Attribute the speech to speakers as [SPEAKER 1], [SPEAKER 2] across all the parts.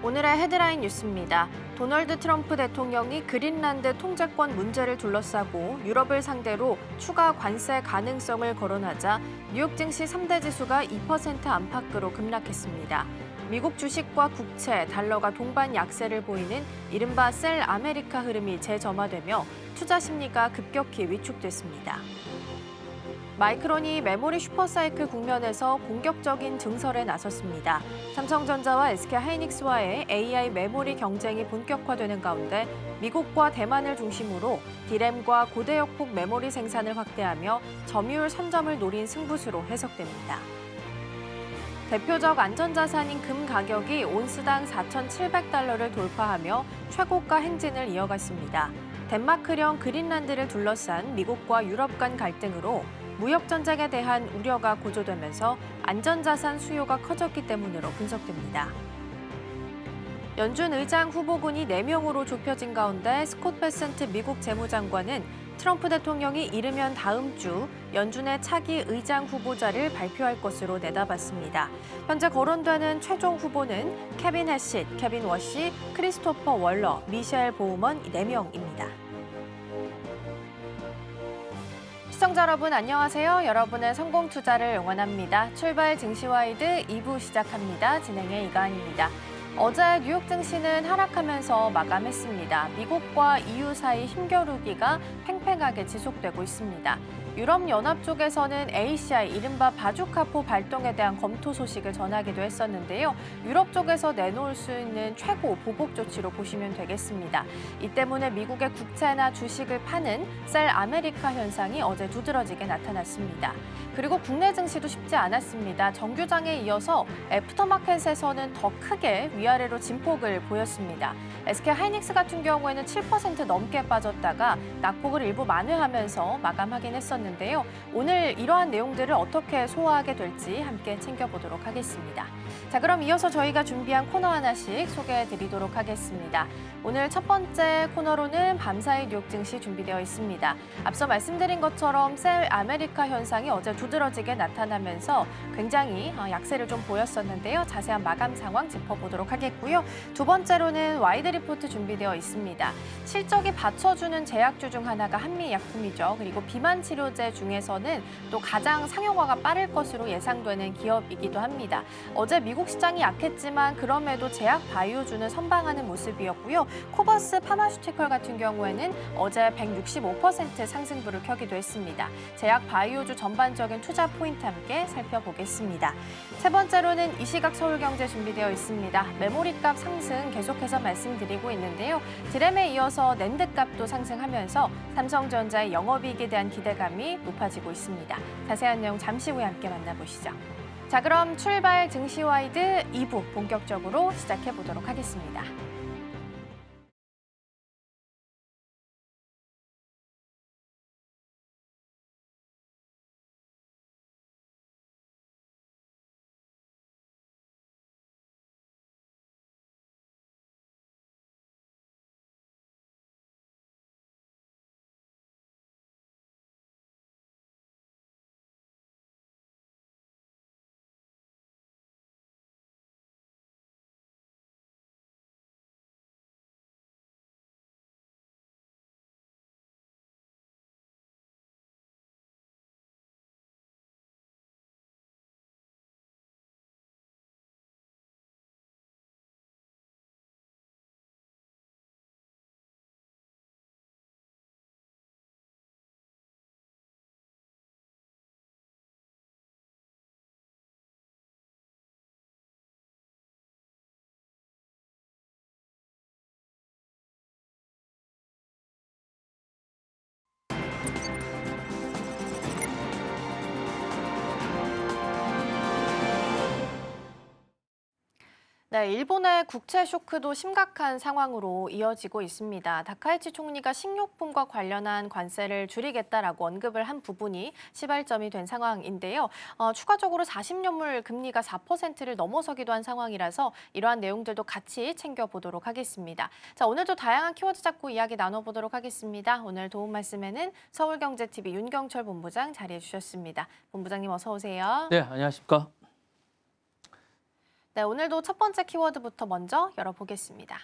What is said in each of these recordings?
[SPEAKER 1] 오늘의 헤드라인 뉴스입니다. 도널드 트럼프 대통령이 그린란드 통제권 문제를 둘러싸고 유럽을 상대로 추가 관세 가능성을 거론하자 뉴욕 증시 3대 지수가 2% 안팎으로 급락했습니다. 미국 주식과 국채, 달러가 동반 약세를 보이는 이른바 셀 아메리카 흐름이 재점화되며 투자 심리가 급격히 위축됐습니다. 마이크론이 메모리 슈퍼사이클 국면에서 공격적인 증설에 나섰습니다. 삼성전자와 SK하이닉스와의 AI 메모리 경쟁이 본격화되는 가운데 미국과 대만을 중심으로 D램과 고대역폭 메모리 생산을 확대하며 점유율 선점을 노린 승부수로 해석됩니다. 대표적 안전자산인 금 가격이 온스당 4,700달러를 돌파하며 최고가 행진을 이어갔습니다. 덴마크령 그린란드를 둘러싼 미국과 유럽 간 갈등으로 무역 전쟁에 대한 우려가 고조되면서 안전자산 수요가 커졌기 때문으로 분석됩니다. 연준 의장 후보군이 4명으로 좁혀진 가운데 스콧 베센트 미국 재무장관은 트럼프 대통령이 이르면 다음 주 연준의 차기 의장 후보자를 발표할 것으로 내다봤습니다. 현재 거론되는 최종 후보는 케빈 해싯, 케빈 워시, 크리스토퍼 월러, 미셸 보우먼 4명입니다. 시청자 여러분 안녕하세요. 여러분의 성공 투자를 응원합니다. 출발 증시와이드 2부 시작합니다. 진행의 이가은입니다. 어제 뉴욕 증시는 하락하면서 마감했습니다. 미국과 EU 사이 힘겨루기가 팽팽하게 지속되고 있습니다. 유럽연합 쪽에서는 ACI, 이른바 바주카포 발동에 대한 검토 소식을 전하기도 했었는데요. 유럽 쪽에서 내놓을 수 있는 최고 보복 조치로 보시면 되겠습니다. 이 때문에 미국의 국채나 주식을 파는 셀 아메리카 현상이 어제 두드러지게 나타났습니다. 그리고 국내 증시도 쉽지 않았습니다. 정규장에 이어서 애프터마켓에서는 더 크게 위아래로 진폭을 보였습니다. SK하이닉스 같은 경우에는 7% 넘게 빠졌다가 낙폭을 일부 만회하면서 마감하긴 했었는데요. 오늘 이러한 내용들을 어떻게 소화하게 될지 함께 챙겨보도록 하겠습니다. 자, 그럼 이어서 저희가 준비한 코너 하나씩 소개해드리도록 하겠습니다. 오늘 첫 번째 코너로는 밤사이 뉴욕 증시 준비되어 있습니다. 앞서 말씀드린 것처럼 셀 아메리카 현상이 어제 두드러지게 나타나면서 굉장히 약세를 좀 보였었는데요. 자세한 마감 상황 짚어보도록 하겠고요. 두 번째로는 와이드 리포트 준비되어 있습니다. 실적이 받쳐주는 제약주 중 하나가 한미약품이죠. 그리고 비만 치료제 중에서는 또 가장 상용화가 빠를 것으로 예상되는 기업이기도 합니다. 어제 미국 시장이 약했지만 그럼에도 제약 바이오주는 선방하는 모습이었고요. 코버스 파마슈티컬 같은 경우에는 어제 165% 상승부를 켜기도 했습니다. 제약 바이오주 전반적인 투자 포인트 함께 살펴보겠습니다. 세 번째로는 이 시각 서울경제 준비되어 있습니다. 메모리값 상승 계속해서 말씀드리고 있는데요. 드램에 이어서 낸드 값도 상승하면서 삼성전자의 영업이익에 대한 기대감이 높아지고 있습니다. 자세한 내용 잠시 후에 함께 만나보시죠. 자, 그럼 출발 증시와이드 2부 본격적으로 시작해 보도록 하겠습니다. 네, 일본의 국채 쇼크도 심각한 상황으로 이어지고 있습니다. 다카이치 총리가 식료품과 관련한 관세를 줄이겠다라고 언급을 한 부분이 시발점이 된 상황인데요. 추가적으로 40년물 금리가 4%를 넘어서기도 한 상황이라서 이러한 내용들도 같이 챙겨보도록 하겠습니다. 자, 오늘도 다양한 키워드 잡고 이야기 나눠보도록 하겠습니다. 오늘 도움 말씀에는 서울경제TV 윤경철 본부장 자리해 주셨습니다. 본부장님 어서 오세요.
[SPEAKER 2] 네, 안녕하십니까.
[SPEAKER 1] 네, 오늘도 첫 번째 키워드부터 먼저 열어보겠습니다.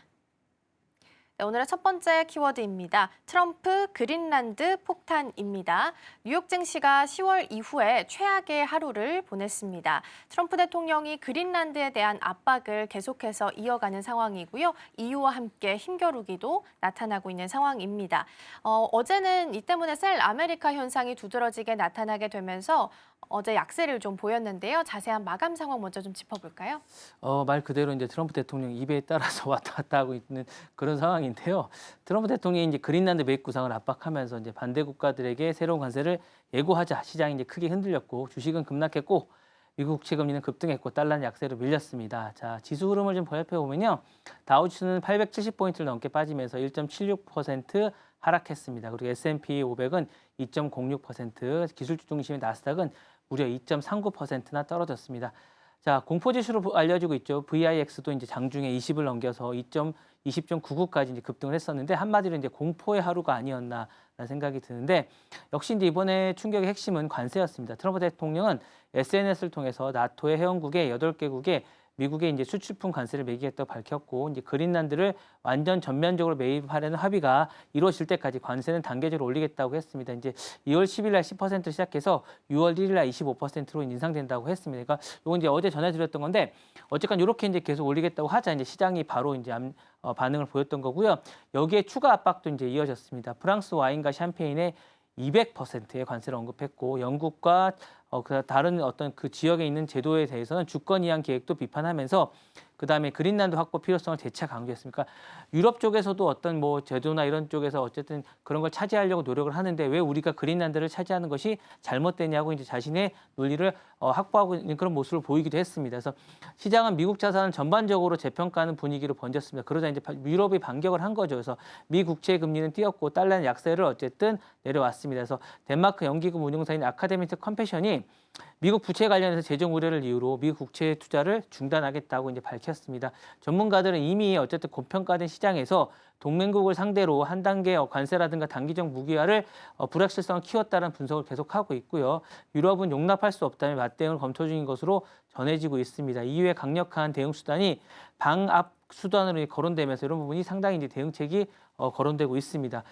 [SPEAKER 1] 네, 오늘의 첫 번째 키워드입니다. 트럼프 그린란드 폭탄입니다. 뉴욕 증시가 10월 이후에 최악의 하루를 보냈습니다. 트럼프 대통령이 그린란드에 대한 압박을 계속해서 이어가는 상황이고요. EU와 함께 힘겨루기도 나타나고 있는 상황입니다. 어제는 이 때문에 셀 아메리카 현상이 두드러지게 나타나게 되면서 어제 약세를 좀 보였는데요. 자세한 마감 상황 먼저 좀 짚어볼까요?
[SPEAKER 2] 말 그대로 이제 트럼프 대통령 입에 따라서 왔다 갔다 하고 있는 그런 상황인데요. 트럼프 대통령이 이제 그린란드 매입 구상을 압박하면서 이제 반대 국가들에게 새로운 관세를 예고하자 시장이 이제 크게 흔들렸고 주식은 급락했고 미국 국채 금리는 급등했고 달러는 약세로 밀렸습니다. 자, 지수 흐름을 좀 살펴보면요. 다우지수는 870포인트를 넘게 빠지면서 1.76% 하락했습니다. 그리고 S&P 500은 2.06%, 기술주 중심의 나스닥은 무려 2.39%나 떨어졌습니다. 자, 공포지수로 알려지고 있죠. VIX도 이제 장중에 20을 넘겨서 20.99까지 이제 급등을 했었는데 한마디로 이제 공포의 하루가 아니었나라는 생각이 드는데 역시 이제 이번에 충격의 핵심은 관세였습니다. 트럼프 대통령은 SNS를 통해서 나토의 회원국의 8개국에 미국의 이제 수출품 관세를 매기겠다고 밝혔고 이제 그린란드를 완전 전면적으로 매입하려는 합의가 이루어질 때까지 관세는 단계적으로 올리겠다고 했습니다. 이제 2월 10일 날 10% 시작해서 6월 1일 날 25%로 인상된다고 했습니다. 그러니까 이건 이제 어제 전해드렸던 건데 어쨌건 이렇게 이제 계속 올리겠다고 하자 이제 시장이 바로 이제 반응을 보였던 거고요. 여기에 추가 압박도 이제 이어졌습니다. 프랑스 와인과 샴페인에 200%의 관세를 언급했고 영국과 다른 어떤 그 지역에 있는 제도에 대해서는 주권 이양 계획도 비판하면서 그다음에 그린란드 확보 필요성을 재차 강조했습니까? 유럽 쪽에서도 어떤 뭐 제도나 이런 쪽에서 어쨌든 그런 걸 차지하려고 노력을 하는데 왜 우리가 그린란드를 차지하는 것이 잘못되냐고 이제 자신의 논리를 확보하고 있는 그런 모습을 보이기도 했습니다. 그래서 시장은 미국 자산을 전반적으로 재평가하는 분위기로 번졌습니다. 그러자 이제 유럽이 반격을 한 거죠. 그래서 미 국채 금리는 뛰었고 달러는 약세를 어쨌든 내려왔습니다. 그래서 덴마크 연기금 운용사인 아카데미트 컴패션이 미국 부채 관련해서 재정 우려를 이유로 미국 국채 투자를 중단하겠다고 이제 밝혔습니다. 전문가들은 이미 어쨌든 고평가된 시장에서 동맹국을 상대로 한 단계 관세라든가 단기적 무기화를 불확실성을 키웠다는 분석을 계속하고 있고요. 유럽은 용납할 수 없다며 맞대응을 검토 중인 것으로 전해지고 있습니다. 이후에 강력한 대응 수단이 방압 수단으로 거론되면서 이런 부분이 상당히 이제 대응책이 거론되고 있습니다.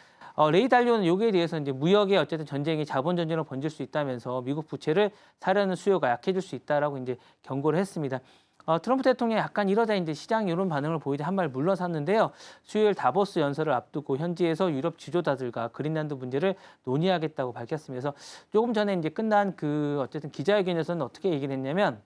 [SPEAKER 2] 레이 달리오는 여기에 대해서 이제 무역의 어쨌든 전쟁이 자본 전쟁으로 번질 수 있다면서 미국 부채를 사려는 수요가 약해질 수 있다라고 이제 경고를 했습니다. 트럼프 대통령이 약간 이러자 이제 시장이 이런 반응을 보이자 한 발 물러섰는데요. 수요일 다보스 연설을 앞두고 현지에서 유럽 지도자들과 그린란드 문제를 논의하겠다고 밝혔으면서 조금 전에 이제 끝난 그 어쨌든 기자회견에서는 어떻게 얘기를 했냐면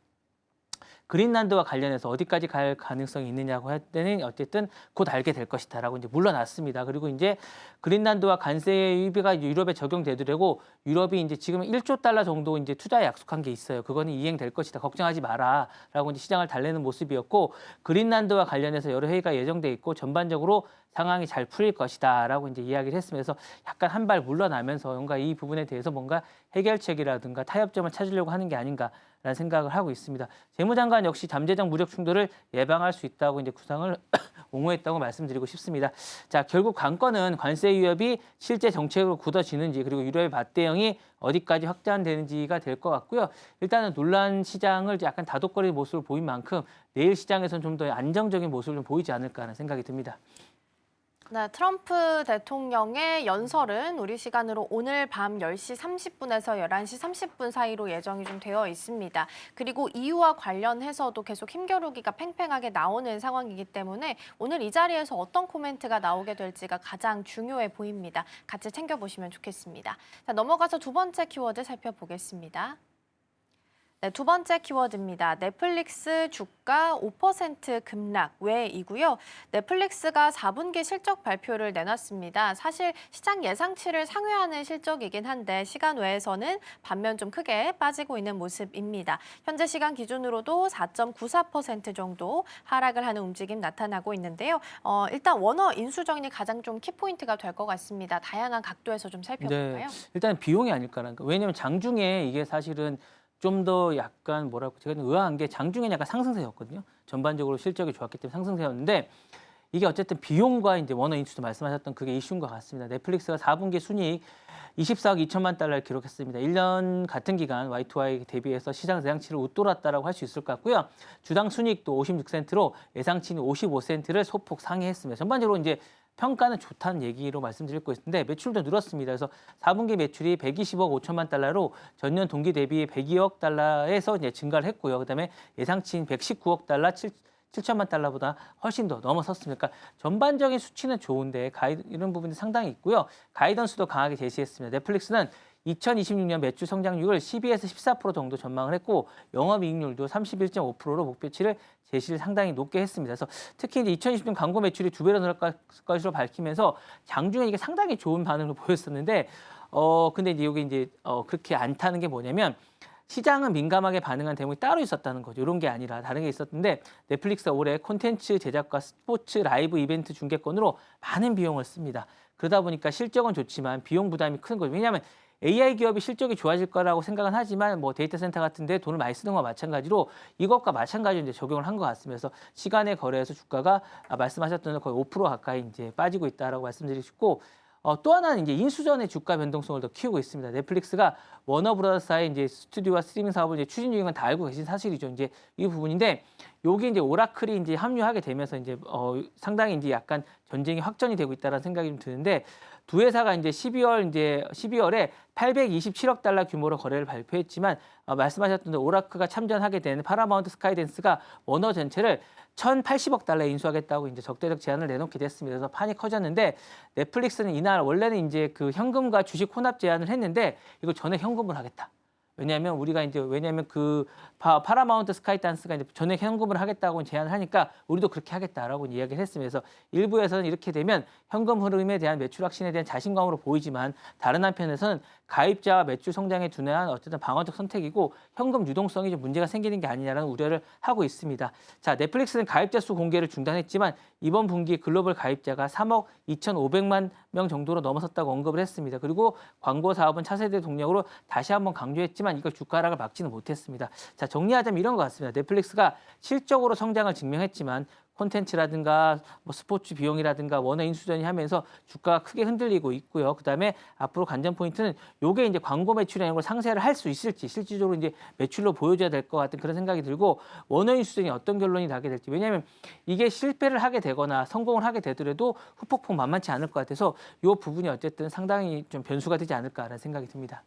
[SPEAKER 2] 그린란드와 관련해서 어디까지 갈 가능성이 있느냐고 할 때는 어쨌든 곧 알게 될 것이다라고 이제 물러났습니다. 그리고 이제 그린란드와 관세 유비가 유럽에 적용되더라고 유럽이 이제 지금 1조 달러 정도 이제 투자 약속한 게 있어요. 그거는 이행될 것이다. 걱정하지 마라라고 이제 시장을 달래는 모습이었고 그린란드와 관련해서 여러 회의가 예정돼 있고 전반적으로 상황이 잘 풀릴 것이다라고 이제 이야기를 했으면서 약간 한 발 물러나면서 뭔가 이 부분에 대해서 뭔가 해결책이라든가 타협점을 찾으려고 하는 게 아닌가라는 생각을 하고 있습니다. 재무장관 역시 잠재적 무력 충돌을 예방할 수 있다고 이제 구상을 옹호했다고 말씀드리고 싶습니다. 자, 결국 관건은 관세 위협이 실제 정책으로 굳어지는지 그리고 유럽의 맞대응이 어디까지 확장되는지가 될 것 같고요. 일단은 논란 시장을 약간 다독거리는 모습을 보인 만큼 내일 시장에서는 좀 더 안정적인 모습을 좀 보이지 않을까 하는 생각이 듭니다.
[SPEAKER 1] 네, 트럼프 대통령의 연설은 우리 시간으로 오늘 밤 10시 30분에서 11시 30분 사이로 예정이 좀 되어 있습니다. 그리고 EU와 관련해서도 계속 힘겨루기가 팽팽하게 나오는 상황이기 때문에 오늘 이 자리에서 어떤 코멘트가 나오게 될지가 가장 중요해 보입니다. 같이 챙겨보시면 좋겠습니다. 자, 넘어가서 두 번째 키워드 살펴보겠습니다. 네, 두 번째 키워드입니다. 넷플릭스 주가 5% 급락 외이고요. 넷플릭스가 4분기 실적 발표를 내놨습니다. 사실 시장 예상치를 상회하는 실적이긴 한데 시간 외에서는 반면 좀 크게 빠지고 있는 모습입니다. 현재 시간 기준으로도 4.94% 정도 하락을 하는 움직임 나타나고 있는데요. 일단 워너 인수정리 가장 좀 키포인트가 될 것 같습니다. 다양한 각도에서 좀 살펴볼까요?
[SPEAKER 2] 네, 일단 비용이 아닐까라는 거. 왜냐하면 장중에 이게 사실은 좀 더 약간 뭐라고 제가 의아한 게 장중에 약간 상승세였거든요. 전반적으로 실적이 좋았기 때문에 상승세였는데 이게 어쨌든 비용과 이제 원어 인수도 말씀하셨던 그게 이슈인 것 같습니다. 넷플릭스가 4분기 순이익 24억 2천만 달러를 기록했습니다. 1년 같은 기간 Y2Y 대비해서 시장 예상치를 웃돌았다라고 할 수 있을 것 같고요. 주당 순이익도 56센트로 예상치는 55센트를 소폭 상회했습니다. 전반적으로 이제 평가는 좋다는 얘기로 말씀드릴 거 있는데 매출도 늘었습니다. 그래서 4분기 매출이 120억 5천만 달러로 전년 동기 대비 102억 달러에서 이제 증가를 했고요. 그다음에 예상치인 119억 달러 7천만 달러보다 훨씬 더 넘어섰습니다. 그러니까 전반적인 수치는 좋은데 이런 부분이 상당히 있고요. 가이던스도 강하게 제시했습니다. 넷플릭스는 2026년 매출 성장률을 12에서 14% 정도 전망을 했고 영업이익률도 31.5%로 목표치를 제시를 상당히 높게 했습니다. 그래서 특히 이제 2020년 광고 매출이 2배로 늘을 것으로 밝히면서 장중에 이게 상당히 좋은 반응을 보였었는데 근데 이제 여기 이제 그렇게 안 타는 게 뭐냐면 시장은 민감하게 반응한 대목이 따로 있었다는 거죠. 이런 게 아니라 다른 게 있었는데 넷플릭스가 올해 콘텐츠 제작과 스포츠 라이브 이벤트 중계권으로 많은 비용을 씁니다. 그러다 보니까 실적은 좋지만 비용 부담이 큰 거죠. 왜냐하면 AI 기업이 실적이 좋아질 거라고 생각은 하지만 뭐 데이터 센터 같은 데 돈을 많이 쓰는 것과 마찬가지로 이것과 마찬가지로 이제 적용을 한 것 같습니다. 그래서 시간에 거래해서 주가가 말씀하셨던 거의 5% 가까이 이제 빠지고 있다라고 말씀드리고 싶고 또 하나는 이제 인수전의 주가 변동성을 더 키우고 있습니다. 넷플릭스가 워너브라더스사의 이제 스튜디오와 스트리밍 사업을 이제 추진 중인 건 다 알고 계신 사실이죠. 이제 이 부분인데 여기 이제 오라클이 이제 합류하게 되면서 이제 상당히 이제 약간 전쟁이 확전이 되고 있다는 생각이 좀 드는데 두 회사가 이제 12월에 827억 달러 규모로 거래를 발표했지만 말씀하셨던 대로 오라클가 참전하게 된 파라마운트 스카이댄스가 워너 전체를 1,080억 달러에 인수하겠다고 이제 적대적 제안을 내놓게 됐습니다. 그래서 판이 커졌는데 넷플릭스는 이날 원래는 이제 그 현금과 주식 혼합 제안을 했는데 이거 전액 현금을 하겠다. 왜냐하면 그 파라마운트 스카이댄스가 이제 전액 현금을 하겠다고 제안을 하니까 우리도 그렇게 하겠다라고 이야기를 했습니다. 그래서 일부에서는 이렇게 되면 현금 흐름에 대한 매출 확신에 대한 자신감으로 보이지만 다른 한편에서는 가입자와 매출 성장에 둔한 어쨌든 방어적 선택이고 현금 유동성이 좀 문제가 생기는 게 아니냐라는 우려를 하고 있습니다. 자, 넷플릭스는 가입자 수 공개를 중단했지만 이번 분기 글로벌 가입자가 3억 2,500만 명 정도로 넘어섰다고 언급을 했습니다. 그리고 광고 사업은 차세대 동력으로 다시 한번 강조했지만 이걸 주가 하락을 막지는 못했습니다. 자, 정리하자면 이런 것 같습니다. 넷플릭스가 실적으로 성장을 증명했지만 콘텐츠라든가 뭐 스포츠 비용이라든가 원화 인수전이 하면서 주가가 크게 흔들리고 있고요. 그다음에 앞으로 관전 포인트는 요게 이제 광고 매출이나 이런 걸 상쇄를 할 수 있을지 실질적으로 이제 매출로 보여줘야 될 것 같은 그런 생각이 들고 원화 인수전이 어떤 결론이 나게 될지 왜냐하면 이게 실패를 하게 되거나 성공을 하게 되더라도 후폭풍 만만치 않을 것 같아서 요 부분이 어쨌든 상당히 좀 변수가 되지 않을까라는 생각이 듭니다.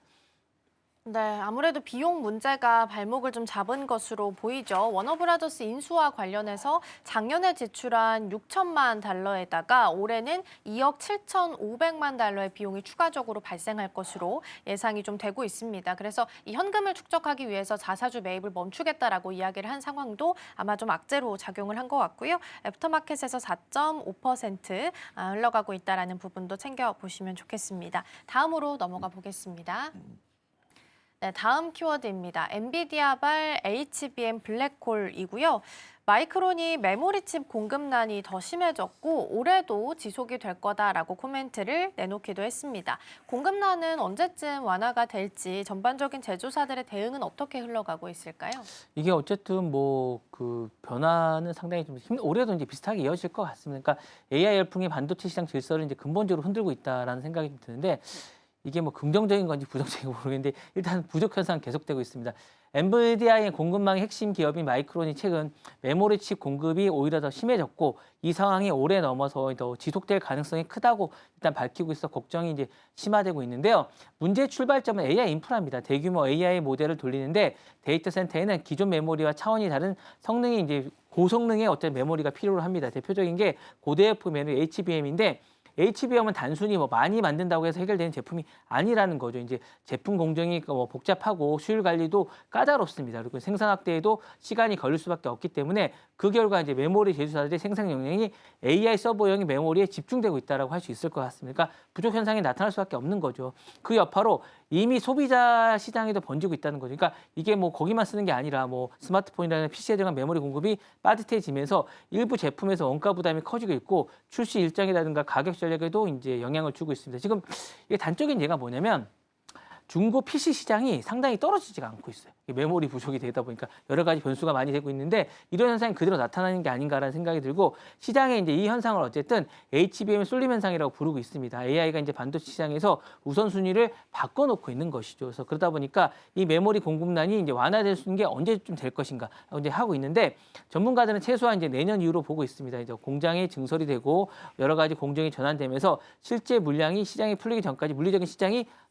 [SPEAKER 1] 네, 아무래도 비용 문제가 발목을 좀 잡은 것으로 보이죠. 워너브라더스 인수와 관련해서 작년에 지출한 6천만 달러에다가 올해는 2억 7,500만 달러의 비용이 추가적으로 발생할 것으로 예상이 좀 되고 있습니다. 그래서 이 현금을 축적하기 위해서 자사주 매입을 멈추겠다라고 이야기를 한 상황도 아마 좀 악재로 작용을 한 것 같고요. 애프터마켓에서 4.5% 흘러가고 있다라는 부분도 챙겨보시면 좋겠습니다. 다음으로 넘어가 보겠습니다. 네, 다음 키워드입니다. 엔비디아발 HBM 블랙홀이고요. 마이크론이 메모리칩 공급난이 더 심해졌고 올해도 지속이 될 거다라고 코멘트를 내놓기도 했습니다. 공급난은 언제쯤 완화가 될지 전반적인 제조사들의 대응은 어떻게 흘러가고 있을까요?
[SPEAKER 2] 이게 어쨌든 뭐 그 변화는 상당히 좀 올해도 이제 비슷하게 이어질 것 같습니다. 그러니까 AI 열풍이 반도체 시장 질서를 이제 근본적으로 흔들고 있다라는 생각이 좀 드는데 이게 뭐 긍정적인 건지 부정적인 건지 모르겠는데 일단 부족 현상 계속되고 있습니다. 엔비디아의 공급망의 핵심 기업인 마이크론이 최근 메모리 칩 공급이 오히려 더 심해졌고 이 상황이 올해 넘어서 더 지속될 가능성이 크다고 일단 밝히고 있어 걱정이 이제 심화되고 있는데요. 문제의 출발점은 AI 인프라입니다. 대규모 AI 모델을 돌리는데 데이터 센터에는 기존 메모리와 차원이 다른 성능이 이제 고성능의 어떤 메모리가 필요로 합니다. 대표적인 게 고대역폭 메모리 HBM인데 HBM은 단순히 뭐 많이 만든다고 해서 해결되는 제품이 아니라는 거죠. 이제 제품 공정이 뭐 복잡하고 수율 관리도 까다롭습니다. 그리고 생산 확대에도 시간이 걸릴 수밖에 없기 때문에 그 결과 이제 메모리 제조사들의 생산 역량이 AI 서버용 메모리에 집중되고 있다라고 할 수 있을 것 같습니다. 그러니까 부족 현상이 나타날 수밖에 없는 거죠. 그 여파로 이미 소비자 시장에도 번지고 있다는 거죠. 그러니까 이게 뭐 거기만 쓰는 게 아니라 뭐 스마트폰이나 PC에 들어간 메모리 공급이 빠듯해지면서 일부 제품에서 원가 부담이 커지고 있고 출시 일정이라든가 가격 전략에도 이제 영향을 주고 있습니다. 지금 이게 단적인 예가 뭐냐면 중고 PC 시장이 상당히 떨어지지가 않고 있어요. 메모리 부족이 되다 보니까 여러 가지 변수가 많이 되고 있는데 이런 현상이 그대로 나타나는 게 아닌가라는 생각이 들고 시장에 이제 이 현상을 어쨌든 HBM 쏠림 현상이라고 부르고 있습니다. AI가 이제 반도체 시장에서 우선순위를 바꿔놓고 있는 것이죠. 그래서 그러다 보니까 이 메모리 공급난이 이제 완화될 수 있는 게 언제쯤 될 것인가 이제 하고 있는데 전문가들은 최소한 이제 내년 이후로 보고 있습니다. 이제 공장이 증설이 되고 여러 가지 공정이 전환되면서 실제 물량이 시장이 풀리기 전까지 물리적인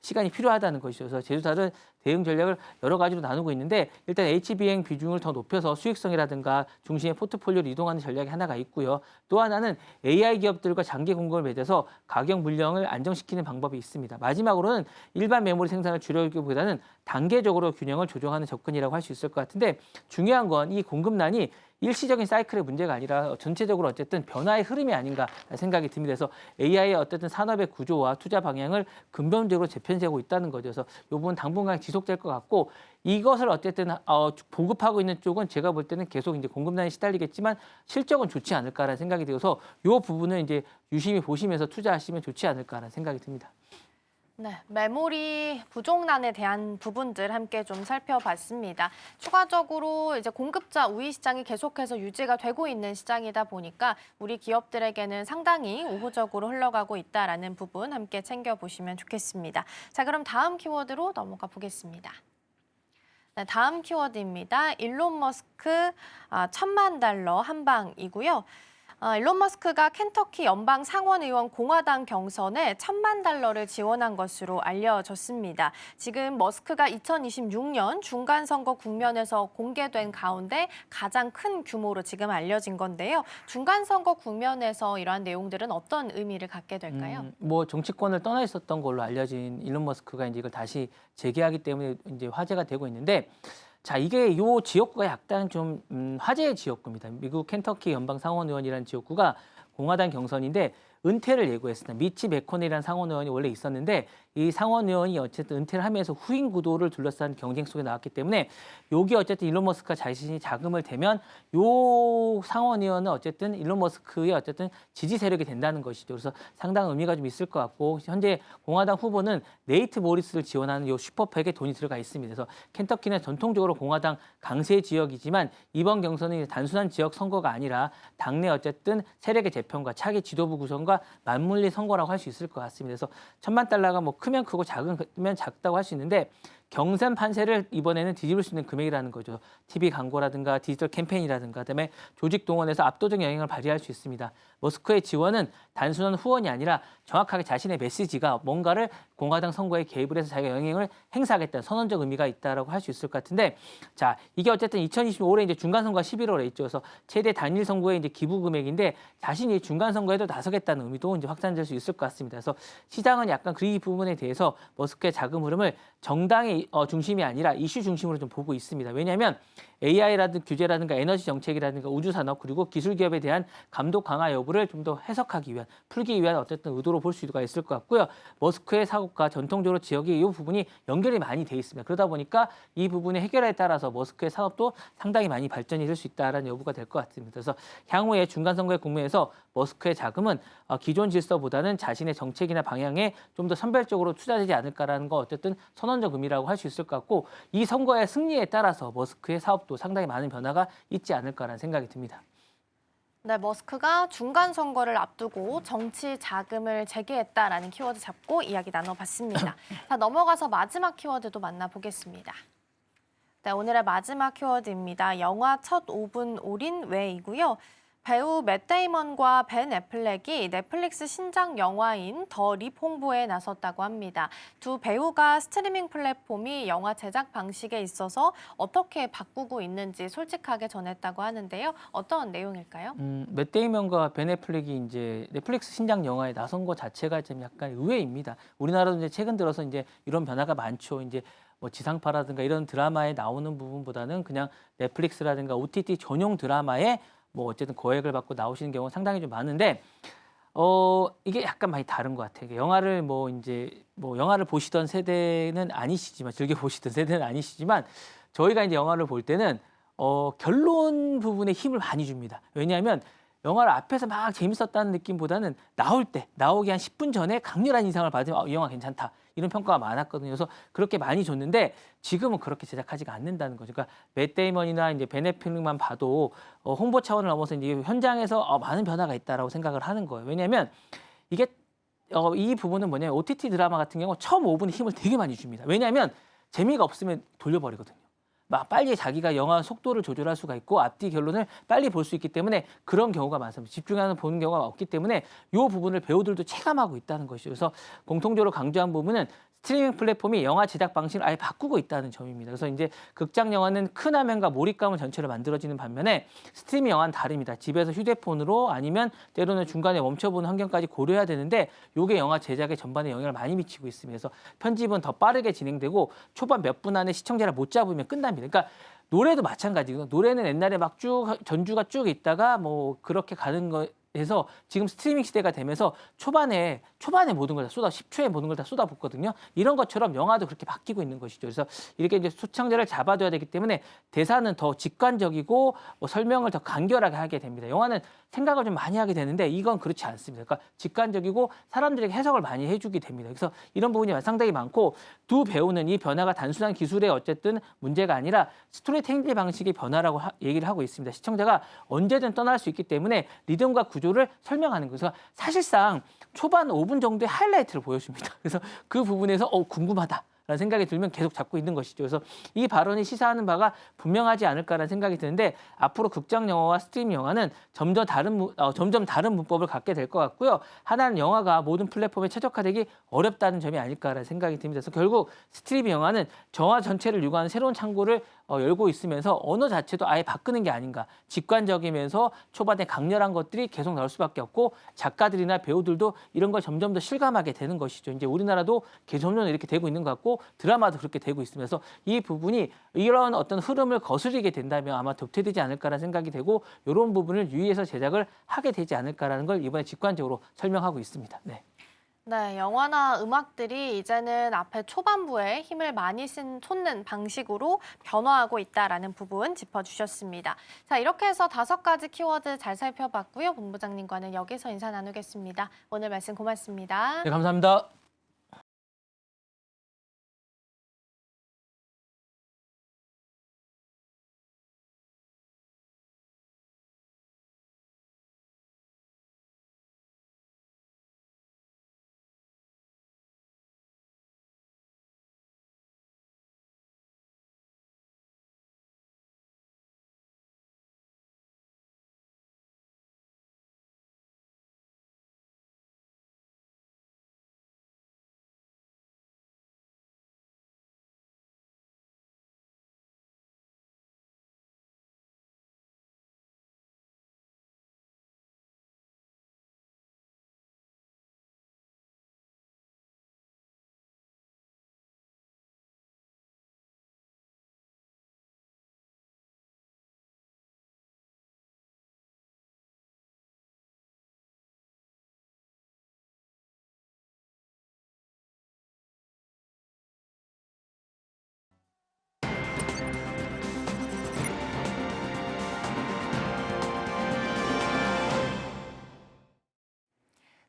[SPEAKER 2] 시간이 필요하다는 것이죠. 그래서 제조사는 대응 전략을 여러 가지로 나누고 있는데 일단 HBM 비중을 더 높여서 수익성이라든가 중심의 포트폴리오를 이동하는 전략이 하나가 있고요. 또 하나는 AI 기업들과 장기 공급을 맺어서 가격 물량을 안정시키는 방법이 있습니다. 마지막으로는 일반 메모리 생산을 줄여기보다는 단계적으로 균형을 조정하는 접근이라고 할 수 있을 것 같은데 중요한 건 이 공급난이 일시적인 사이클의 문제가 아니라 전체적으로 어쨌든 변화의 흐름이 아닌가 생각이 듭니다. 그래서 AI의 어쨌든 산업의 구조와 투자 방향을 근본적으로 재편되고 있다는 거죠. 그래서 이 부분 당분간 지속될 것 같고 이것을 어쨌든 보급하고 있는 쪽은 제가 볼 때는 계속 이제 공급난에 시달리겠지만 실적은 좋지 않을까라는 생각이 들어서 이 부분은 이제 유심히 보시면서 투자하시면 좋지 않을까라는 생각이 듭니다.
[SPEAKER 1] 네, 메모리 부족난에 대한 부분들 함께 좀 살펴봤습니다. 추가적으로 이제 공급자 우위 시장이 계속해서 유지가 되고 있는 시장이다 보니까 우리 기업들에게는 상당히 우호적으로 흘러가고 있다라는 부분 함께 챙겨보시면 좋겠습니다. 자, 그럼 다음 키워드로 넘어가 보겠습니다. 네, 다음 키워드입니다. 일론 머스크 $1000만 한 방이고요. 일론 머스크가 켄터키 연방 상원의원 공화당 경선에 $1000만 지원한 것으로 알려졌습니다. 지금 머스크가 2026년 중간선거 국면에서 공개된 가운데 가장 큰 규모로 지금 알려진 건데요. 중간선거 국면에서 이러한 내용들은 어떤 의미를 갖게 될까요?
[SPEAKER 2] 뭐 정치권을 떠나 있었던 걸로 알려진 일론 머스크가 이제 이걸 다시 재개하기 때문에 이제 화제가 되고 있는데. 자, 이게 요 지역구가 약간 좀 화제의 지역구입니다. 미국 켄터키 연방 상원의원이라는 지역구가 공화당 경선인데 은퇴를 예고했습니다. 미치 매코넬이라는 상원의원이 원래 있었는데 이 상원의원이 어쨌든 은퇴를 하면서 후임 구도를 둘러싼 경쟁 속에 나왔기 때문에 여기 어쨌든 일론 머스크가 자신이 자금을 대면 요 상원의원은 어쨌든 일론 머스크의 어쨌든 지지 세력이 된다는 것이죠. 그래서 상당한 의미가 좀 있을 것 같고 현재 공화당 후보는 네이트 모리스를 지원하는 요 슈퍼팩에 돈이 들어가 있습니다. 그래서 켄터키는 전통적으로 공화당 강세 지역이지만 이번 경선은 단순한 지역 선거가 아니라 당내 어쨌든 세력의 재편과 차기 지도부 구성과 맞물린 선거라고 할 수 있을 것 같습니다. 그래서 $1000만 뭐 크면 크고 작으면 작다고 할 수 있는데 경선 판세를 이번에는 뒤집을 수 있는 금액이라는 거죠. TV 광고라든가 디지털 캠페인이라든가 그다음에 조직 동원에서 압도적 영향을 발휘할 수 있습니다. 머스크의 지원은 단순한 후원이 아니라 정확하게 자신의 메시지가 뭔가를 공화당 선거에 개입을 해서 자기가 영향을 행사하겠다는 선언적 의미가 있다라고 할 수 있을 것 같은데 자, 이게 어쨌든 2025년에 이제 중간 선거가 11월에 있죠. 그래서 최대 단일 선거의 이제 기부 금액인데 자신이 중간 선거에도 나서겠다는 의미도 이제 확산될 수 있을 것 같습니다. 그래서 시장은 약간 그 부분에 대해서 머스크의 자금 흐름을 정당의 중심이 아니라 이슈 중심으로 좀 보고 있습니다. 왜냐하면 AI라든가 규제라든가 에너지 정책이라든가 우주 산업 그리고 기술 기업에 대한 감독 강화 여부를 좀 더 해석하기 위한 풀기 위한 어쨌든 의도로 볼 수가 있을 것 같고요. 머스크의 사고과 전통적으로 지역이 이 부분이 연결이 많이 돼 있습니다. 그러다 보니까 이 부분의 해결에 따라서 머스크의 사업도 상당히 많이 발전이 될 수 있다라는 여부가 될 것 같습니다. 그래서 향후에 중간 선거의 국면에서 머스크의 자금은 기존 질서보다는 자신의 정책이나 방향에 좀 더 선별적으로 투자되지 않을까라는 거 어쨌든 선언적 의미라고 할 수 있을 것 같고 이 선거의 승리에 따라서 머스크의 사업도 상당히 많은 변화가 있지 않을까라는 생각이 듭니다.
[SPEAKER 1] 네, 머스크가 중간 선거를 앞두고 정치 자금을 재개했다라는 키워드 잡고 이야기 나눠봤습니다. 자, 넘어가서 마지막 키워드도 만나보겠습니다. 네, 오늘의 마지막 키워드입니다. 영화 첫 5분 올인 왜이고요. 배우 맷 데이먼과 벤 애플렉이 넷플릭스 신작 영화인 더 립 홍보에 나섰다고 합니다. 두 배우가 스트리밍 플랫폼이 영화 제작 방식에 있어서 어떻게 바꾸고 있는지 솔직하게 전했다고 하는데요. 어떤 내용일까요?
[SPEAKER 2] 맷 데이먼과 벤 애플렉이 이제 넷플릭스 신작 영화에 나선 것 자체가 좀 약간 의외입니다. 우리나라도 이제 최근 들어서 이제 이런 변화가 많죠. 이제 뭐 지상파라든가 이런 드라마에 나오는 부분보다는 그냥 넷플릭스라든가 OTT 전용 드라마에 뭐 어쨌든 거액을 받고 나오시는 경우가 상당히 좀 많은데 이게 약간 많이 다른 것 같아요. 영화를 영화를 보시던 세대는 아니시지만 즐겨 보시던 세대는 아니시지만 저희가 이제 영화를 볼 때는 결론 부분에 힘을 많이 줍니다. 왜냐하면 영화를 앞에서 막 재밌었다는 느낌보다는 나오기 한 10분 전에 강렬한 인상을 받으면 이 영화 괜찮다. 이런 평가가 많았거든요. 그래서 그렇게 많이 줬는데 지금은 그렇게 제작하지가 않는다는 거죠. 그러니까 맷 데이먼이나 이제 벤 애플릭만 봐도 홍보 차원을 넘어서 이제 현장에서 많은 변화가 있다라고 생각을 하는 거예요. 왜냐하면 이게 이 부분은 뭐냐면 OTT 드라마 같은 경우 처음 5분에 힘을 되게 많이 줍니다. 왜냐하면 재미가 없으면 돌려버리거든요. 막 빨리 자기가 영화 속도를 조절할 수가 있고 앞뒤 결론을 빨리 볼 수 있기 때문에 그런 경우가 많습니다. 집중하는 보는 경우가 없기 때문에 이 부분을 배우들도 체감하고 있다는 것이죠. 그래서 공통적으로 강조한 부분은 스트리밍 플랫폼이 영화 제작 방식을 아예 바꾸고 있다는 점입니다. 그래서 이제 극장 영화는 큰 화면과 몰입감을 전체로 만들어지는 반면에 스트리밍 영화는 다릅니다. 집에서 휴대폰으로 아니면 때로는 중간에 멈춰보는 환경까지 고려해야 되는데 이게 영화 제작의 전반에 영향을 많이 미치고 있습니다. 그래서 편집은 더 빠르게 진행되고 초반 몇 분 안에 시청자를 못 잡으면 끝납니다. 그러니까 노래도 마찬가지고 노래는 옛날에 막 쭉 전주가 쭉 있다가 뭐 그렇게 가는 거 해서 지금 스트리밍 시대가 되면서 초반에 모든 걸 다 10초에 모든 걸 다 쏟아붓거든요. 이런 것처럼 영화도 그렇게 바뀌고 있는 것이죠. 그래서 이렇게 이제 시청자를 잡아줘야 되기 때문에 대사는 더 직관적이고 설명을 더 간결하게 하게 됩니다. 영화는 생각을 좀 많이 하게 되는데 이건 그렇지 않습니다. 그러니까 직관적이고 사람들에게 해석을 많이 해주게 됩니다. 그래서 이런 부분이 상당히 많고 두 배우는 이 변화가 단순한 기술의 어쨌든 문제가 아니라 스토리텔링 방식의 변화라고 얘기를 하고 있습니다. 시청자가 언제든 떠날 수 있기 때문에 리듬과 구조를 설명하는 거예요. 그래서 사실상 초반 5분 정도의 하이라이트를 보여줍니다. 그래서 그 부분에서 궁금하다. 라는 생각이 들면 계속 잡고 있는 것이죠. 그래서 이 발언이 시사하는 바가 분명하지 않을까라는 생각이 드는데 앞으로 극장 영화와 스트리밍 영화는 점점 다른 문법을 갖게 될 것 같고요. 하나는 영화가 모든 플랫폼에 최적화되기 어렵다는 점이 아닐까라는 생각이 듭니다. 그래서 결국 스트리밍 영화는 영화 전체를 유구하는 새로운 창구를 열고 있으면서 언어 자체도 아예 바꾸는 게 아닌가. 직관적이면서 초반에 강렬한 것들이 계속 나올 수밖에 없고 작가들이나 배우들도 이런 걸 점점 더 실감하게 되는 것이죠. 이제 우리나라도 점점 이렇게 되고 있는 것 같고 드라마도 그렇게 되고 있으면서 이 부분이 이런 어떤 흐름을 거스르게 된다면 아마 도태되지 않을까라는 생각이 되고 이런 부분을 유의해서 제작을 하게 되지 않을까라는 걸 이번에 직관적으로 설명하고 있습니다. 네.
[SPEAKER 1] 네, 영화나 음악들이 이제는 앞에 초반부에 힘을 많이 쏟는 방식으로 변화하고 있다라는 부분 짚어주셨습니다. 자, 이렇게 해서 5가지 키워드 잘 살펴봤고요. 본부장님과는 여기서 인사 나누겠습니다. 오늘 말씀 고맙습니다.
[SPEAKER 2] 네, 감사합니다.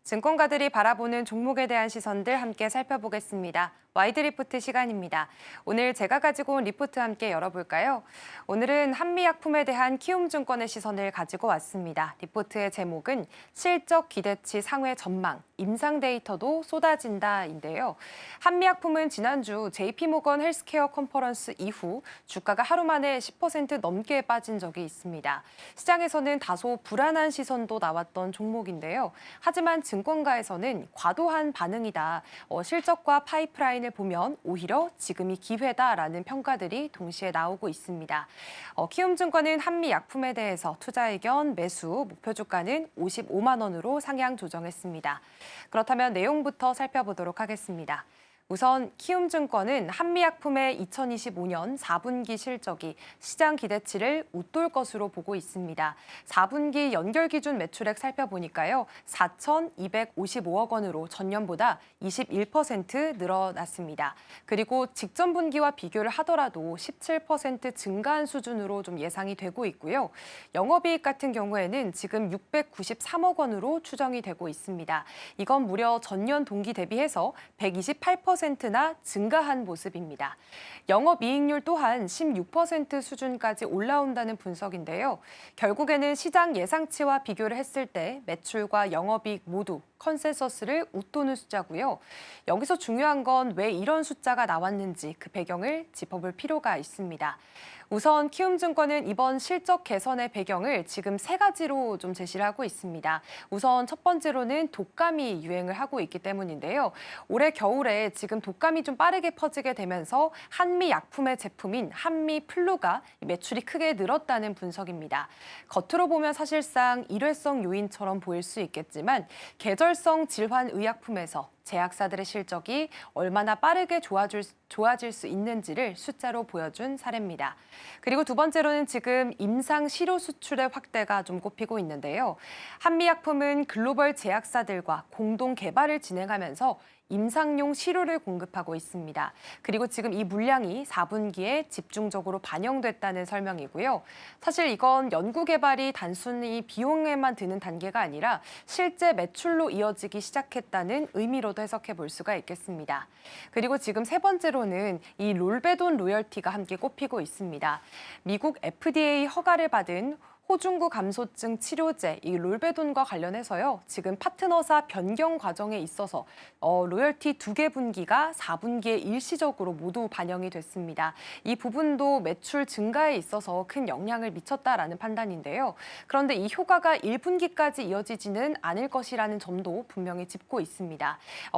[SPEAKER 3] 증권가들이 바라보는 종목에 대한 시선들 함께 살펴보겠습니다. 와이드 리포트 시간입니다. 오늘 제가 가지고 온 리포트 함께 열어볼까요? 오늘은 한미약품에 대한 키움증권의 시선을 가지고 왔습니다. 리포트의 제목은 실적 기대치 상회 전망, 임상 데이터도 쏟아진다인데요. 한미약품은 지난주 JP모건 헬스케어 컨퍼런스 이후 주가가 하루 만에 10% 넘게 빠진 적이 있습니다. 시장에서는 다소 불안한 시선도 나왔던 종목인데요. 하지만 증권가에서는 과도한 반응이다. 실적과 파이프라인을 보면 오히려 지금이 기회다라는 평가들이 동시에 나오고 있습니다. 키움증권은 한미약품에 대해서 투자 의견 매수 목표 주가는 55만 원으로 상향 조정했습니다. 그렇다면 내용부터 살펴보도록 하겠습니다. 우선 키움증권은 한미약품의 2025년 4분기 실적이 시장 기대치를 웃돌 것으로 보고 있습니다. 4분기 연결 기준 매출액 살펴보니까요. 4,255억 원으로 전년보다 21% 늘어났습니다. 그리고 직전 분기와 비교를 하더라도 17% 증가한 수준으로 좀 예상이 되고 있고요. 영업이익 같은 경우에는 지금 693억 원으로 추정이 되고 있습니다. 이건 무려 전년 동기 대비해서 128% 10%나 증가한 모습입니다. 영업이익률 또한 16% 수준까지 올라온다는 분석인데요. 결국에는 시장 예상치와 비교를 했을 때 매출과 영업이익 모두 컨센서스를 웃도는 숫자고요. 여기서 중요한 건 왜 이런 숫자가 나왔는지 그 배경을 짚어볼 필요가 있습니다. 우선 키움증권은 이번 실적 개선의 배경을 지금 세 가지로 좀 제시를 하고 있습니다. 우선 첫 번째로는 독감이 유행을 하고 있기 때문인데요. 올해 겨울에 지금 독감이 좀 빠르게 퍼지게 되면서 한미 약품의 제품인 한미플루가 매출이 크게 늘었다는 분석입니다. 겉으로 보면 사실상 일회성 요인처럼 보일 수 있겠지만 계절성 질환 의약품에서 제약사들의 실적이 얼마나 빠르게 좋아질 수 있는지를 숫자로 보여준 사례입니다. 그리고 두 번째로는 지금 임상 시료 수출의 확대가 좀 꼽히고 있는데요. 한미약품은 글로벌 제약사들과 공동 개발을 진행하면서 임상용 시료를 공급하고 있습니다. 그리고 지금 이 물량이 4분기에 집중적으로 반영됐다는 설명이고요. 사실 이건 연구 개발이 단순히 비용에만 드는 단계가 아니라 실제 매출로 이어지기 시작했다는 의미로도 해석해 볼 수가 있겠습니다. 그리고 지금 세 번째로는 이 롤베돈 로열티가 함께 꼽히고 있습니다. 미국 FDA 허가를 받은 호중구 감소증 치료제 이 롤베돈과 관련해서요. 지금 파트너사 변경 과정에 있어서 로열티 2개 분기가 4분기에 일시적으로 모두 반영이 됐습니다. 이 부분도 매출 증가에 있어서 큰 영향을 미쳤다라는 판단인데요. 그런데 이 효과가 1분기까지 이어지지는 않을 것이라는 점도 분명히 짚고 있습니다.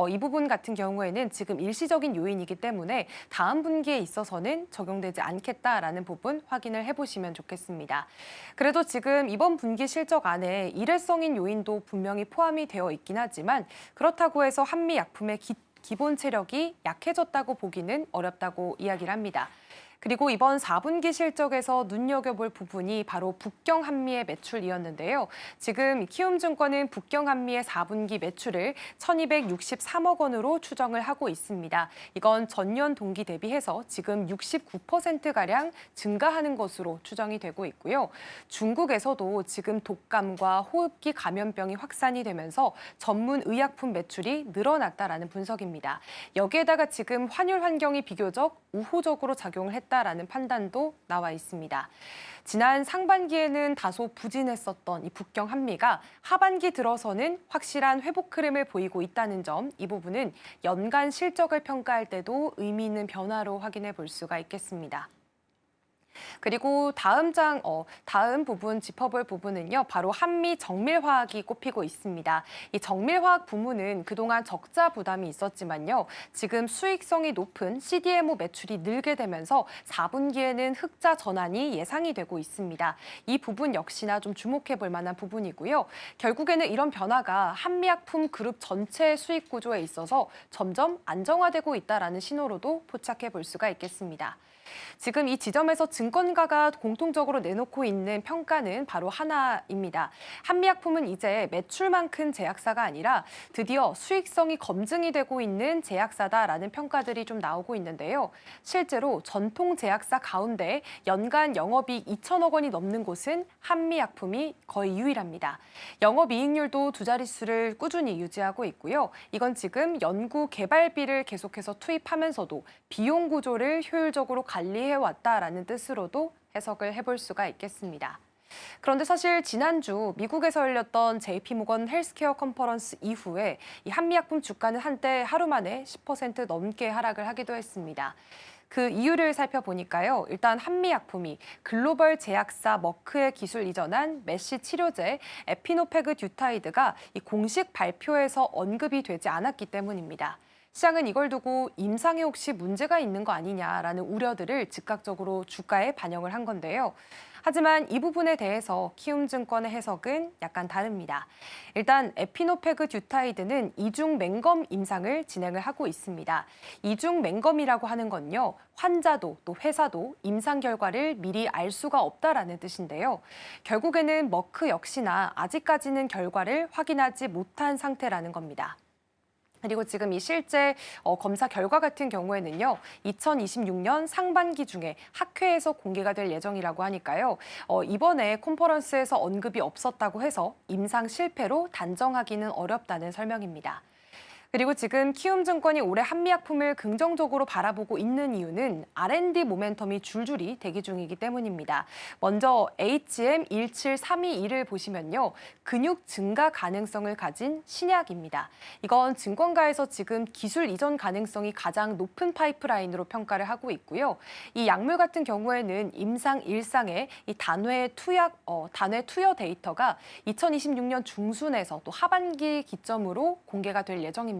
[SPEAKER 3] 이 부분 같은 경우에는 지금 일시적인 요인이기 때문에 다음 분기에 있어서는 적용되지 않겠다라는 부분 확인을 해보시면 좋겠습니다. 그래도 지금 이번 분기 실적 안에 일회성인 요인도 분명히 포함이 되어 있긴 하지만 그렇다고 해서 한미약품의 기본 체력이 약해졌다고 보기는 어렵다고 이야기를 합니다. 그리고 이번 4분기 실적에서 눈여겨볼 부분이 바로 북경 한미의 매출이었는데요. 지금 키움증권은 북경 한미의 4분기 매출을 1,263억 원으로 추정을 하고 있습니다. 이건 전년 동기 대비해서 지금 69%가량 증가하는 것으로 추정이 되고 있고요. 중국에서도 지금 독감과 호흡기 감염병이 확산이 되면서 전문 의약품 매출이 늘어났다라는 분석입니다. 여기에다가 지금 환율 환경이 비교적 우호적으로 작용을 했다라는 판단도 나와 있습니다. 지난 상반기에는 다소 부진했었던 이 북경 한미가 하반기 들어서는 확실한 회복 흐름을 보이고 있다는 점, 이 부분은 연간 실적을 평가할 때도 의미 있는 변화로 확인해 볼 수가 있겠습니다. 그리고 다음 부분 짚어볼 부분은요. 바로 한미 정밀화학이 꼽히고 있습니다. 이 정밀화학 부문은 그동안 적자 부담이 있었지만요. 지금 수익성이 높은 CDMO 매출이 늘게 되면서 4분기에는 흑자 전환이 예상이 되고 있습니다. 이 부분 역시나 좀 주목해 볼 만한 부분이고요. 결국에는 이런 변화가 한미약품 그룹 전체 수익 구조에 있어서 점점 안정화되고 있다라는 신호로도 포착해 볼 수가 있겠습니다. 지금 이 지점에서 증권가가 공통적으로 내놓고 있는 평가는 바로 하나입니다. 한미약품은 이제 매출만 큰 제약사가 아니라 드디어 수익성이 검증이 되고 있는 제약사다라는 평가들이 좀 나오고 있는데요. 실제로 전통 제약사 가운데 연간 영업이익 2천억 원이 넘는 곳은 한미약품이 거의 유일합니다. 영업이익률도 두 자릿수를 꾸준히 유지하고 있고요. 이건 지금 연구 개발비를 계속해서 투입하면서도 비용 구조를 효율적으로 관리해왔다라는 뜻으로도 해석을 해볼 수가 있겠습니다. 그런데 사실 지난주 미국에서 열렸던 JP모건 헬스케어 컨퍼런스 이후에 이 한미약품 주가는 한때 하루 만에 10% 넘게 하락을 하기도 했습니다. 그 이유를 살펴보니까요. 일단 한미약품이 글로벌 제약사 머크의 기술 이전한 메시 치료제 에피노페그듀타이드가 이 공식 발표에서 언급이 되지 않았기 때문입니다. 시장은 이걸 두고 임상에 혹시 문제가 있는 거 아니냐라는 우려들을 즉각적으로 주가에 반영을 한 건데요. 하지만 이 부분에 대해서 키움증권의 해석은 약간 다릅니다. 일단 에피노페그듀타이드는 이중 맹검 임상을 진행을 하고 있습니다. 이중 맹검이라고 하는 건요. 환자도 또 회사도 임상 결과를 미리 알 수가 없다라는 뜻인데요. 결국에는 머크 역시나 아직까지는 결과를 확인하지 못한 상태라는 겁니다. 그리고 지금 이 실제 검사 결과 같은 경우에는요. 2026년 상반기 중에 학회에서 공개가 될 예정이라고 하니까요. 이번에 컨퍼런스에서 언급이 없었다고 해서 임상 실패로 단정하기는 어렵다는 설명입니다. 그리고 지금 키움증권이 올해 한미약품을 긍정적으로 바라보고 있는 이유는 R&D 모멘텀이 줄줄이 대기 중이기 때문입니다. 먼저 HM17322를 보시면요. 근육 증가 가능성을 가진 신약입니다. 이건 증권가에서 지금 기술 이전 가능성이 가장 높은 파이프라인으로 평가를 하고 있고요. 이 약물 같은 경우에는 임상 1상의 이 단회 투여 데이터가 2026년 중순에서 또 하반기 기점으로 공개가 될 예정입니다.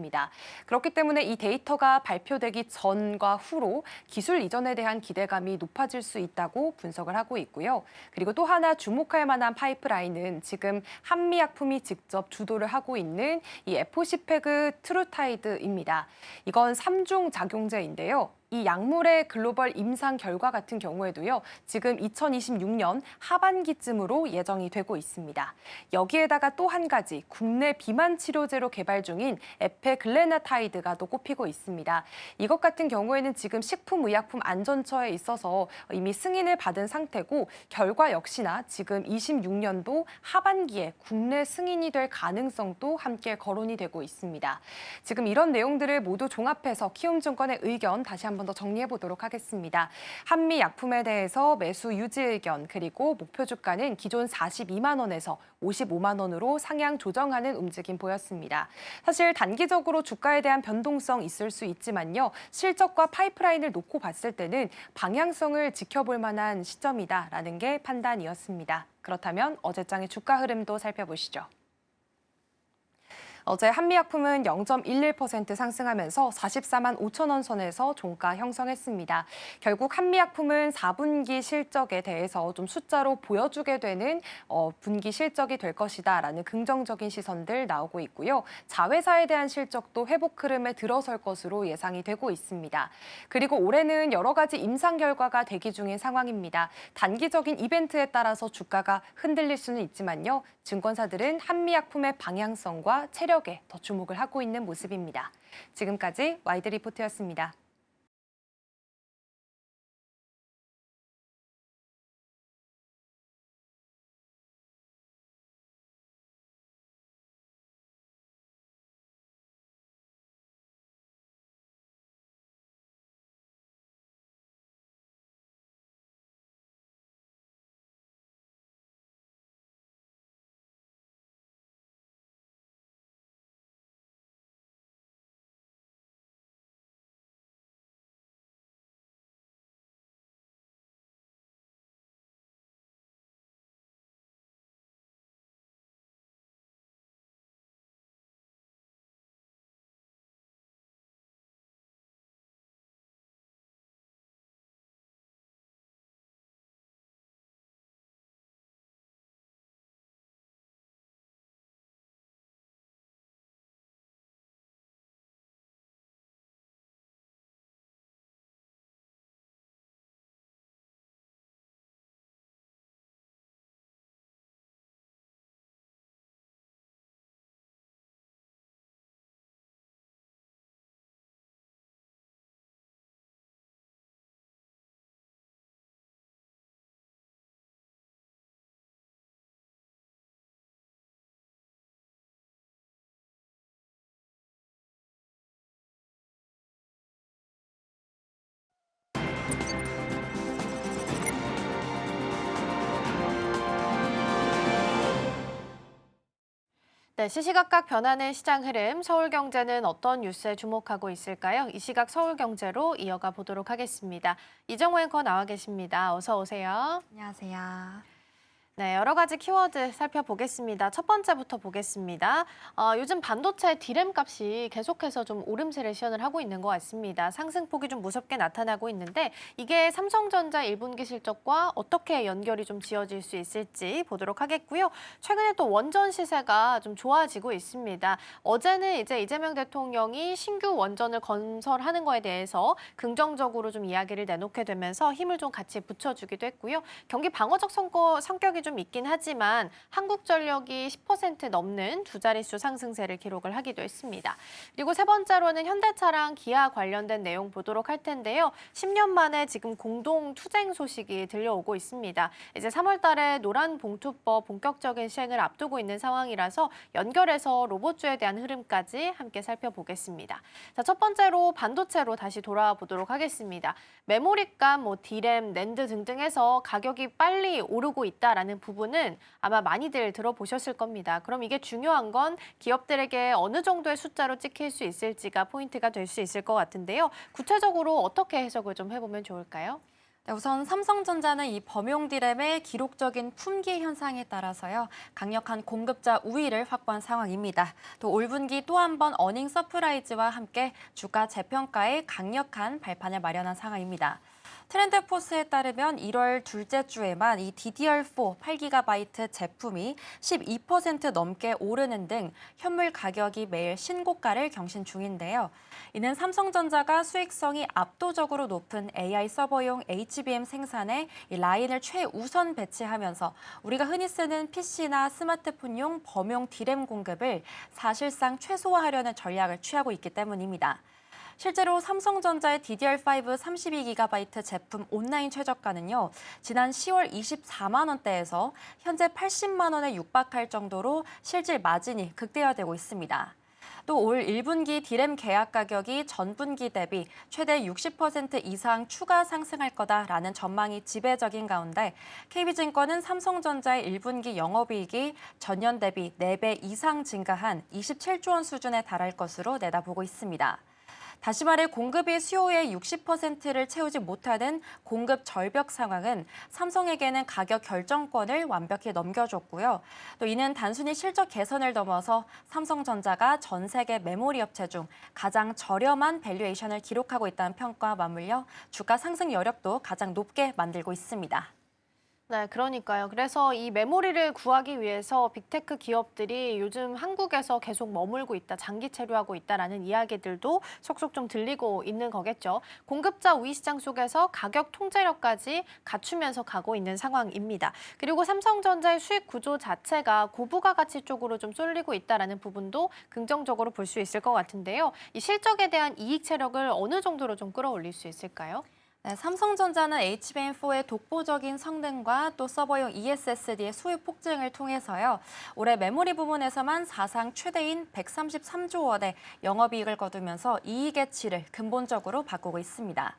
[SPEAKER 3] 그렇기 때문에 이 데이터가 발표되기 전과 후로 기술 이전에 대한 기대감이 높아질 수 있다고 분석을 하고 있고요. 그리고 또 하나 주목할 만한 파이프라인은 지금 한미약품이 직접 주도를 하고 있는 이 에포시페그 트루타이드입니다. 이건 3중 작용제인데요. 이 약물의 글로벌 임상 결과 같은 경우에도요, 지금 2026년 하반기쯤으로 예정이 되고 있습니다. 여기에다가 또 한 가지 국내 비만 치료제로 개발 중인 에페글레나타이드가 또 꼽히고 있습니다. 이것 같은 경우에는 지금 식품의약품안전처에 있어서 이미 승인을 받은 상태고 결과 역시나 지금 26년도 하반기에 국내 승인이 될 가능성도 함께 거론이 되고 있습니다. 지금 이런 내용들을 모두 종합해서 키움증권의 의견 다시 한번 더 정리해 보도록 하겠습니다. 한미 약품에 대해서 매수 유지 의견 그리고 목표 주가는 기존 42만 원에서 55만 원으로 상향 조정하는 움직임 보였습니다. 사실 단기적으로 주가에 대한 변동성 있을 수 있지만요. 실적과 파이프라인을 놓고 봤을 때는 방향성을 지켜볼 만한 시점이다라는 게 판단이었습니다. 그렇다면 어제장의 주가 흐름도 살펴보시죠. 어제 한미약품은 0.11% 상승하면서 44만 5천 원 선에서 종가 형성했습니다. 결국 한미약품은 4분기 실적에 대해서 좀 숫자로 보여주게 되는 분기 실적이 될 것이다라는 긍정적인 시선들 나오고 있고요. 자회사에 대한 실적도 회복 흐름에 들어설 것으로 예상이 되고 있습니다. 그리고 올해는 여러 가지 임상 결과가 대기 중인 상황입니다. 단기적인 이벤트에 따라서 주가가 흔들릴 수는 있지만요. 증권사들은 한미약품의 방향성과 체력에 더 주목을 하고 있는 모습입니다. 지금까지 와이드 리포트였습니다.
[SPEAKER 1] 네, 시시각각 변하는 시장 흐름, 서울경제는 어떤 뉴스에 주목하고 있을까요? 이 시각 서울경제로 이어가 보도록 하겠습니다. 이정호 앵커 나와 계십니다. 어서 오세요.
[SPEAKER 4] 안녕하세요.
[SPEAKER 1] 네, 여러 가지 키워드 살펴보겠습니다. 첫 번째부터 보겠습니다. 요즘 반도체 D램 값이 계속해서 좀 오름세를 시현을 하고 있는 것 같습니다. 상승폭이 좀 무섭게 나타나고 있는데 이게 삼성전자 1분기 실적과 어떻게 연결이 좀 지어질 수 있을지 보도록 하겠고요. 최근에 또 원전 시세가 좀 좋아지고 있습니다. 어제는 이제 이재명 대통령이 신규 원전을 건설하는 거에 대해서 긍정적으로 좀 이야기를 내놓게 되면서 힘을 좀 같이 붙여주기도 했고요. 경기 방어적 성격이 좀 좀 있긴 하지만 한국전력이 10% 넘는 두 자릿수 상승세를 기록을 하기도 했습니다. 그리고 세 번째로는 현대차랑 기아 관련된 내용 보도록 할 텐데요. 10년 만에 지금 공동 투쟁 소식이 들려오고 있습니다. 이제 3월 달에 노란봉투법 본격적인 시행을 앞두고 있는 상황이라서 연결해서 로봇주에 대한 흐름까지 함께 살펴보겠습니다. 자, 첫 번째로 반도체로 다시 돌아와 보도록 하겠습니다. 메모리값, D램, 낸드 등등 해서 가격이 빨리 오르고 있다라는 부분은 아마 많이들 들어보셨을 겁니다. 그럼 이게 중요한 건 기업들에게 어느 정도의 숫자로 찍힐 수 있을지가 포인트가 될 수 있을 것 같은데요. 구체적으로 어떻게 해석을 좀 해보면 좋을까요?
[SPEAKER 4] 네, 우선 삼성전자는 이 범용 D램의 기록적인 품귀 현상에 따라서요, 강력한 공급자 우위를 확보한 상황입니다. 또 올 분기 또 한 번 어닝 서프라이즈와 함께 주가 재평가에 강력한 발판을 마련한 상황입니다. 트렌드포스에 따르면 1월 둘째 주에만 이 DDR4 8GB 제품이 12% 넘게 오르는 등 현물 가격이 매일 신고가를 경신 중인데요. 이는 삼성전자가 수익성이 압도적으로 높은 AI 서버용 HBM 생산에 이 라인을 최우선 배치하면서 우리가 흔히 쓰는 PC나 스마트폰용 범용 D램 공급을 사실상 최소화하려는 전략을 취하고 있기 때문입니다. 실제로 삼성전자의 DDR5 32GB 제품 온라인 최저가는요, 지난 10월 24만 원대에서 현재 80만 원에 육박할 정도로 실질 마진이 극대화되고 있습니다. 또 올 1분기 D램 계약 가격이 전분기 대비 최대 60% 이상 추가 상승할 거다라는 전망이 지배적인 가운데 KB증권은 삼성전자의 1분기 영업이익이 전년 대비 4배 이상 증가한 27조 원 수준에 달할 것으로 내다보고 있습니다. 다시 말해 공급이 수요의 60%를 채우지 못하는 공급 절벽 상황은 삼성에게는 가격 결정권을 완벽히 넘겨줬고요. 또 이는 단순히 실적 개선을 넘어서 삼성전자가 전 세계 메모리 업체 중 가장 저렴한 밸류에이션을 기록하고 있다는 평가와 맞물려 주가 상승 여력도 가장 높게 만들고 있습니다.
[SPEAKER 1] 네, 그러니까요. 그래서 이 메모리를 구하기 위해서 빅테크 기업들이 요즘 한국에서 계속 머물고 있다, 장기 체류하고 있다라는 이야기들도 속속 좀 들리고 있는 거겠죠. 공급자 우위 시장 속에서 가격 통제력까지 갖추면서 가고 있는 상황입니다. 그리고 삼성전자의 수익 구조 자체가 고부가 가치 쪽으로 좀 쏠리고 있다라는 부분도 긍정적으로 볼 수 있을 것 같은데요. 이 실적에 대한 이익 체력을 어느 정도로 좀 끌어올릴 수 있을까요?
[SPEAKER 4] 네, 삼성전자는 HBM4의 독보적인 성능과 또 서버용 ESSD의 수요 폭증을 통해서요, 올해 메모리 부문에서만 사상 최대인 133조 원의 영업이익을 거두면서 이익의 질을 근본적으로 바꾸고 있습니다.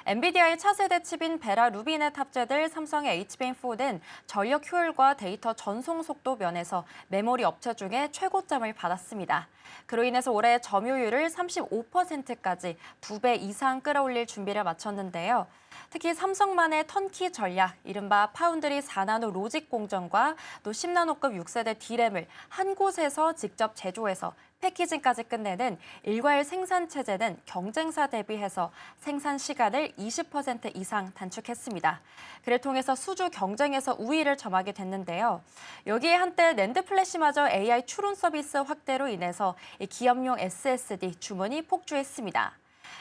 [SPEAKER 4] 엔비디아의 차세대 칩인 베라 루빈에 탑재될 삼성의 HBM4는 전력 효율과 데이터 전송 속도 면에서 메모리 업체 중에 최고점을 받았습니다. 그로 인해서 올해 점유율을 35%까지 2배 이상 끌어올릴 준비를 마쳤는데요. 특히 삼성만의 턴키 전략, 이른바 파운드리 4나노 로직 공정과 또 10나노급 6세대 D램을 한 곳에서 직접 제조해서 패키징까지 끝내는 일괄 생산 체제는 경쟁사 대비해서 생산 시간을 20% 이상 단축했습니다. 그를 통해서 수주 경쟁에서 우위를 점하게 됐는데요. 여기에 한때 낸드 플래시마저 AI 추론 서비스 확대로 인해서 기업용 SSD 주문이 폭주했습니다.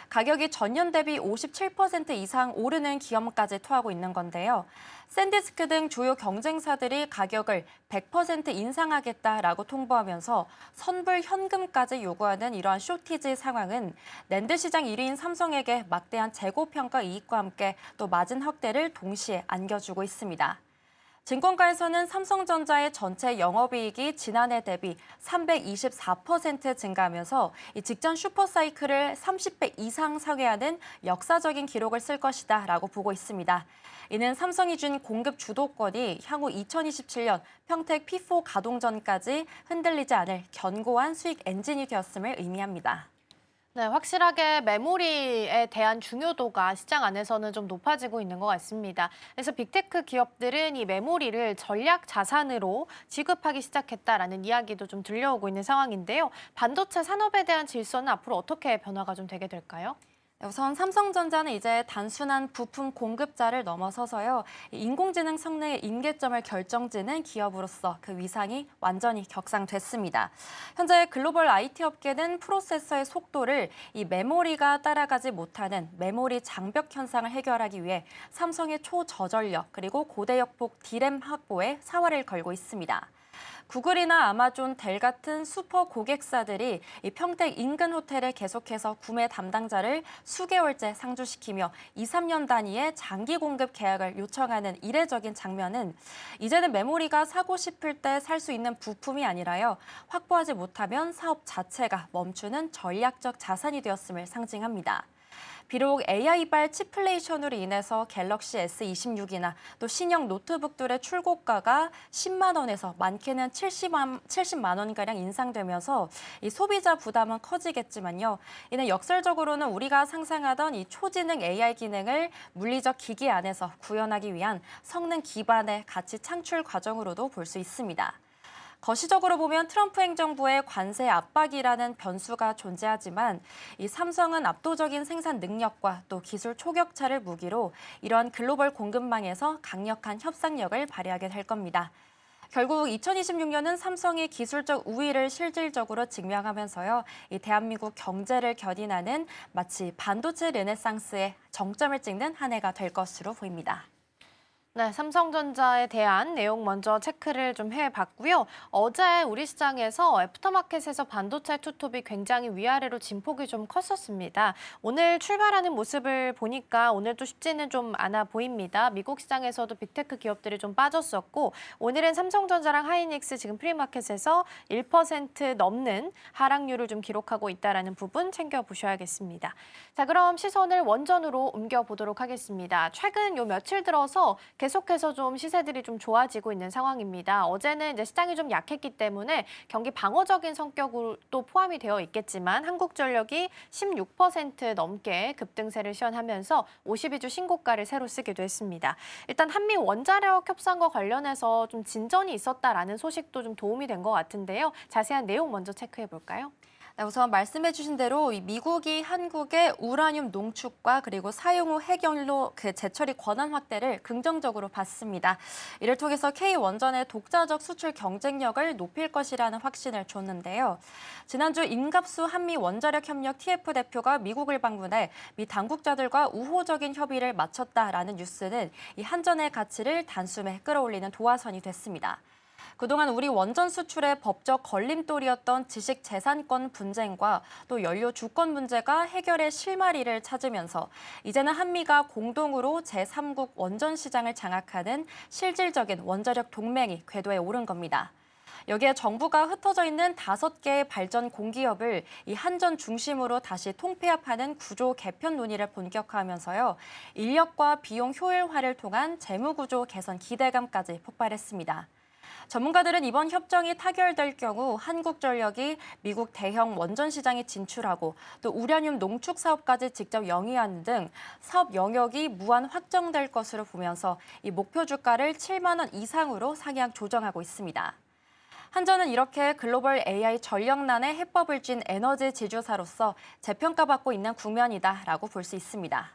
[SPEAKER 4] 가격이 전년 대비 57% 이상 오르는 기업까지 토하고 있는 건데요. 샌디스크 등 주요 경쟁사들이 가격을 100% 인상하겠다라고 통보하면서 선불 현금까지 요구하는 이러한 쇼티지 상황은 낸드 시장 1위인 삼성에게 막대한 재고평가 이익과 함께 또 마진 확대를 동시에 안겨주고 있습니다. 증권가에서는 삼성전자의 전체 영업이익이 지난해 대비 324% 증가하면서 이 직전 슈퍼사이클을 30배 이상 상회하는 역사적인 기록을 쓸 것이다라고 보고 있습니다. 이는 삼성이 준 공급 주도권이 향후 2027년 평택 P4 가동 전까지 흔들리지 않을 견고한 수익 엔진이 되었음을 의미합니다.
[SPEAKER 1] 네, 확실하게 메모리에 대한 중요도가 시장 안에서는 좀 높아지고 있는 것 같습니다. 그래서 빅테크 기업들은 이 메모리를 전략 자산으로 지급하기 시작했다라는 이야기도 좀 들려오고 있는 상황인데요. 반도체 산업에 대한 질서는 앞으로 어떻게 변화가 좀 되게 될까요?
[SPEAKER 4] 우선 삼성전자는 이제 단순한 부품 공급자를 넘어서서요. 인공지능 성능의 임계점을 결정짓는 기업으로서 그 위상이 완전히 격상됐습니다. 현재 글로벌 IT 업계는 프로세서의 속도를 이 메모리가 따라가지 못하는 메모리 장벽 현상을 해결하기 위해 삼성의 초저전력 그리고 고대역폭 D램 확보에 사활을 걸고 있습니다. 구글이나 아마존, 델 같은 슈퍼 고객사들이 이 평택 인근 호텔에 계속해서 구매 담당자를 수개월째 상주시키며 2, 3년 단위의 장기 공급 계약을 요청하는 이례적인 장면은 이제는 메모리가 사고 싶을 때 살 수 있는 부품이 아니라요. 확보하지 못하면 사업 자체가 멈추는 전략적 자산이 되었음을 상징합니다. 비록 AI발 치플레이션으로 인해서 갤럭시 S26이나 또 신형 노트북들의 출고가가 10만 원에서 많게는 70만 원가량 인상되면서 이 소비자 부담은 커지겠지만요. 이는 역설적으로는 우리가 상상하던 이 초지능 AI 기능을 물리적 기기 안에서 구현하기 위한 성능 기반의 가치 창출 과정으로도 볼 수 있습니다. 거시적으로 보면 트럼프 행정부의 관세 압박이라는 변수가 존재하지만 이 삼성은 압도적인 생산 능력과 또 기술 초격차를 무기로 이러한 글로벌 공급망에서 강력한 협상력을 발휘하게 될 겁니다. 결국 2026년은 삼성의 기술적 우위를 실질적으로 증명하면서요. 이 대한민국 경제를 견인하는 마치 반도체 르네상스의 정점을 찍는 한 해가 될 것으로 보입니다.
[SPEAKER 1] 네, 삼성전자에 대한 내용 먼저 체크를 좀 해봤고요. 어제 우리 시장에서 애프터마켓에서 반도체 투톱이 굉장히 위아래로 진폭이 좀 컸었습니다. 오늘 출발하는 모습을 보니까 오늘도 쉽지는 좀 않아 보입니다. 미국 시장에서도 빅테크 기업들이 좀 빠졌었고 오늘은 삼성전자랑 하이닉스 지금 프리마켓에서 1% 넘는 하락률을 좀 기록하고 있다는 부분 챙겨보셔야겠습니다. 자, 그럼 시선을 원전으로 옮겨보도록 하겠습니다. 최근 요 며칠 들어서 계속해서 좀 시세들이 좀 좋아지고 있는 상황입니다. 어제는 이제 시장이 좀 약했기 때문에 경기 방어적인 성격으로 또 포함이 되어 있겠지만 한국전력이 16% 넘게 급등세를 시현하면서 52주 신고가를 새로 쓰기도 했습니다. 일단 한미 원자력 협상과 관련해서 좀 진전이 있었다라는 소식도 좀 도움이 된 것 같은데요. 자세한 내용 먼저 체크해 볼까요?
[SPEAKER 4] 네, 우선 말씀해 주신 대로 미국이 한국의 우라늄 농축과 그리고 사용 후 핵연료 재처리 권한 확대를 긍정적으로 봤습니다. 이를 통해서 K원전의 독자적 수출 경쟁력을 높일 것이라는 확신을 줬는데요. 지난주 임갑수 한미 원자력 협력 TF 대표가 미국을 방문해 미 당국자들과 우호적인 협의를 마쳤다라는 뉴스는 이 한전의 가치를 단숨에 끌어올리는 도화선이 됐습니다. 그동안 우리 원전 수출의 법적 걸림돌이었던 지식재산권 분쟁과 또 연료 주권 문제가 해결의 실마리를 찾으면서 이제는 한미가 공동으로 제3국 원전 시장을 장악하는 실질적인 원자력 동맹이 궤도에 오른 겁니다. 여기에 정부가 흩어져 있는 5개의 발전 공기업을 이 한전 중심으로 다시 통폐합하는 구조 개편 논의를 본격화하면서요. 인력과 비용 효율화를 통한 재무구조 개선 기대감까지 폭발했습니다. 전문가들은 이번 협정이 타결될 경우 한국전력이 미국 대형 원전 시장에 진출하고 또 우라늄 농축 사업까지 직접 영위하는 등 사업 영역이 무한 확정될 것으로 보면서 이 목표 주가를 7만 원 이상으로 상향 조정하고 있습니다. 한전은 이렇게 글로벌 AI 전력난에 해법을 쥔 에너지 지주사로서 재평가받고 있는 국면이다라고 볼 수 있습니다.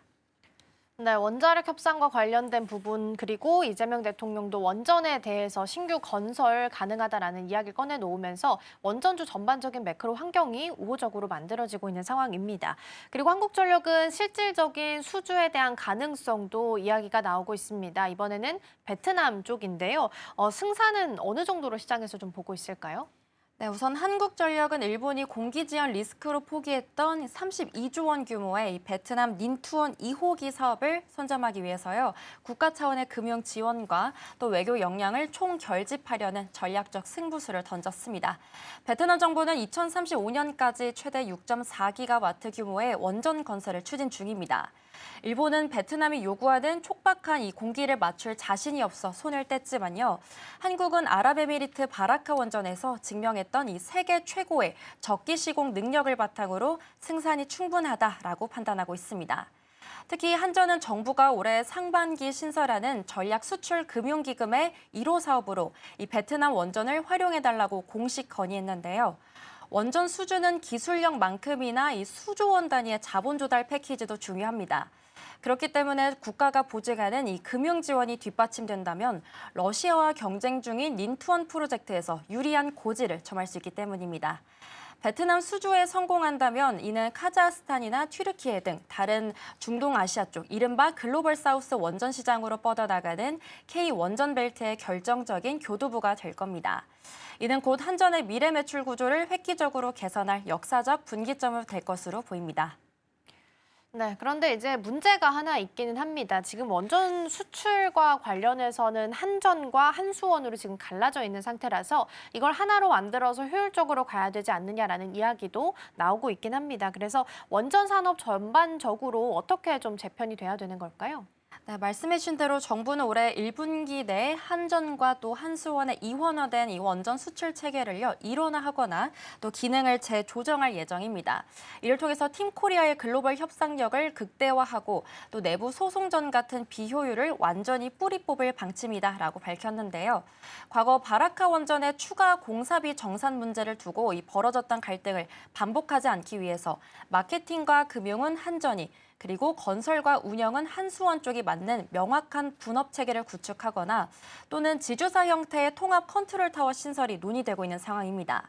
[SPEAKER 1] 네, 원자력 협상과 관련된 부분 그리고 이재명 대통령도 원전에 대해서 신규 건설 가능하다라는 이야기를 꺼내놓으면서 원전주 전반적인 매크로 환경이 우호적으로 만들어지고 있는 상황입니다. 그리고 한국전력은 실질적인 수주에 대한 가능성도 이야기가 나오고 있습니다. 이번에는 베트남 쪽인데요. 승산은 어느 정도로 시장에서 좀 보고 있을까요?
[SPEAKER 4] 네, 우선 한국전력은 일본이 공기 지연 리스크로 포기했던 32조 원 규모의 이 베트남 닌투원 2호기 사업을 선점하기 위해서요. 국가 차원의 금융 지원과 또 외교 역량을 총결집하려는 전략적 승부수를 던졌습니다. 베트남 정부는 2035년까지 최대 6.4기가와트 규모의 원전 건설을 추진 중입니다. 일본은 베트남이 요구하는 촉박한 이 공기를 맞출 자신이 없어 손을 뗐지만요. 한국은 아랍에미리트 바라카 원전에서 증명했던 이 세계 최고의 적기 시공 능력을 바탕으로 승산이 충분하다라고 판단하고 있습니다. 특히 한전은 정부가 올해 상반기 신설하는 전략 수출 금융기금의 1호 사업으로 이 베트남 원전을 활용해달라고 공식 건의했는데요. 원전 수주는 기술력만큼이나 이 수조 원 단위의 자본 조달 패키지도 중요합니다. 그렇기 때문에 국가가 보증하는 이 금융 지원이 뒷받침된다면 러시아와 경쟁 중인 린투원 프로젝트에서 유리한 고지를 점할 수 있기 때문입니다. 베트남 수주에 성공한다면 이는 카자흐스탄이나 튀르키예 등 다른 중동 아시아 쪽 이른바 글로벌 사우스 원전 시장으로 뻗어나가는 K 원전 벨트의 결정적인 교두보가 될 겁니다. 이는 곧 한전의 미래 매출 구조를 획기적으로 개선할 역사적 분기점이 될 것으로 보입니다.
[SPEAKER 1] 네, 그런데 이제 문제가 하나 있기는 합니다. 지금 원전 수출과 관련해서는 한전과 한수원으로 지금 갈라져 있는 상태라서 이걸 하나로 만들어서 효율적으로 가야 되지 않느냐라는 이야기도 나오고 있긴 합니다. 그래서 원전 산업 전반적으로 어떻게 좀 재편이 돼야 되는 걸까요?
[SPEAKER 4] 네, 말씀해 주신 대로 정부는 올해 1분기 내에 한전과 또 한수원의 이원화된 이 원전 수출 체계를요 일원화하거나 또 기능을 재조정할 예정입니다. 이를 통해서 팀코리아의 글로벌 협상력을 극대화하고 또 내부 소송전 같은 비효율을 완전히 뿌리 뽑을 방침이다라고 밝혔는데요. 과거 바라카 원전의 추가 공사비 정산 문제를 두고 이 벌어졌던 갈등을 반복하지 않기 위해서 마케팅과 금융은 한전이 그리고 건설과 운영은 한수원 쪽이 맞는 명확한 분업 체계를 구축하거나 또는 지주사 형태의 통합 컨트롤 타워 신설이 논의되고 있는 상황입니다.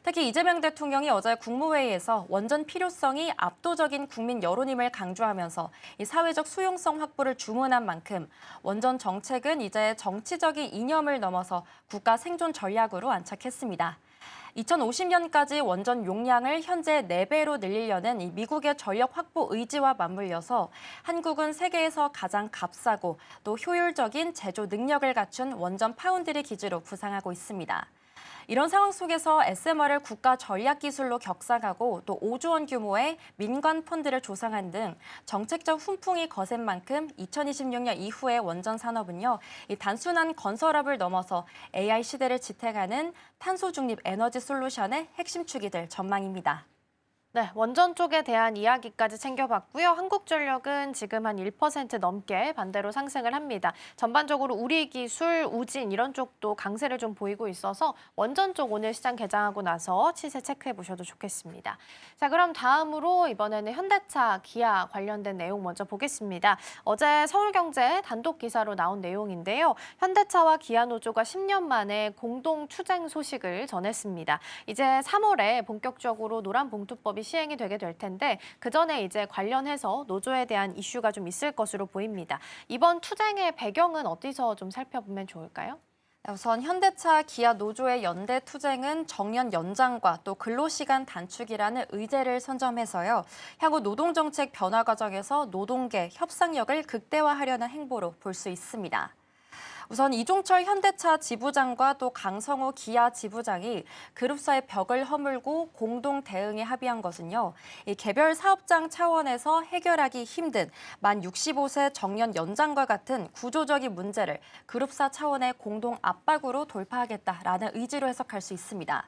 [SPEAKER 4] 특히 이재명 대통령이 어제 국무회의에서 원전 필요성이 압도적인 국민 여론임을 강조하면서 이 사회적 수용성 확보를 주문한 만큼 원전 정책은 이제 정치적인 이념을 넘어서 국가 생존 전략으로 안착했습니다. 2050년까지 원전 용량을 현재 4배로 늘리려는 이 미국의 전력 확보 의지와 맞물려서 한국은 세계에서 가장 값싸고 또 효율적인 제조 능력을 갖춘 원전 파운드리 기지로 부상하고 있습니다. 이런 상황 속에서 SMR을 국가 전략 기술로 격상하고 또 5조 원 규모의 민관 펀드를 조성한 등 정책적 훈풍이 거센 만큼 2026년 이후의 원전 산업은요, 이 단순한 건설업을 넘어서 AI 시대를 지탱하는 탄소 중립 에너지 솔루션의 핵심 축이 될 전망입니다.
[SPEAKER 1] 네, 원전 쪽에 대한 이야기까지 챙겨봤고요. 한국전력은 지금 한 1% 넘게 반대로 상승을 합니다. 전반적으로 우리 기술, 우진 이런 쪽도 강세를 좀 보이고 있어서 원전 쪽 오늘 시장 개장하고 나서 시세 체크해 보셔도 좋겠습니다. 자, 그럼 다음으로 이번에는 현대차, 기아 관련된 내용 먼저 보겠습니다. 어제 서울경제 단독 기사로 나온 내용인데요. 현대차와 기아 노조가 10년 만에 공동 추쟁 소식을 전했습니다. 이제 3월에 본격적으로 노란봉투법이 시행이 되게 될 텐데 그 전에 이제 관련해서 노조에 대한 이슈가 좀 있을 것으로 보입니다. 이번 투쟁의 배경은 어디서 좀 살펴보면 좋을까요?
[SPEAKER 4] 우선 현대차, 기아 노조의 연대 투쟁은 정년 연장과 또 근로시간 단축이라는 의제를 선점해서요. 향후 노동정책 변화 과정에서 노동계 협상력을 극대화하려는 행보로 볼 수 있습니다. 우선 이종철 현대차 지부장과 또 강성호 기아 지부장이 그룹사의 벽을 허물고 공동 대응에 합의한 것은요. 이 개별 사업장 차원에서 해결하기 힘든 만 65세 정년 연장과 같은 구조적인 문제를 그룹사 차원의 공동 압박으로 돌파하겠다라는 의지로 해석할 수 있습니다.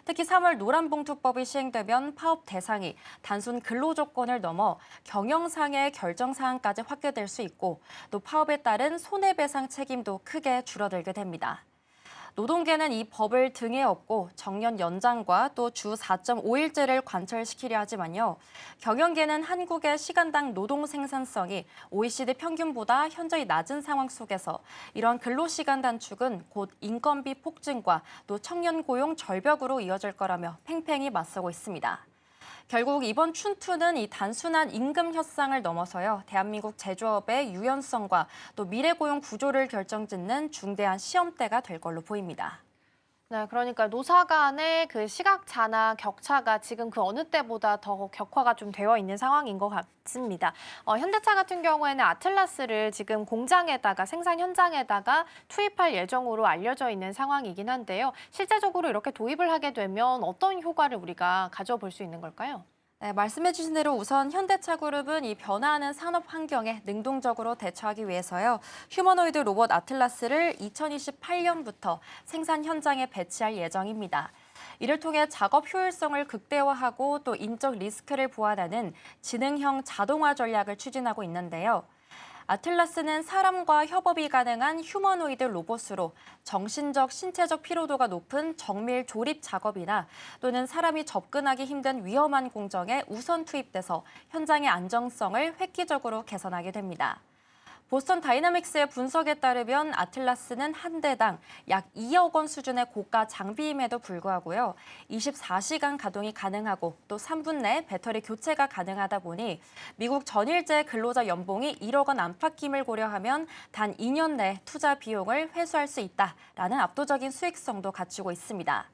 [SPEAKER 4] 특히 3월 노란봉투법이 시행되면 파업 대상이 단순 근로 조건을 넘어 경영상의 결정 사항까지 확대될 수 있고 또 파업에 따른 손해배상 책임도 크게 줄어들게 됩니다. 노동계는 이 법을 등에 업고 정년 연장과 또 주 4.5일제를 관철시키려 하지만요. 경영계는 한국의 시간당 노동 생산성이 OECD 평균보다 현저히 낮은 상황 속에서 이런 근로시간 단축은 곧 인건비 폭증과 또 청년 고용 절벽으로 이어질 거라며 팽팽히 맞서고 있습니다. 결국 이번 춘투는 이 단순한 임금 협상을 넘어서요. 대한민국 제조업의 유연성과 또 미래 고용 구조를 결정짓는 중대한 시험대가 될 걸로 보입니다.
[SPEAKER 1] 네, 그러니까 노사 간의 그 시각차나 격차가 지금 그 어느 때보다 더 격화가 좀 되어 있는 상황인 것 같습니다. 현대차 같은 경우에는 아틀라스를 지금 공장에다가 생산 현장에다가 투입할 예정으로 알려져 있는 상황이긴 한데요. 실제적으로 이렇게 도입을 하게 되면 어떤 효과를 우리가 가져볼 수 있는 걸까요?
[SPEAKER 4] 네, 말씀해 주신 대로 우선 현대차 그룹은 이 변화하는 산업 환경에 능동적으로 대처하기 위해서요. 휴머노이드 로봇 아틀라스를 2028년부터 생산 현장에 배치할 예정입니다. 이를 통해 작업 효율성을 극대화하고 또 인적 리스크를 보완하는 지능형 자동화 전략을 추진하고 있는데요. 아틀라스는 사람과 협업이 가능한 휴머노이드 로봇으로 정신적, 신체적 피로도가 높은 정밀 조립 작업이나 또는 사람이 접근하기 힘든 위험한 공정에 우선 투입돼서 현장의 안정성을 획기적으로 개선하게 됩니다. 보스턴 다이나믹스의 분석에 따르면 아틀라스는 한 대당 약 2억 원 수준의 고가 장비임에도 불구하고요. 24시간 가동이 가능하고 또 3분 내 배터리 교체가 가능하다 보니 미국 전일제 근로자 연봉이 1억 원 안팎임을 고려하면 단 2년 내 투자 비용을 회수할 수 있다라는 압도적인 수익성도 갖추고 있습니다.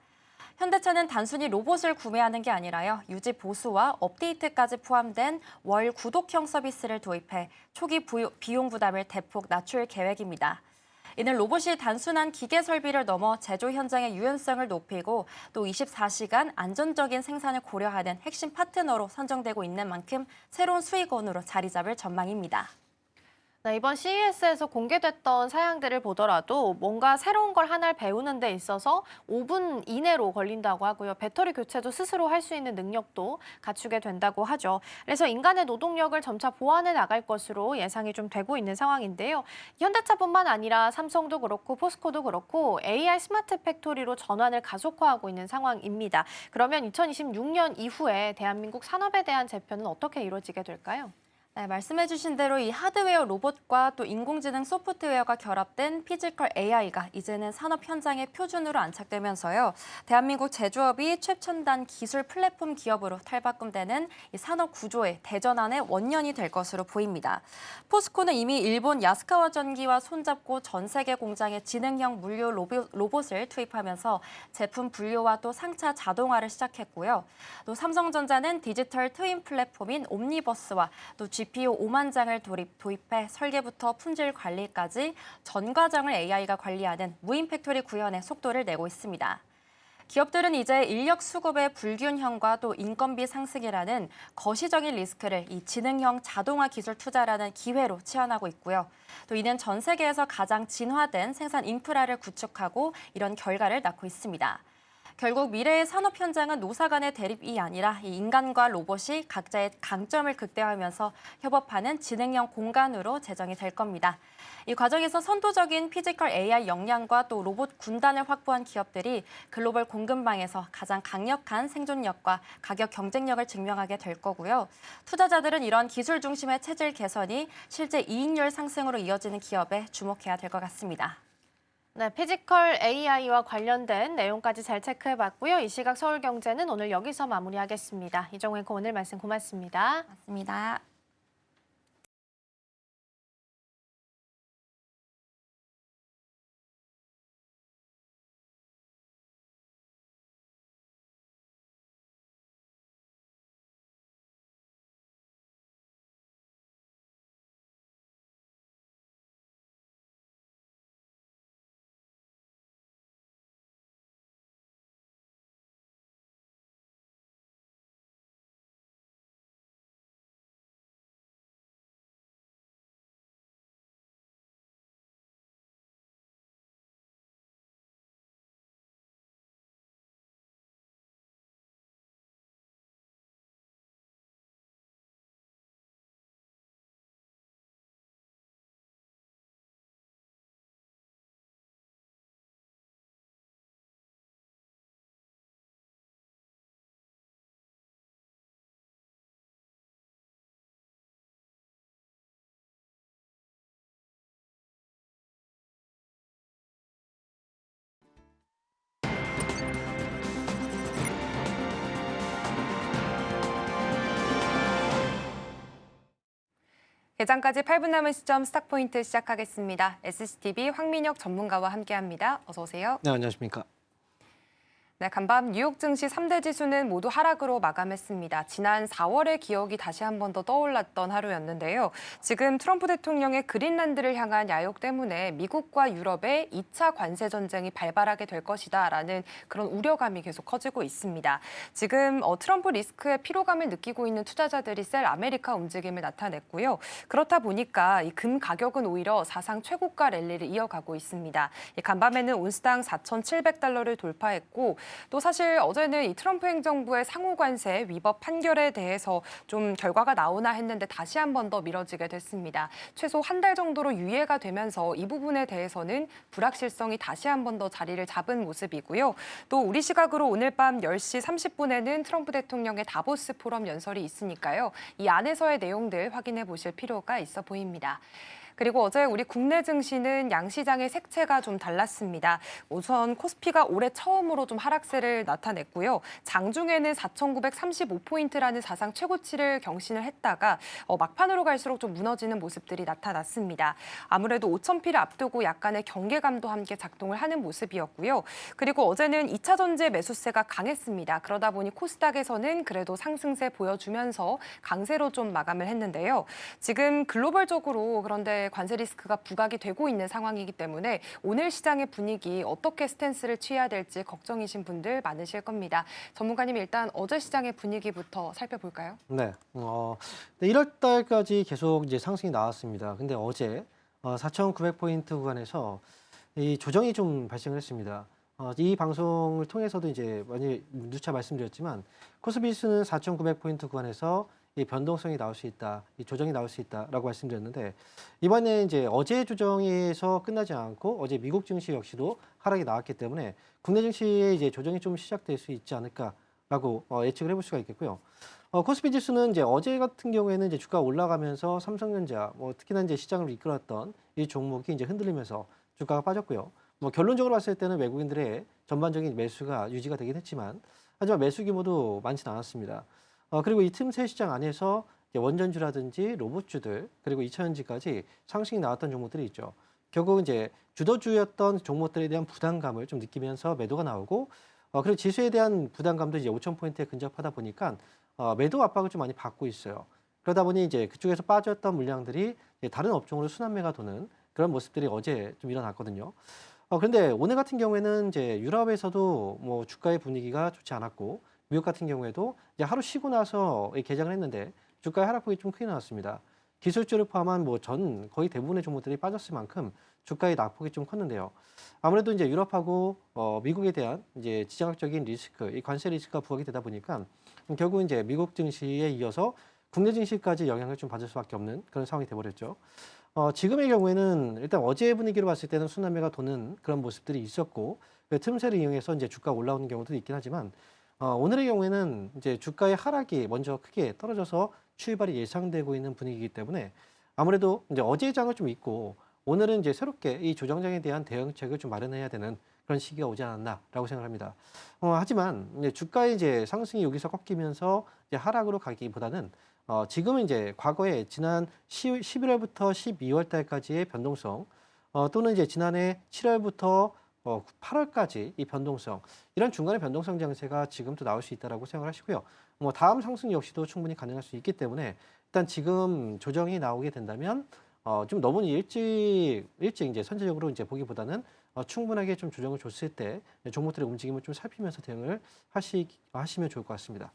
[SPEAKER 4] 현대차는 단순히 로봇을 구매하는 게 아니라요. 유지 보수와 업데이트까지 포함된 월 구독형 서비스를 도입해 초기 비용 부담을 대폭 낮출 계획입니다. 이는 로봇이 단순한 기계 설비를 넘어 제조 현장의 유연성을 높이고 또 24시간 안전적인 생산을 고려하는 핵심 파트너로 선정되고 있는 만큼 새로운 수익원으로 자리 잡을 전망입니다.
[SPEAKER 1] 네, 이번 CES에서 공개됐던 사양들을 보더라도 뭔가 새로운 걸 하나를 배우는 데 있어서 5분 이내로 걸린다고 하고요. 배터리 교체도 스스로 할 수 있는 능력도 갖추게 된다고 하죠. 그래서 인간의 노동력을 점차 보완해 나갈 것으로 예상이 좀 되고 있는 상황인데요. 현대차뿐만 아니라 삼성도 그렇고 포스코도 그렇고 AI 스마트 팩토리로 전환을 가속화하고 있는 상황입니다. 그러면 2026년 이후에 대한민국 산업에 대한 재편은 어떻게 이루어지게 될까요?
[SPEAKER 4] 네, 말씀해주신 대로 이 하드웨어 로봇과 또 인공지능 소프트웨어가 결합된 피지컬 AI가 이제는 산업 현장의 표준으로 안착되면서요. 대한민국 제조업이 최첨단 기술 플랫폼 기업으로 탈바꿈되는 이 산업 구조의 대전환의 원년이 될 것으로 보입니다. 포스코는 이미 일본 야스카와 전기와 손잡고 전 세계 공장에 지능형 물류 로봇을 투입하면서 제품 분류와 또 상차 자동화를 시작했고요. 또 삼성전자는 디지털 트윈 플랫폼인 옴니버스와 또 GPU 5만 장을 도입해 설계부터 품질 관리까지 전 과정을 AI가 관리하는 무인 팩토리 구현에 속도를 내고 있습니다. 기업들은 이제 인력 수급의 불균형과 또 인건비 상승이라는 거시적인 리스크를 이 지능형 자동화 기술 투자라는 기회로 치환하고 있고요. 또 이는 전 세계에서 가장 진화된 생산 인프라를 구축하고 이런 결과를 낳고 있습니다. 결국 미래의 산업 현장은 노사 간의 대립이 아니라 이 인간과 로봇이 각자의 강점을 극대화하면서 협업하는 지능형 공간으로 재정이 될 겁니다. 이 과정에서 선도적인 피지컬 AI 역량과 또 로봇 군단을 확보한 기업들이 글로벌 공급망에서 가장 강력한 생존력과 가격 경쟁력을 증명하게 될 거고요. 투자자들은 이런 기술 중심의 체질 개선이 실제 이익률 상승으로 이어지는 기업에 주목해야 될 것 같습니다.
[SPEAKER 1] 네, 피지컬 AI와 관련된 내용까지 잘 체크해봤고요. 이 시각 서울경제는 오늘 여기서 마무리하겠습니다. 이정우 앵커 오늘 말씀 고맙습니다.
[SPEAKER 4] 맞습니다.
[SPEAKER 3] 개장까지 8분 남은 시점 스탁포인트 시작하겠습니다. SCTV 황민혁 전문가와 함께합니다. 어서 오세요.
[SPEAKER 5] 네, 안녕하십니까.
[SPEAKER 3] 네, 간밤 뉴욕 증시 3대 지수는 모두 하락으로 마감했습니다. 지난 4월의 기억이 다시 한 번 더 떠올랐던 하루였는데요. 지금 트럼프 대통령의 그린란드를 향한 야욕 때문에 미국과 유럽의 2차 관세 전쟁이 발발하게 될 것이다라는 그런 우려감이 계속 커지고 있습니다. 지금 트럼프 리스크에 피로감을 느끼고 있는 투자자들이 셀 아메리카 움직임을 나타냈고요. 그렇다 보니까 이 금 가격은 오히려 사상 최고가 랠리를 이어가고 있습니다. 간밤에는 온스당 4,700달러를 돌파했고 또 사실 어제는 이 트럼프 행정부의 상호 관세 위법 판결에 대해서 좀 결과가 나오나 했는데 다시 한 번 더 미뤄지게 됐습니다. 최소 한 달 정도로 유예가 되면서 이 부분에 대해서는 불확실성이 다시 한 번 더 자리를 잡은 모습이고요. 또 우리 시각으로 오늘 밤 10시 30분에는 트럼프 대통령의 다보스 포럼 연설이 있으니까요. 이 안에서의 내용들 확인해 보실 필요가 있어 보입니다. 그리고 어제 우리 국내 증시는 양시장의 색채가 좀 달랐습니다. 우선 코스피가 올해 처음으로 좀 하락세를 나타냈고요. 장중에는 4,935포인트라는 사상 최고치를 경신을 했다가 막판으로 갈수록 좀 무너지는 모습들이 나타났습니다. 아무래도 5,000피를 앞두고 약간의 경계감도 함께 작동을 하는 모습이었고요. 그리고 어제는 2차 전지 매수세가 강했습니다. 그러다 보니 코스닥에서는 그래도 상승세 보여주면서 강세로 좀 마감을 했는데요. 지금 글로벌적으로 그런데 관세 리스크가 부각이 되고 있는 상황이기 때문에 오늘 시장의 분위기 어떻게 스탠스를 취해야 될지 걱정이신 분들 많으실 겁니다. 전문가님 일단 어제 시장의 분위기부터 살펴볼까요?
[SPEAKER 5] 네, 1월 달까지 계속 이제 상승이 나왔습니다. 근데 어제 4,900포인트 구간에서 이 조정이 좀 발생을 했습니다. 이 방송을 통해서도 이제 많이 누차 말씀드렸지만 코스피 지수는 4,900포인트 구간에서 이 변동성이 나올 수 있다, 이 조정이 나올 수 있다라고 말씀드렸는데 이번에 이제 어제 조정에서 끝나지 않고 어제 미국 증시 역시도 하락이 나왔기 때문에 국내 증시에 이제 조정이 좀 시작될 수 있지 않을까라고 예측을 해볼 수가 있겠고요. 코스피 지수는 이제 어제 같은 경우에는 이제 주가 올라가면서 삼성전자, 특히나 이제 시장을 이끌었던 이 종목이 이제 흔들리면서 주가가 빠졌고요. 결론적으로 봤을 때는 외국인들의 전반적인 매수가 유지가 되긴 했지만 하지만 매수 규모도 많지는 않았습니다. 그리고 이 틈새 시장 안에서 이제 원전주라든지 로봇주들 그리고 2차전지까지 상승이 나왔던 종목들이 있죠. 결국 이제 주도주였던 종목들에 대한 부담감을 좀 느끼면서 매도가 나오고 그리고 지수에 대한 부담감도 이제 5,000포인트에 근접하다 보니까 매도 압박을 좀 많이 받고 있어요. 그러다 보니 이제 그쪽에서 빠졌던 물량들이 이제 다른 업종으로 순환매가 도는 그런 모습들이 어제 좀 일어났거든요. 그런데 오늘 같은 경우에는 이제 유럽에서도 주가의 분위기가 좋지 않았고 미국 같은 경우에도 이제 하루 쉬고 나서 개장을 했는데 주가의 하락폭이 좀 크게 나왔습니다. 기술주를 포함한 거의 대부분의 종목들이 빠졌을 만큼 주가의 낙폭이 좀 컸는데요. 아무래도 이제 유럽하고 미국에 대한 이제 지정학적인 리스크, 이 관세 리스크가 부각이 되다 보니까 결국 이제 미국 증시에 이어서 국내 증시까지 영향을 좀 받을 수밖에 없는 그런 상황이 돼버렸죠. 지금의 경우에는 일단 어제 분위기로 봤을 때는 순환매가 도는 그런 모습들이 있었고 그 틈새를 이용해서 이제 주가 올라오는 경우도 있긴 하지만 오늘의 경우에는 이제 주가의 하락이 먼저 크게 떨어져서 출발이 예상되고 있는 분위기이기 때문에 아무래도 이제 어제 장을 좀 잊고 오늘은 이제 새롭게 이 조정장에 대한 대응책을 좀 마련해야 되는 그런 시기가 오지 않았나라고 생각합니다. 하지만 이제 주가의 이제 상승이 여기서 꺾이면서 이제 하락으로 가기보다는 지금은 이제 과거에 지난 11월부터 12월 달까지의 변동성 또는 이제 지난해 7월부터 8월까지 이 변동성, 이런 중간의 변동성 장세가 지금도 나올 수 있다라고 생각을 하시고요. 다음 상승 역시도 충분히 가능할 수 있기 때문에 일단 지금 조정이 나오게 된다면 좀 너무 일찍 이제 선제적으로 이제 보기보다는 충분하게 좀 조정을 줬을 때 종목들의 움직임을 좀 살피면서 대응을 하시면 좋을 것 같습니다.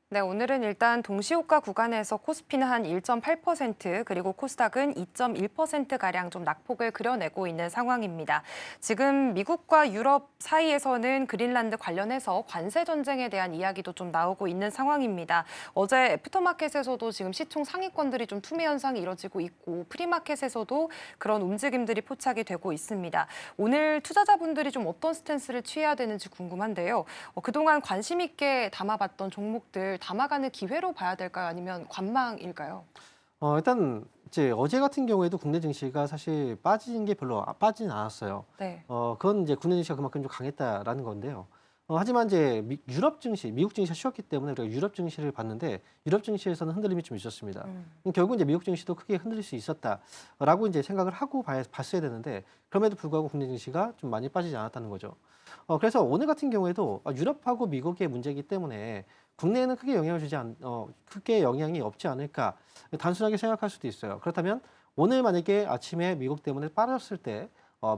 [SPEAKER 3] 네, 오늘은 일단 동시호가 구간에서 코스피는 한 1.8% 그리고 코스닥은 2.1%가량 좀 낙폭을 그려내고 있는 상황입니다. 지금 미국과 유럽 사이에서는 그린란드 관련해서 관세 전쟁에 대한 이야기도 좀 나오고 있는 상황입니다. 어제 애프터마켓에서도 지금 시총 상위권들이 좀 투매 현상이 이뤄지고 있고 프리마켓에서도 그런 움직임들이 포착이 되고 있습니다. 오늘 투자자분들이 좀 어떤 스탠스를 취해야 되는지 궁금한데요. 그동안 관심 있게 담아봤던 종목들 담아가는 기회로 봐야 될까요? 아니면 관망일까요?
[SPEAKER 5] 일단 이제 어제 같은 경우에도 국내 증시가 사실 빠진 게 별로 빠지진 않았어요.
[SPEAKER 3] 네.
[SPEAKER 5] 그건 이제 국내 증시가 그만큼 좀 강했다라는 건데요. 하지만 이제 유럽 증시, 미국 증시가 쉬었기 때문에 우리가 유럽 증시를 봤는데 유럽 증시에서는 흔들림이 좀 있었습니다. 결국 이제 미국 증시도 크게 흔들릴 수 있었다라고 이제 생각을 하고 봤어야 되는데 그럼에도 불구하고 국내 증시가 좀 많이 빠지지 않았다는 거죠. 그래서 오늘 같은 경우에도 유럽하고 미국의 문제이기 때문에 국내에는 크게 영향이 없지 않을까 단순하게 생각할 수도 있어요. 그렇다면 오늘 만약에 아침에 미국 때문에 빠졌을 때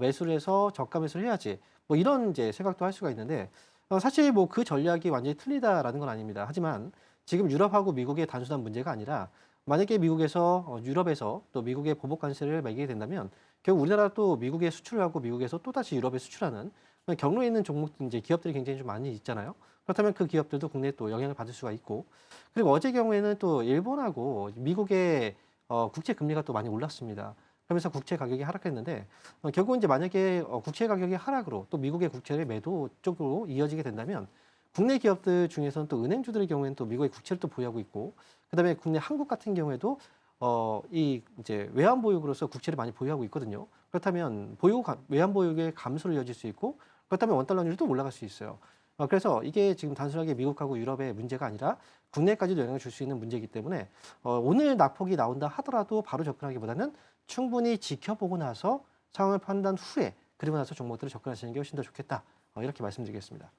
[SPEAKER 5] 매수를 해서 저가 매수를 해야지 이런 이제 생각도 할 수가 있는데 사실 그 전략이 완전히 틀리다라는 건 아닙니다. 하지만 지금 유럽하고 미국의 단순한 문제가 아니라 만약에 미국에서 유럽에서 또 미국의 보복 관세를 매기게 된다면 결국 우리나라도 미국에 수출을 하고 미국에서 또 다시 유럽에 수출하는 경로에 있는 종목 이제 기업들이 굉장히 좀 많이 있잖아요. 그렇다면 그 기업들도 국내에 또 영향을 받을 수가 있고, 그리고 어제 경우에는 또 일본하고 미국의 국채 금리가 또 많이 올랐습니다. 그러면서 국채 가격이 하락했는데 결국 이제 만약에 국채 가격이 하락으로 또 미국의 국채의 매도 쪽으로 이어지게 된다면 국내 기업들 중에서는 또 은행주들의 경우에는 또 미국의 국채를 또 보유하고 있고, 그다음에 국내 한국 같은 경우에도 이 이제 외환 보유고로서 국채를 많이 보유하고 있거든요. 그렇다면 외환 보유의 감소를 이어질 수 있고, 그렇다면 원달러율이 또 올라갈 수 있어요. 그래서 이게 지금 단순하게 미국하고 유럽의 문제가 아니라 국내까지도 영향을 줄 수 있는 문제이기 때문에 오늘 낙폭이 나온다 하더라도 바로 접근하기보다는 충분히 지켜보고 나서 상황을 판단 후에 그리고 나서 종목들을 접근하시는 게 훨씬 더 좋겠다. 이렇게 말씀드리겠습니다.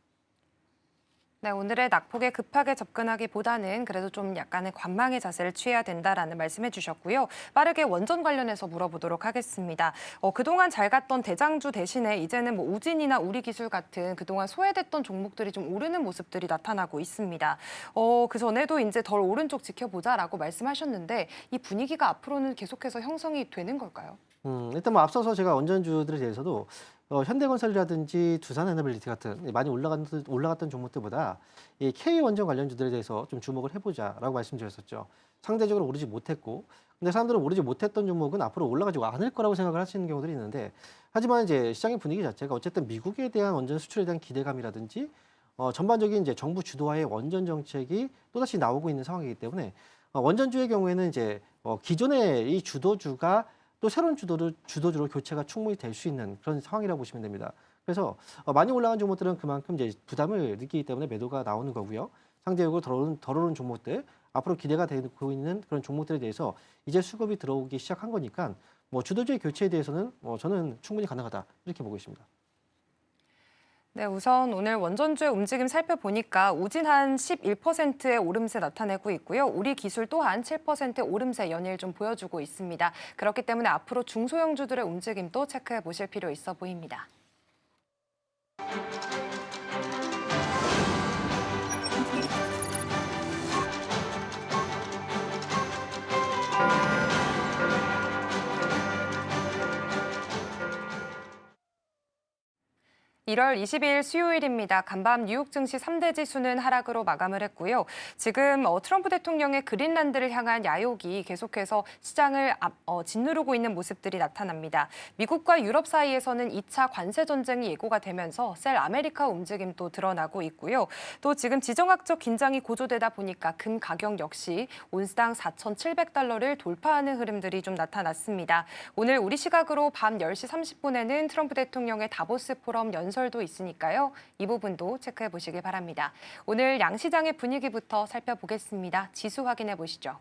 [SPEAKER 3] 네, 오늘의 낙폭에 급하게 접근하기보다는 그래도 좀 약간의 관망의 자세를 취해야 된다라는 말씀해 주셨고요. 빠르게 원전 관련해서 물어보도록 하겠습니다. 그동안 잘 갔던 대장주 대신에 이제는 뭐 우진이나 우리기술 같은 그동안 소외됐던 종목들이 좀 오르는 모습들이 나타나고 있습니다. 그 전에도 이제 덜 오른쪽 지켜보자라고 말씀하셨는데 이 분위기가 앞으로는 계속해서 형성이 되는 걸까요?
[SPEAKER 5] 일단 뭐 앞서서 제가 원전주들에 대해서도 현대건설이라든지 두산에너빌리티 같은 많이 올라갔던 종목들보다 이 K원전 관련주들에 대해서 좀 주목을 해보자라고 말씀드렸었죠. 상대적으로 오르지 못했고, 근데 사람들은 오르지 못했던 종목은 앞으로 올라가지 않을 거라고 생각을 하시는 경우들이 있는데, 하지만 이제 시장의 분위기 자체가 어쨌든 미국에 대한 원전 수출에 대한 기대감이라든지 전반적인 이제 정부 주도하의 원전 정책이 또다시 나오고 있는 상황이기 때문에 원전주의 경우에는 이제 기존의 이 주도주가 또 새로운 주도주로 교체가 충분히 될 수 있는 그런 상황이라고 보시면 됩니다. 그래서 많이 올라간 종목들은 그만큼 이제 부담을 느끼기 때문에 매도가 나오는 거고요. 상대적으로 덜 오른 종목들, 앞으로 기대가 되고 있는 그런 종목들에 대해서 이제 수급이 들어오기 시작한 거니까 뭐 주도주의 교체에 대해서는 저는 충분히 가능하다 이렇게 보고 있습니다.
[SPEAKER 3] 네, 우선 오늘 원전주의 움직임 살펴보니까 우진 한 11%의 오름세 나타내고 있고요. 우리 기술 또한 7%의 오름세 연일 좀 보여주고 있습니다. 그렇기 때문에 앞으로 중소형주들의 움직임도 체크해 보실 필요 있어 보입니다. (1월 20일) 수요일입니다. 간밤 뉴욕 증시 3대 지수는 하락으로 마감을 했고요. 지금 트럼프 대통령의 그린란드를 향한 야욕이 계속해서 시장을 짓누르고 있는 모습들이 나타납니다. 미국과 유럽 사이에서는 2차 관세 전쟁이 예고가 되면서 셀 아메리카 움직임도 드러나고 있고요. 또 지금 지정학적 긴장이 고조되다 보니까 금 가격 역시 온스당 4,700달러를 돌파하는 흐름들이 좀 나타났습니다. 오늘 우리 시각으로 밤 10시 30분에는 트럼프 대통령의 다보스 포럼 연설도 있으니까요. 이 부분도 체크해 보시기 바랍니다. 오늘 양시장의 분위기부터 살펴보겠습니다. 지수 확인해 보시죠.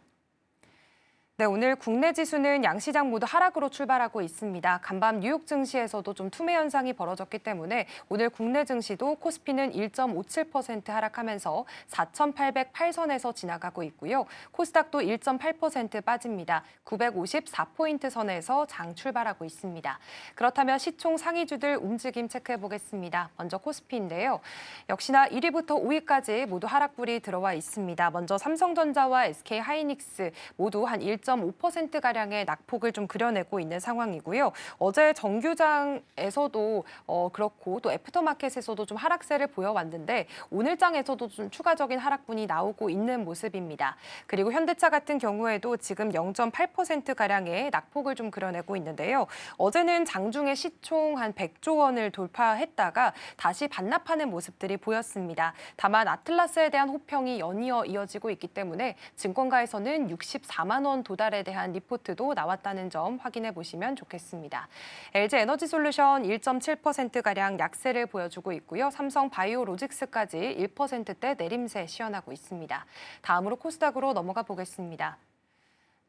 [SPEAKER 3] 네, 오늘 국내 지수는 양시장 모두 하락으로 출발하고 있습니다. 간밤 뉴욕 증시에서도 좀 투매 현상이 벌어졌기 때문에 오늘 국내 증시도 코스피는 1.57% 하락하면서 4,808선에서 지나가고 있고요. 코스닥도 1.8% 빠집니다. 954포인트 선에서 장 출발하고 있습니다. 그렇다면 시총 상위주들 움직임 체크해 보겠습니다. 먼저 코스피인데요. 역시나 1위부터 5위까지 모두 하락불이 들어와 있습니다. 먼저 삼성전자와 SK하이닉스 모두 한 1.5%가량의 낙폭을 좀 그려내고 있는 상황이고요. 어제 정규장에서도 그렇고 또 애프터마켓에서도 좀 하락세를 보여왔는데 오늘 장에서도 좀 추가적인 하락분이 나오고 있는 모습입니다. 그리고 현대차 같은 경우에도 지금 0.8%가량의 낙폭을 좀 그려내고 있는데요. 어제는 장중에 시총 한 100조 원을 돌파했다가 다시 반납하는 모습들이 보였습니다. 다만 아틀라스에 대한 호평이 연이어 이어지고 있기 때문에 증권가에서는 64만 원 도달에 대한 리포트도 나왔다는 점 확인해 보시면 좋겠습니다. LG에너지솔루션 1.7%가량 약세를 보여주고 있고요. 삼성 바이오로직스까지 1%대 내림세 시현하고 있습니다. 다음으로 코스닥으로 넘어가 보겠습니다.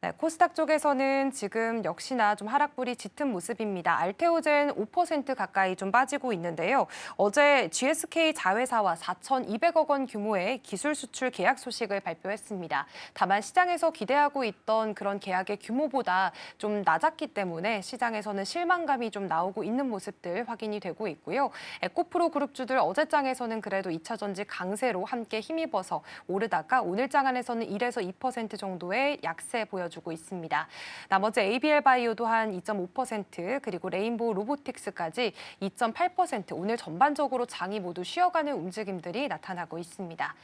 [SPEAKER 3] 네, 코스닥 쪽에서는 지금 역시나 좀 하락불이 짙은 모습입니다. 알테오젠 5% 가까이 좀 빠지고 있는데요. 어제 GSK 자회사와 4,200억 원 규모의 기술 수출 계약 소식을 발표했습니다. 다만 시장에서 기대하고 있던 그런 계약의 규모보다 좀 낮았기 때문에 시장에서는 실망감이 좀 나오고 있는 모습들 확인이 되고 있고요. 에코프로 그룹주들 어제장에서는 그래도 2차 전지 강세로 함께 힘입어서 오르다가 오늘장 안에서는 1에서 2% 정도의 약세 보여주고 보여주고 있습니다. 나머지 ABL 바이오도 한 2.5%, 그리고 레인보우 로보틱스까지 2.8%, 오늘 전반적으로 장이 모두 쉬어가는 움직임들이 나타나고 있습니다.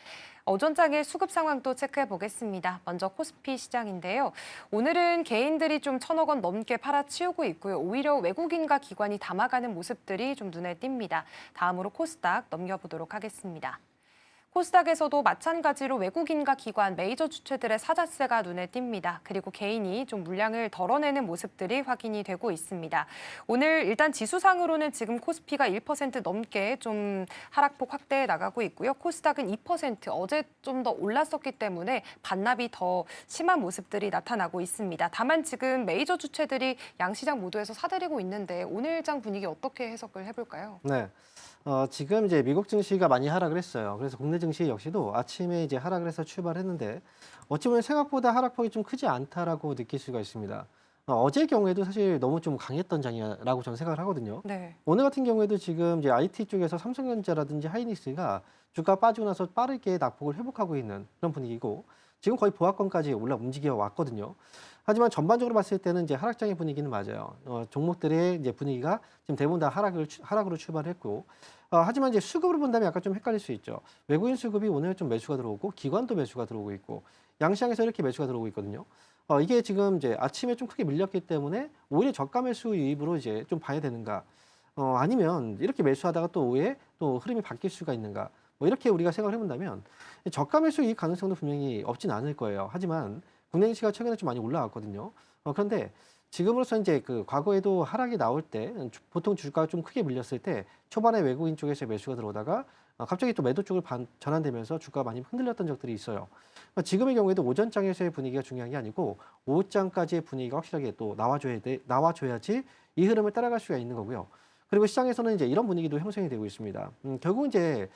[SPEAKER 3] 오전장의 수급 상황도 체크해 보겠습니다. 먼저 코스피 시장인데요. 오늘은 개인들이 좀 1,000억 원 넘게 팔아치우고 있고요. 오히려 외국인과 기관이 담아가는 모습들이 좀 눈에 띕니다. 다음으로 코스닥 넘겨보도록 하겠습니다. 코스닥에서도 마찬가지로 외국인과 기관, 메이저 주체들의 사자세가 눈에 띕니다. 그리고 개인이 좀 물량을 덜어내는 모습들이 확인이 되고 있습니다. 오늘 일단 지수상으로는 지금 코스피가 1% 넘게 좀 하락폭 확대해 나가고 있고요. 코스닥은 2%, 어제 좀 더 올랐었기 때문에 반납이 더 심한 모습들이 나타나고 있습니다. 다만 지금 메이저 주체들이 양시장 모두에서 사들이고 있는데 오늘 장 분위기 어떻게 해석을 해볼까요?
[SPEAKER 5] 네. 지금 이제 미국 증시가 많이 하락을 했어요. 그래서 국내 증시 역시도 아침에 이제 하락을 해서 출발했는데 어찌 보면 생각보다 하락폭이 좀 크지 않다라고 느낄 수가 있습니다. 어제 경우에도 사실 너무 좀 강했던 장이라고 저는 생각을 하거든요.
[SPEAKER 3] 네.
[SPEAKER 5] 오늘 같은 경우에도 지금 이제 IT 쪽에서 삼성전자라든지 하이닉스가 주가 빠지고 나서 빠르게 낙폭을 회복하고 있는 그런 분위기고 지금 거의 보합권까지 움직여 왔거든요. 하지만 전반적으로 봤을 때는 이제 하락장의 분위기는 맞아요. 종목들의 이제 분위기가 지금 대부분 다 하락으로 출발했고, 하지만 이제 수급으로 본다면 약간 좀 헷갈릴 수 있죠. 외국인 수급이 오늘 좀 매수가 들어오고, 기관도 매수가 들어오고 있고, 양시장에서 이렇게 매수가 들어오고 있거든요. 이게 지금 이제 아침에 좀 크게 밀렸기 때문에 오히려 저가 매수 유입으로 이제 좀 봐야 되는가, 아니면 이렇게 매수하다가 또 오후에 또 흐름이 바뀔 수가 있는가, 뭐 이렇게 우리가 생각을 해본다면 저가 매수 이익 가능성도 분명히 없진 않을 거예요. 하지만 국내 증시가 최근에 좀 많이 올라왔거든요. 그런데 지금으로서 이제 그 과거에도 하락이 나올 때 보통 주가가 좀 크게 밀렸을 때 초반에 외국인 쪽에서 매수가 들어오다가 갑자기 또 매도 쪽으로 전환되면서 주가가 많이 흔들렸던 적들이 있어요. 지금의 경우에도 오전장에서의 분위기가 중요한 게 아니고 오후장까지의 분위기가 확실하게 또 나와줘야지 이 흐름을 따라갈 수가 있는 거고요. 그리고 시장에서는 이제 이런 분위기도 형성이 되고 있습니다. 결국 이제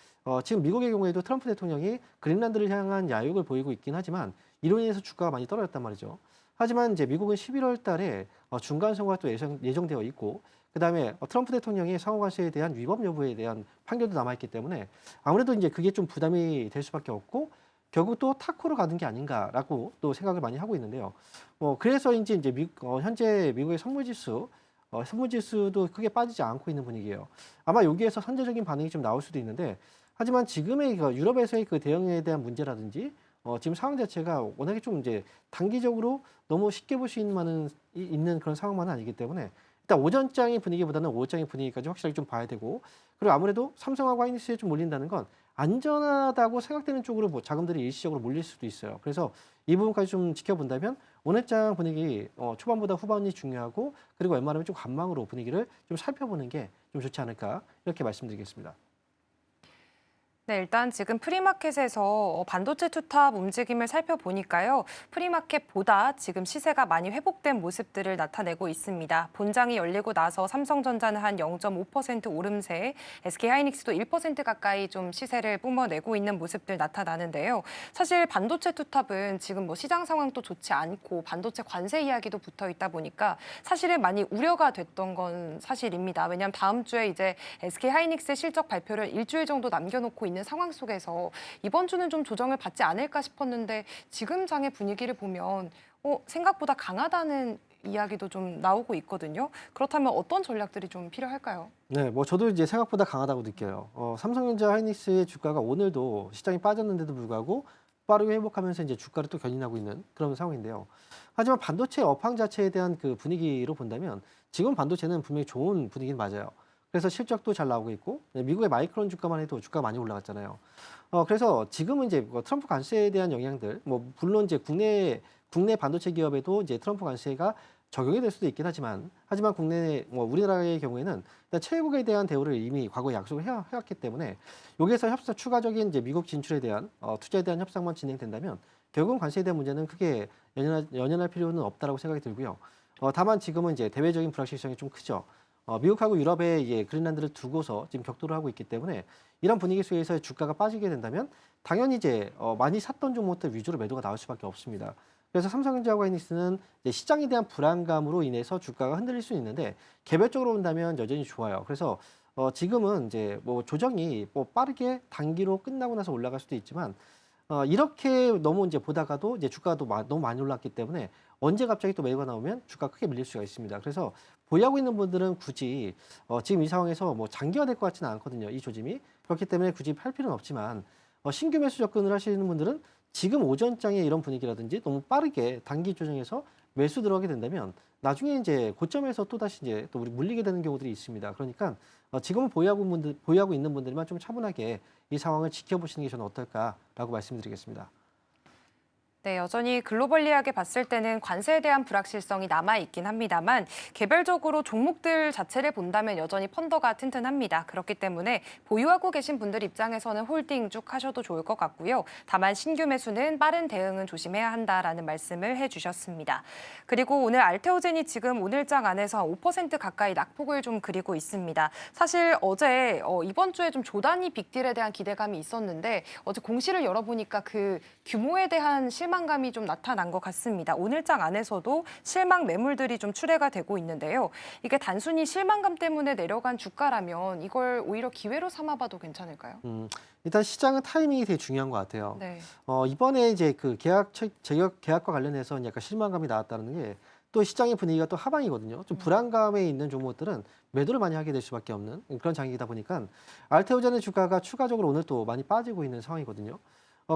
[SPEAKER 5] 지금 미국의 경우에도 트럼프 대통령이 그린란드를 향한 야욕을 보이고 있긴 하지만 이로 인해서 주가가 많이 떨어졌단 말이죠. 하지만 이제 미국은 11월 달에 중간 선거가 또 예정되어 있고 그다음에 트럼프 대통령이 상호관세에 대한 위법 여부에 대한 판결도 남아있기 때문에 아무래도 이제 그게 좀 부담이 될 수밖에 없고 결국 또 타코로 가는 게 아닌가라고 또 생각을 많이 하고 있는데요. 그래서인지 이제 현재 미국의 선물지수도 크게 빠지지 않고 있는 분위기예요. 아마 여기에서 선제적인 반응이 좀 나올 수도 있는데 하지만 지금의 유럽에서의 그 대응에 대한 문제라든지 지금 상황 자체가 워낙에 좀 이제 단기적으로 너무 쉽게 볼 수 있는 그런 상황만은 아니기 때문에 일단 오전장의 분위기보다는 오후장의 분위기까지 확실하게 좀 봐야 되고 그리고 아무래도 삼성하고 하이닉스에 좀 몰린다는 건 안전하다고 생각되는 쪽으로 자금들이 일시적으로 몰릴 수도 있어요. 그래서 이 부분까지 좀 지켜본다면 오늘장 분위기 초반보다 후반이 중요하고 그리고 웬만하면 좀 관망으로 분위기를 좀 살펴보는 게 좀 좋지 않을까 이렇게 말씀드리겠습니다.
[SPEAKER 3] 네, 일단 지금 프리마켓에서 반도체 투탑 움직임을 살펴보니까요. 프리마켓보다 지금 시세가 많이 회복된 모습들을 나타내고 있습니다. 본장이 열리고 나서 삼성전자는 한 0.5% 오름세, SK하이닉스도 1% 가까이 좀 시세를 뿜어내고 있는 모습들 나타나는데요. 사실 반도체 투탑은 지금 뭐 시장 상황도 좋지 않고 반도체 관세 이야기도 붙어 있다 보니까 사실은 많이 우려가 됐던 건 사실입니다. 왜냐하면 다음 주에 이제 SK하이닉스 실적 발표를 일주일 정도 남겨놓고 있는 상황 속에서 이번 주는 좀 조정을 받지 않을까 싶었는데 지금 장의 분위기를 보면 생각보다 강하다는 이야기도 좀 나오고 있거든요. 그렇다면 어떤 전략들이 좀 필요할까요?
[SPEAKER 5] 네, 뭐 저도 이제 생각보다 강하다고 느껴요. 삼성전자 하이닉스의 주가가 오늘도 시장이 빠졌는데도 불구하고 빠르게 회복하면서 이제 주가를 또 견인하고 있는 그런 상황인데요. 하지만 반도체 업황 자체에 대한 그 분위기로 본다면 지금 반도체는 분명히 좋은 분위기는 맞아요. 그래서 실적도 잘 나오고 있고 미국의 마이크론 주가만 해도 주가가 많이 올라갔잖아요. 그래서 지금은 이제 트럼프 관세에 대한 영향들, 뭐 물론 이제 국내 반도체 기업에도 이제 트럼프 관세가 적용이 될 수도 있긴 하지만 국내 우리나라의 경우에는 일단 최고에 대한 대우를 이미 과거에 약속을 해왔기 때문에 여기에서 추가적인 이제 미국 진출에 대한 투자에 대한 협상만 진행된다면 결국은 관세에 대한 문제는 크게 연연할 필요는 없다라고 생각이 들고요. 다만 지금은 이제 대외적인 불확실성이 좀 크죠. 미국하고 유럽에 이제 그린란드를 두고서 지금 격돌을 하고 있기 때문에 이런 분위기 속에서 주가가 빠지게 된다면 당연히 이제 많이 샀던 종목들 위주로 매도가 나올 수밖에 없습니다. 그래서 삼성전자와 하이닉스는 이제 시장에 대한 불안감으로 인해서 주가가 흔들릴 수 있는데 개별적으로 본다면 여전히 좋아요. 그래서 지금은 이제 뭐 조정이 뭐 빠르게 단기로 끝나고 나서 올라갈 수도 있지만 이렇게 너무 이제 보다가도 이제 주가가 너무 많이 올랐기 때문에 언제 갑자기 또 매도가 나오면 주가가 크게 밀릴 수가 있습니다. 그래서 보유하고 있는 분들은 굳이 지금 이 상황에서 뭐 장기화될 것 같지는 않거든요. 이 조짐이. 그렇기 때문에 굳이 팔 필요는 없지만 신규 매수 접근을 하시는 분들은 지금 오전장의 이런 분위기라든지 너무 빠르게 단기 조정해서 매수 들어가게 된다면 나중에 이제 고점에서 또다시 이제 또 우리 물리게 되는 경우들이 있습니다. 그러니까 지금은 보유하고 있는 분들만 좀 차분하게 이 상황을 지켜보시는 게 저는 어떨까라고 말씀드리겠습니다.
[SPEAKER 3] 네, 여전히 글로벌리하게 봤을 때는 관세에 대한 불확실성이 남아있긴 합니다만 개별적으로 종목들 자체를 본다면 여전히 펀더가 튼튼합니다. 그렇기 때문에 보유하고 계신 분들 입장에서는 홀딩 쭉 하셔도 좋을 것 같고요. 다만 신규 매수는 빠른 대응은 조심해야 한다라는 말씀을 해주셨습니다. 그리고 오늘 알테오젠이 지금 오늘장 안에서 5% 가까이 낙폭을 좀 그리고 있습니다. 사실 어제 이번 주에 좀 조단위 빅딜에 대한 기대감이 있었는데 어제 공시를 열어보니까 그 규모에 대한 실망감이 좀 나타난 것 같습니다. 오늘장 안에서도 실망 매물들이 좀 출회가 되고 있는데요. 이게 단순히 실망감 때문에 내려간 주가라면 이걸 오히려 기회로 삼아봐도 괜찮을까요?
[SPEAKER 5] 일단 시장은 타이밍이 되게 중요한 것 같아요.
[SPEAKER 3] 네.
[SPEAKER 5] 이번에 이제 그 계약과 관련해서 약간 실망감이 나왔다는 게 또 시장의 분위기가 또 하방이거든요. 좀 불안감에 있는 종목들은 매도를 많이 하게 될 수밖에 없는 그런 장기이다 보니까 알테오젠의 주가가 추가적으로 오늘 또 많이 빠지고 있는 상황이거든요.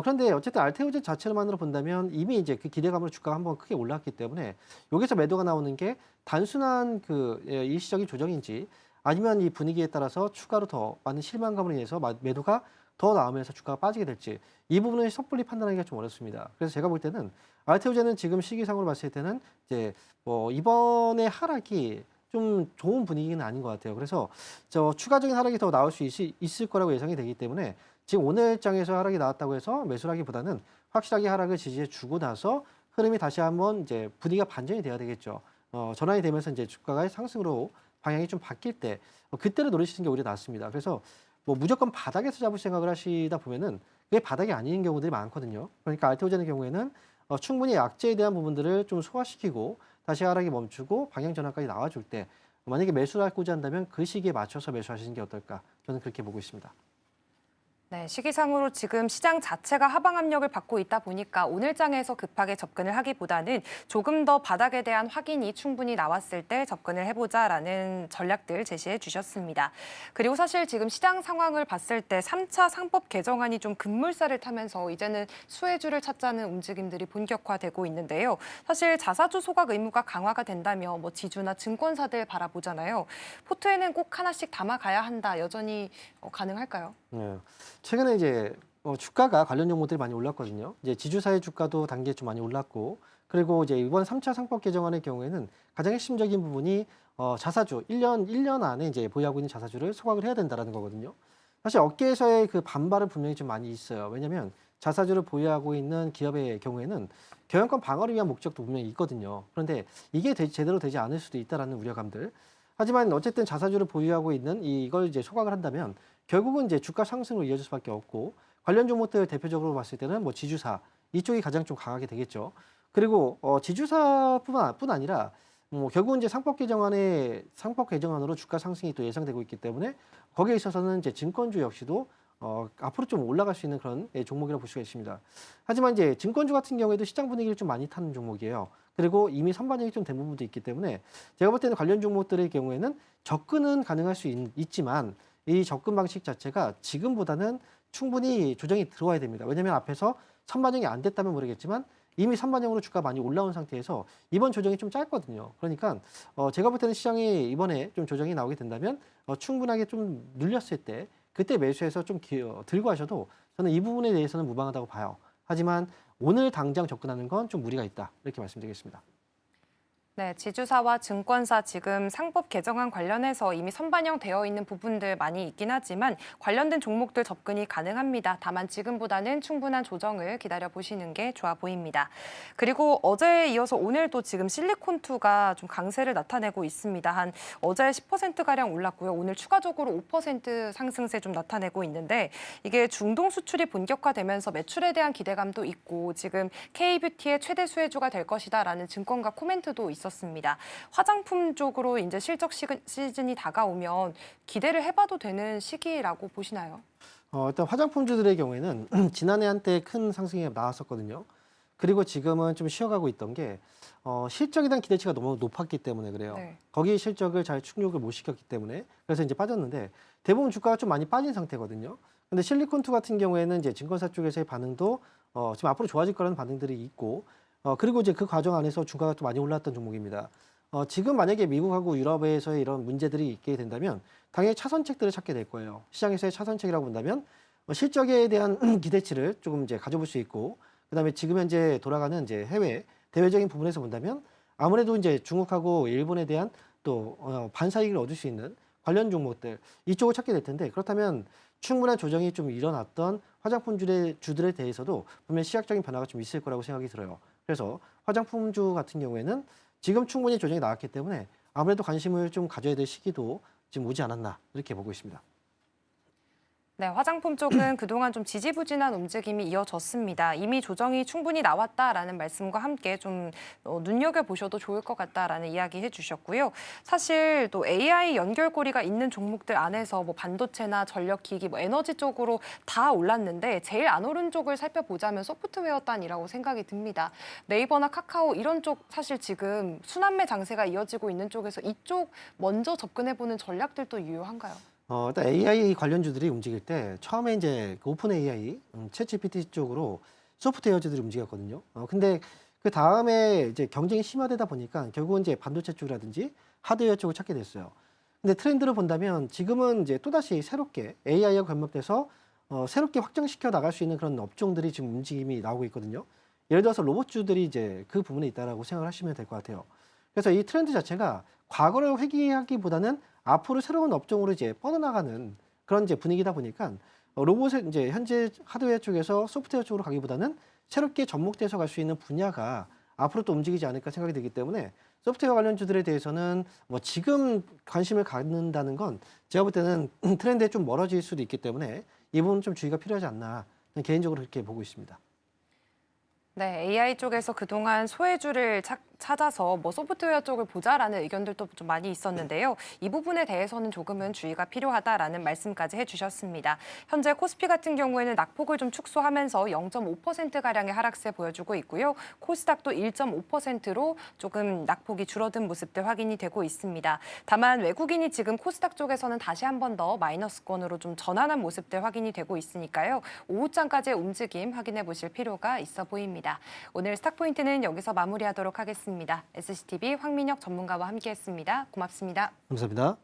[SPEAKER 5] 그런데 어쨌든 알테오젠 자체만으로 본다면 이미 이제 그 기대감으로 주가가 한번 크게 올랐기 때문에 여기서 매도가 나오는 게 단순한 그 일시적인 조정인지 아니면 이 분위기에 따라서 추가로 더 많은 실망감으로 인해서 매도가 더 나오면서 주가가 빠지게 될지 이 부분을 섣불리 판단하기가 좀 어렵습니다. 그래서 제가 볼 때는 알테오젠은 지금 시기상으로 봤을 때는 이제 뭐 이번에 하락이 좀 좋은 분위기는 아닌 것 같아요. 그래서 추가적인 하락이 더 나올 수 있을 거라고 예상이 되기 때문에 지금 오늘장에서 하락이 나왔다고 해서 매수라기보다는 확실하게 하락을 지지해 주고 나서 흐름이 다시 한번 이제 분위기가 반전이 돼야 되겠죠. 전환이 되면서 이제 주가가 상승으로 방향이 좀 바뀔 때 그때를 노리시는 게 오히려 낫습니다. 그래서 뭐 무조건 바닥에서 잡을 생각을 하시다 보면은 그게 바닥이 아닌 경우들이 많거든요. 그러니까 알테오젠의 경우에는 충분히 악재에 대한 부분들을 좀 소화시키고 다시 하락이 멈추고 방향 전환까지 나와줄 때 만약에 매수를 하고자 한다면 그 시기에 맞춰서 매수하시는 게 어떨까 저는 그렇게 보고 있습니다.
[SPEAKER 3] 네, 시기상으로 지금 시장 자체가 하방 압력을 받고 있다 보니까 오늘장에서 급하게 접근을 하기보다는 조금 더 바닥에 대한 확인이 충분히 나왔을 때 접근을 해보자라는 전략들 제시해 주셨습니다. 그리고 사실 지금 시장 상황을 봤을 때 3차 상법 개정안이 좀 급물살을 타면서 이제는 수혜주를 찾자는 움직임들이 본격화되고 있는데요. 사실 자사주 소각 의무가 강화가 된다면 뭐 지주나 증권사들 바라보잖아요. 포트에는 꼭 하나씩 담아가야 한다. 여전히 가능할까요?
[SPEAKER 5] 네. 최근에 이제 주가가 관련 종목들이 많이 올랐거든요. 이제 지주사의 주가도 단기에 좀 많이 올랐고, 그리고 이제 이번 3차 상법 개정안의 경우에는 가장 핵심적인 부분이 자사주 1년 안에 이제 보유하고 있는 자사주를 소각을 해야 된다라는 거거든요. 사실 업계에서의 그 반발은 분명히 좀 많이 있어요. 왜냐하면 자사주를 보유하고 있는 기업의 경우에는 경영권 방어를 위한 목적도 분명히 있거든요. 그런데 이게 제대로 되지 않을 수도 있다라는 우려감들. 하지만 어쨌든 자사주를 보유하고 있는 이걸 이제 소각을 한다면 결국은 이제 주가 상승으로 이어질 수밖에 없고 관련 종목들 대표적으로 봤을 때는 뭐 지주사 이쪽이 가장 좀 강하게 되겠죠. 그리고 지주사뿐 아니라 결국은 이제 상법 개정안으로 주가 상승이 또 예상되고 있기 때문에 거기에 있어서는 이제 증권주 역시도 앞으로 좀 올라갈 수 있는 그런 종목이라고 볼 수가 있습니다. 하지만 이제 증권주 같은 경우에도 시장 분위기를 좀 많이 타는 종목이에요. 그리고 이미 선반영이 좀 된 부분도 있기 때문에 제가 볼 때는 관련 종목들의 경우에는 접근은 가능할 수 있지만 이 접근 방식 자체가 지금보다는 충분히 조정이 들어와야 됩니다. 왜냐하면 앞에서 선반영이 안 됐다면 모르겠지만 이미 선반영으로 주가 많이 올라온 상태에서 이번 조정이 좀 짧거든요. 그러니까 제가 볼 때는 시장이 이번에 좀 조정이 나오게 된다면 충분하게 좀 눌렸을 때 그때 매수해서 좀 들고 하셔도 저는 이 부분에 대해서는 무방하다고 봐요. 하지만 오늘 당장 접근하는 건 좀 무리가 있다. 이렇게 말씀드리겠습니다.
[SPEAKER 3] 네, 지주사와 증권사 지금 상법 개정안 관련해서 이미 선반영되어 있는 부분들 많이 있긴 하지만 관련된 종목들 접근이 가능합니다. 다만 지금보다는 충분한 조정을 기다려보시는 게 좋아 보입니다. 그리고 어제에 이어서 오늘도 지금 실리콘2가 좀 강세를 나타내고 있습니다. 한 어제 10%가량 올랐고요. 오늘 추가적으로 5% 상승세 좀 나타내고 있는데 이게 중동 수출이 본격화되면서 매출에 대한 기대감도 있고 지금 K뷰티의 최대 수혜주가 될 것이다라는 증권가 코멘트도 있었습니다. 화장품 쪽으로 이제 실적 시즌이 다가오면 기대를 해봐도 되는 시기라고 보시나요?
[SPEAKER 5] 일단 화장품주들의 경우에는 지난해 한때 큰 상승이 나왔었거든요. 그리고 지금은 좀 쉬어가고 있던 게 실적에 대한 기대치가 너무 높았기 때문에 그래요.
[SPEAKER 3] 네.
[SPEAKER 5] 거기 실적을 잘 충족을 못 시켰기 때문에 그래서 이제 빠졌는데 대부분 주가가 좀 많이 빠진 상태거든요. 근데 실리콘투 같은 경우에는 이제 증권사 쪽에서의 반응도 지금 앞으로 좋아질 거라는 반응들이 있고 그리고 이제 그 과정 안에서 주가가 또 많이 올랐던 종목입니다. 지금 만약에 미국하고 유럽에서의 이런 문제들이 있게 된다면 당연히 차선책들을 찾게 될 거예요. 시장에서의 차선책이라고 본다면 실적에 대한 기대치를 조금 이제 가져볼 수 있고 그다음에 지금 현재 돌아가는 이제 해외 대외적인 부분에서 본다면 아무래도 이제 중국하고 일본에 대한 또 반사이익을 얻을 수 있는 관련 종목들 이쪽을 찾게 될 텐데 그렇다면 충분한 조정이 좀 일어났던 화장품주들에 대해서도 분명 시각적인 변화가 좀 있을 거라고 생각이 들어요. 그래서 화장품주 같은 경우에는 지금 충분히 조정이 나왔기 때문에 아무래도 관심을 좀 가져야 될 시기도 지금 오지 않았나 이렇게 보고 있습니다.
[SPEAKER 3] 네, 화장품 쪽은 그동안 좀 지지부진한 움직임이 이어졌습니다. 이미 조정이 충분히 나왔다라는 말씀과 함께 좀 눈여겨보셔도 좋을 것 같다라는 이야기 해주셨고요. 사실 또 AI 연결고리가 있는 종목들 안에서 뭐 반도체나 전력기기, 뭐 에너지 쪽으로 다 올랐는데 제일 안 오른 쪽을 살펴보자면 소프트웨어 단이라고 생각이 듭니다. 네이버나 카카오 이런 쪽 사실 지금 순환매 장세가 이어지고 있는 쪽에서 이쪽 먼저 접근해보는 전략들도 유효한가요?
[SPEAKER 5] 일단 AI 관련주들이 움직일 때 처음에 이제 그 오픈 AI, 챗GPT 쪽으로 소프트웨어주들이 움직였거든요. 근데 그 다음에 이제 경쟁이 심화되다 보니까 결국은 이제 반도체 쪽이라든지 하드웨어 쪽을 찾게 됐어요. 근데 트렌드를 본다면 지금은 이제 또다시 새롭게 AI와 접목돼서 새롭게 확장시켜 나갈 수 있는 그런 업종들이 지금 움직임이 나오고 있거든요. 예를 들어서 로봇주들이 이제 그 부분에 있다라고 생각을 하시면 될 것 같아요. 그래서 이 트렌드 자체가 과거를 회귀하기보다는 앞으로 새로운 업종으로 이제 뻗어나가는 그런 이제 분위기다 보니까 로봇의 이제 현재 하드웨어 쪽에서 소프트웨어 쪽으로 가기보다는 새롭게 접목돼서 갈 수 있는 분야가 앞으로 또 움직이지 않을까 생각이 들기 때문에 소프트웨어 관련주들에 대해서는 뭐 지금 관심을 갖는다는 건 제가 볼 때는 트렌드에 좀 멀어질 수도 있기 때문에 이 부분은 좀 주의가 필요하지 않나 개인적으로 그렇게 보고 있습니다.
[SPEAKER 3] 네, AI 쪽에서 그동안 소외주를 찾아서 뭐 소프트웨어 쪽을 보자라는 의견들도 좀 많이 있었는데요. 이 부분에 대해서는 조금은 주의가 필요하다라는 말씀까지 해주셨습니다. 현재 코스피 같은 경우에는 낙폭을 좀 축소하면서 0.5%가량의 하락세 보여주고 있고요. 코스닥도 1.5%로 조금 낙폭이 줄어든 모습들 확인이 되고 있습니다. 다만 외국인이 지금 코스닥 쪽에서는 다시 한 번 더 마이너스권으로 좀 전환한 모습들 확인이 되고 있으니까요. 오후장까지의 움직임 확인해 보실 필요가 있어 보입니다. 오늘 스탁포인트는 여기서 마무리하도록 하겠습니다. SCTV 황민혁 전문가와 함께했습니다. 고맙습니다.
[SPEAKER 5] 감사합니다.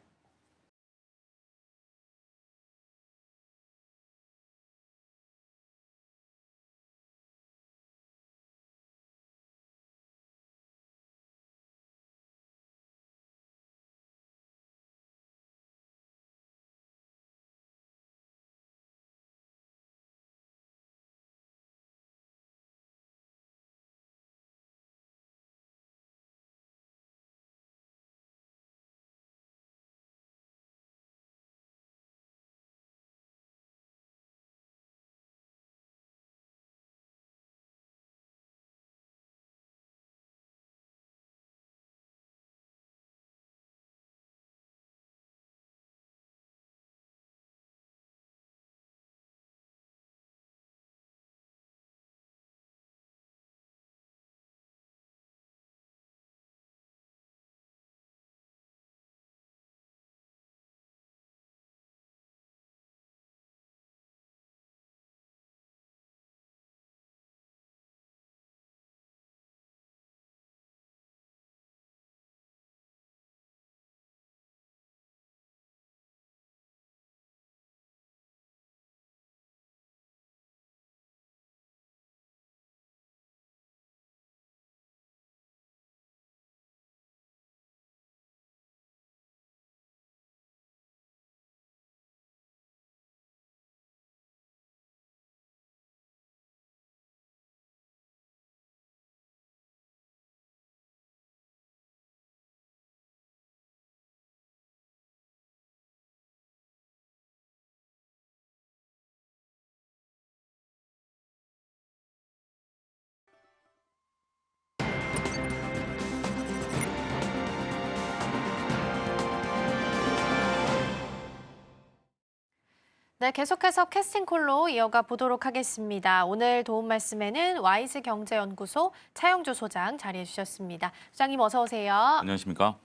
[SPEAKER 1] 네, 계속해서 캐스팅콜로 이어가 보도록 하겠습니다. 오늘 도움 말씀에는 와이즈 경제연구소 차영주 소장 자리해 주셨습니다. 소장님 어서 오세요.
[SPEAKER 6] 안녕하십니까?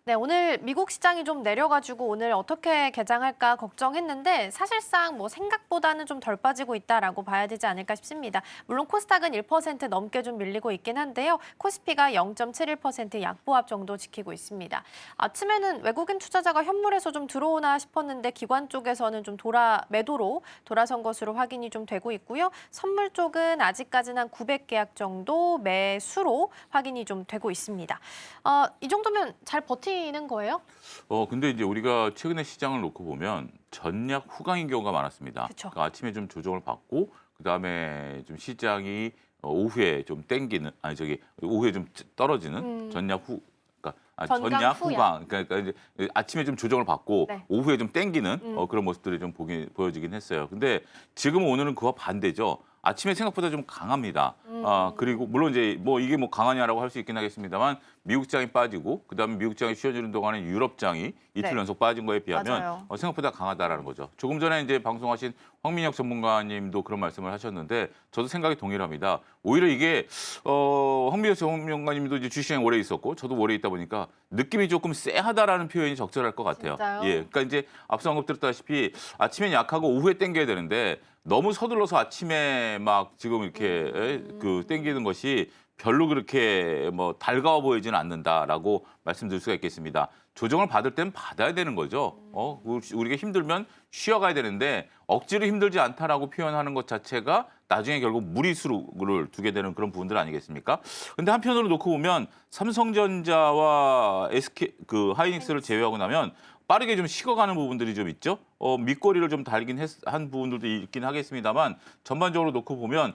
[SPEAKER 1] 네, 오늘 미국 시장이 좀 내려가지고 오늘 어떻게 개장할까 걱정했는데 사실상 뭐 생각보다는 좀 덜 빠지고 있다라고 봐야 되지 않을까 싶습니다. 물론 코스닥은 1% 넘게 좀 밀리고 있긴 한데요. 코스피가 0.71% 약보합 정도 지키고 있습니다. 아침에는 외국인 투자자가 현물에서 좀 들어오나 싶었는데 기관 쪽에서는 좀 매도로 돌아선 것으로 확인이 좀 되고 있고요. 선물 쪽은 아직까지는 한 900계약 정도 매수로 확인이 좀 되고 있습니다. 이 정도면 잘 버티는 거예요?
[SPEAKER 6] 근데 이제 우리가 최근에 시장을 놓고 보면 전략 후강인 경우가 많았습니다.
[SPEAKER 1] 그쵸.
[SPEAKER 6] 그러니까 아침에 좀 조정을 받고 그다음에 좀 시장이 오후에 좀 땡기는 오후에 좀 떨어지는 전략
[SPEAKER 1] 전강
[SPEAKER 6] 전략
[SPEAKER 1] 후양.
[SPEAKER 6] 후강 그러니까 이제 아침에 좀 조정을 받고
[SPEAKER 1] 네.
[SPEAKER 6] 오후에 좀 땡기는 그런 모습들이 좀 보여지긴 했어요. 근데 지금 오늘은 그와 반대죠. 아침에 생각보다 좀 강합니다. 그리고 물론 이제 뭐 이게 뭐 강하냐라고 할 수 있긴 하겠습니다만 미국 장이 빠지고 그다음에 미국 장이 쉬어지는 동안에 유럽 장이 이틀
[SPEAKER 1] 네.
[SPEAKER 6] 연속 빠진 거에 비하면
[SPEAKER 1] 맞아요.
[SPEAKER 6] 생각보다 강하다라는 거죠. 조금 전에 이제 방송하신 황민혁 전문가님도 그런 말씀을 하셨는데 저도 생각이 동일합니다. 오히려 이게 황민혁 전문가님도 이제 주시장에 오래 있었고 저도 오래 있다 보니까 느낌이 조금 쎄하다라는 표현이 적절할 것 같아요.
[SPEAKER 1] 진짜요?
[SPEAKER 6] 예, 그러니까 이제 앞서 언급드렸다시피 아침엔 약하고 오후에 땡겨야 되는데 너무 서둘러서 아침에 막 지금 이렇게 그 땡기는 것이 별로 그렇게 뭐 달가워 보이지는 않는다라고 말씀드릴 수가 있겠습니다. 조정을 받을 땐 받아야 되는 거죠. 우리가 힘들면 쉬어가야 되는데 억지로 힘들지 않다라고 표현하는 것 자체가 나중에 결국 무리수를 두게 되는 그런 부분들 아니겠습니까? 근데 한편으로 놓고 보면 삼성전자와 SK 하이닉스를 제외하고 나면 빠르게 좀 식어가는 부분들이 좀 있죠. 밑거리를 좀 달긴 한 부분들도 있긴 하겠습니다만 전반적으로 놓고 보면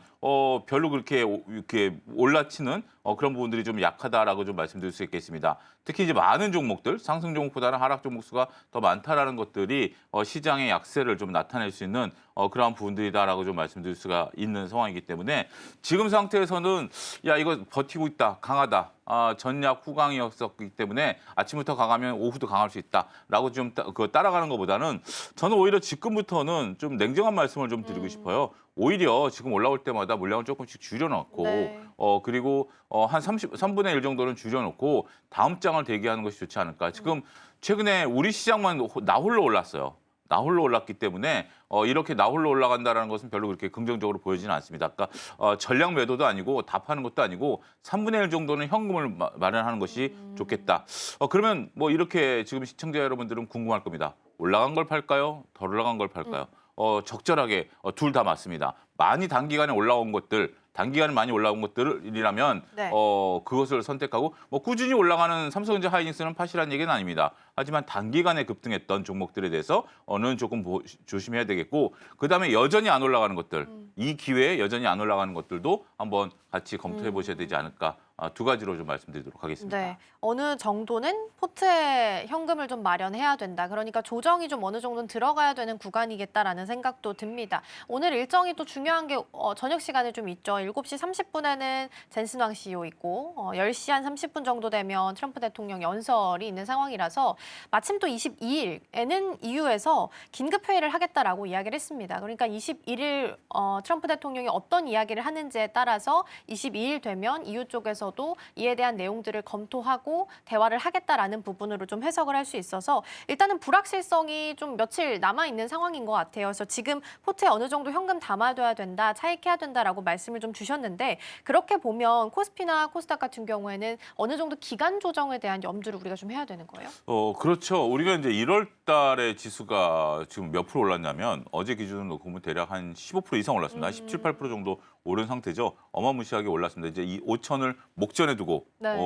[SPEAKER 6] 별로 이렇게 올라치는 그런 부분들이 좀 약하다라고 좀 말씀드릴 수 있겠습니다. 특히 이제 많은 종목들, 상승 종목보다는 하락 종목 수가 더 많다라는 것들이 시장의 약세를 좀 나타낼 수 있는 그러한 부분들이다라고 좀 말씀드릴 수가 있는 상황이기 때문에 지금 상태에서는 야 이거 버티고 있다, 강하다. 전략 후강이었었기 때문에 아침부터 강하면 오후도 강할 수 있다라고 좀 따라가는 것보다는 저는 오히려 지금부터는 좀 냉정한 말씀을 좀 드리고 싶어요. 오히려 지금 올라올 때마다 물량을 조금씩 줄여놓고
[SPEAKER 1] 네.
[SPEAKER 6] 그리고 한 3분의 1 정도는 줄여놓고 다음 장을 대기하는 것이 좋지 않을까. 지금 최근에 우리 시장만 나홀로 올랐어요. 나홀로 올랐기 때문에 이렇게 나홀로 올라간다는 것은 별로 그렇게 긍정적으로 보이지는 않습니다. 아까 전량 매도도 아니고 다 파는 것도 아니고 3분의 1 정도는 현금을 마련하는 것이 좋겠다. 그러면 뭐 이렇게 지금 시청자 여러분들은 궁금할 겁니다. 올라간 걸 팔까요? 덜 올라간 걸 팔까요? 적절하게 둘 다 맞습니다. 많이 단기간에 올라온 것들, 단기간에 많이 올라온 것들이라면
[SPEAKER 1] 네.
[SPEAKER 6] 그것을 선택하고 뭐 꾸준히 올라가는 삼성전자 하이닉스는 파시라는 얘기는 아닙니다. 하지만 단기간에 급등했던 종목들에 대해서는 조금 조심해야 되겠고 그다음에 여전히 안 올라가는 것들, 이 기회에 여전히 안 올라가는 것들도 한번 같이 검토해 보셔야 되지 않을까. 두 가지로 좀 말씀드리도록 하겠습니다.
[SPEAKER 1] 네, 어느 정도는 포트에 현금을 좀 마련해야 된다. 그러니까 조정이 좀 어느 정도는 들어가야 되는 구간이겠다라는 생각도 듭니다. 오늘 일정이 또 중요한 게 저녁 시간에 좀 있죠. 7시 30분에는 젠슨 왕 CEO 있고 10시 한 30분 정도 되면 트럼프 대통령 연설이 있는 상황이라서 마침 또 22일에는 EU에서 긴급 회의를 하겠다라고 이야기를 했습니다. 그러니까 21일 트럼프 대통령이 어떤 이야기를 하는지에 따라서 22일 되면 EU 쪽에서도 이에 대한 내용들을 검토하고 대화를 하겠다라는 부분으로 좀 해석을 할 수 있어서 일단은 불확실성이 좀 며칠 남아 있는 상황인 것 같아요. 그래서 지금 포트에 어느 정도 현금 담아둬야 된다, 차익해야 된다라고 말씀을 좀 주셨는데 그렇게 보면 코스피나 코스닥 같은 경우에는 어느 정도 기간 조정에 대한 염두를 우리가 좀 해야 되는 거예요?
[SPEAKER 6] 그렇죠. 우리가 이제 1월 달에 지수가 지금 몇 프로 올랐냐면 어제 기준으로 놓고 보면 대략 한 15% 이상 올랐습니다. 한 17, 8% 정도 오른 상태죠. 어마무시하게 올랐습니다. 이제 이 5천을 목전에 두고
[SPEAKER 1] 네.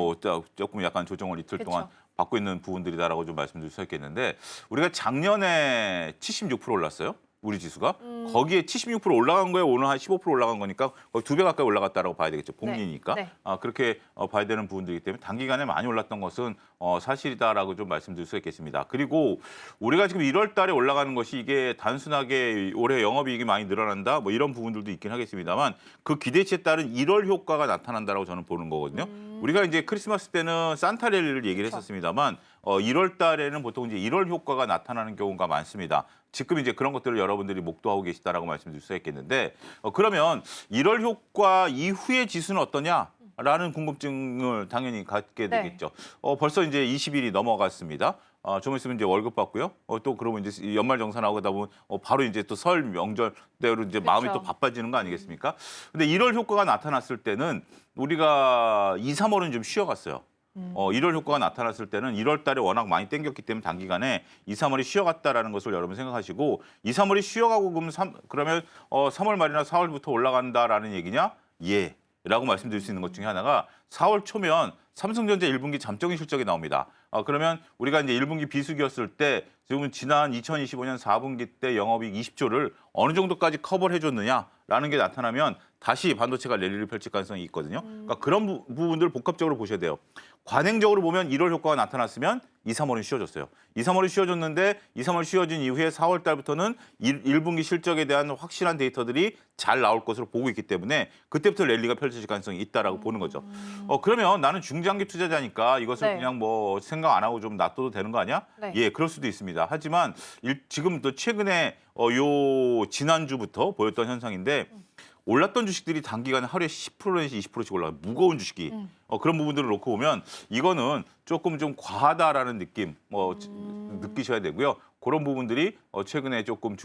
[SPEAKER 6] 조금 약간 조정을 이틀
[SPEAKER 1] 그쵸.
[SPEAKER 6] 동안 받고 있는 부분들이다라고 좀 말씀드릴 수 있겠는데 우리가 작년에 76% 올랐어요. 우리 지수가 거기에 76% 올라간 거에 오늘 한 15% 올라간 거니까 거의 2배 가까이 올라갔다라고 봐야 되겠죠. 복리니까.
[SPEAKER 1] 네.
[SPEAKER 6] 그렇게 봐야 되는 부분들이기 때문에 단기간에 많이 올랐던 것은 사실이다라고 좀 말씀드릴 수 있겠습니다. 그리고 우리가 지금 1월 달에 올라가는 것이 이게 단순하게 올해 영업이익이 많이 늘어난다 뭐 이런 부분들도 있긴 하겠습니다만 그 기대치에 따른 1월 효과가 나타난다라고 저는 보는 거거든요. 우리가 이제 크리스마스 때는 산타랠리를 얘기를 했었습니다만 1월 달에는 보통 이제 1월 효과가 나타나는 경우가 많습니다. 지금 이제 그런 것들을 여러분들이 목도하고 계시다라고 말씀드릴 수 있겠는데 그러면 1월 효과 이후의 지수는 어떠냐라는 궁금증을 당연히 갖게
[SPEAKER 1] 네.
[SPEAKER 6] 되겠죠. 벌써 이제 20일이 넘어갔습니다. 좀 있으면 이제 월급 받고요. 또 그러면 이제 연말정산하고 보면 바로 이제 또 설 명절대로 이제 마음이
[SPEAKER 1] 그렇죠.
[SPEAKER 6] 또 바빠지는 거 아니겠습니까? 근데 1월 효과가 나타났을 때는 우리가 2, 3월은 좀 쉬어갔어요. 1월 효과가 나타났을 때는 1월 달에 워낙 많이 땡겼기 때문에 단기간에 2, 3월이 쉬어갔다라는 것을 여러분 생각하시고 2, 3월이 쉬어가고 그러면 3월 말이나 4월부터 올라간다라는 얘기냐? 예. 라고 말씀드릴 수 있는 것 중에 하나가 4월 초면 삼성전자 1분기 잠정인 실적이 나옵니다. 그러면 우리가 이제 1분기 비수기였을 때 지금 지난 2025년 4분기 때 영업이익 20조를 어느 정도까지 커버를 해줬느냐라는 게 나타나면 다시 반도체가 랠리를 펼칠 가능성이 있거든요. 그러니까 그런 부분들을 복합적으로 보셔야 돼요. 관행적으로 보면 1월 효과가 나타났으면 2, 3월은 쉬어졌어요. 2, 3월이 쉬어졌는데 2, 3월 쉬어진 이후에 4월 달부터는 1분기 실적에 대한 확실한 데이터들이 잘 나올 것으로 보고 있기 때문에 그때부터 랠리가 펼쳐질 가능성이 있다라고 보는 거죠. 그러면 나는 중장기 투자자니까 이것을
[SPEAKER 1] 네.
[SPEAKER 6] 그냥 뭐 생각 안 하고 좀 놔둬도 되는 거 아니야?
[SPEAKER 1] 네.
[SPEAKER 6] 예, 그럴 수도 있습니다. 하지만 지금 또 최근에 요 지난주부터 보였던 현상인데 올랐던 주식들이 단기간에 하루에 10%에서 20%씩 올라가요. 무거운 주식이. 그런 부분들을 놓고 보면 이거는 조금 좀 과하다라는 느낌 느끼셔야 되고요. 그런 부분들이 최근에 조금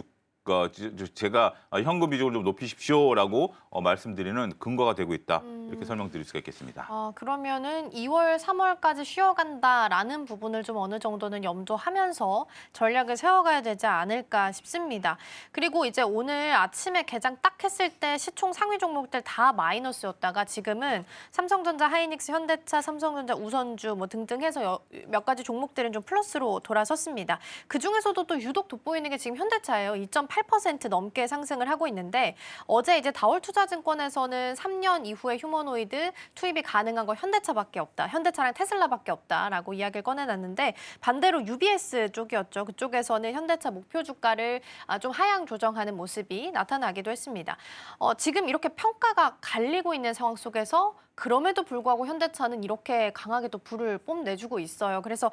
[SPEAKER 6] 제가 현금 비중을 좀 높이십시오라고 말씀드리는 근거가 되고 있다. 이렇게 설명드릴 수가 있겠습니다.
[SPEAKER 1] 그러면은 2월, 3월까지 쉬어간다라는 부분을 좀 어느 정도는 염두하면서 전략을 세워가야 되지 않을까 싶습니다. 그리고 이제 오늘 아침에 개장 딱 했을 때 시총 상위 종목들 다 마이너스였다가 지금은 삼성전자, 하이닉스, 현대차, 삼성전자, 우선주 뭐 등등 해서 몇 가지 종목들은 좀 플러스로 돌아섰습니다. 그중에서도 또 유독 돋보이는 게 지금 현대차예요. 2.8% 넘게 상승을 하고 있는데 어제 이제 다올투자증권에서는 3년 이후에 휴머노이드 투입이 가능한 건 현대차밖에 없다. 현대차랑 테슬라밖에 없다라고 이야기를 꺼내놨는데 반대로 UBS 쪽이었죠. 그쪽에서는 현대차 목표 주가를 좀 하향 조정하는 모습이 나타나기도 했습니다. 지금 이렇게 평가가 갈리고 있는 상황 속에서 그럼에도 불구하고 현대차는 이렇게 강하게 또 불을 뽐내주고 있어요. 그래서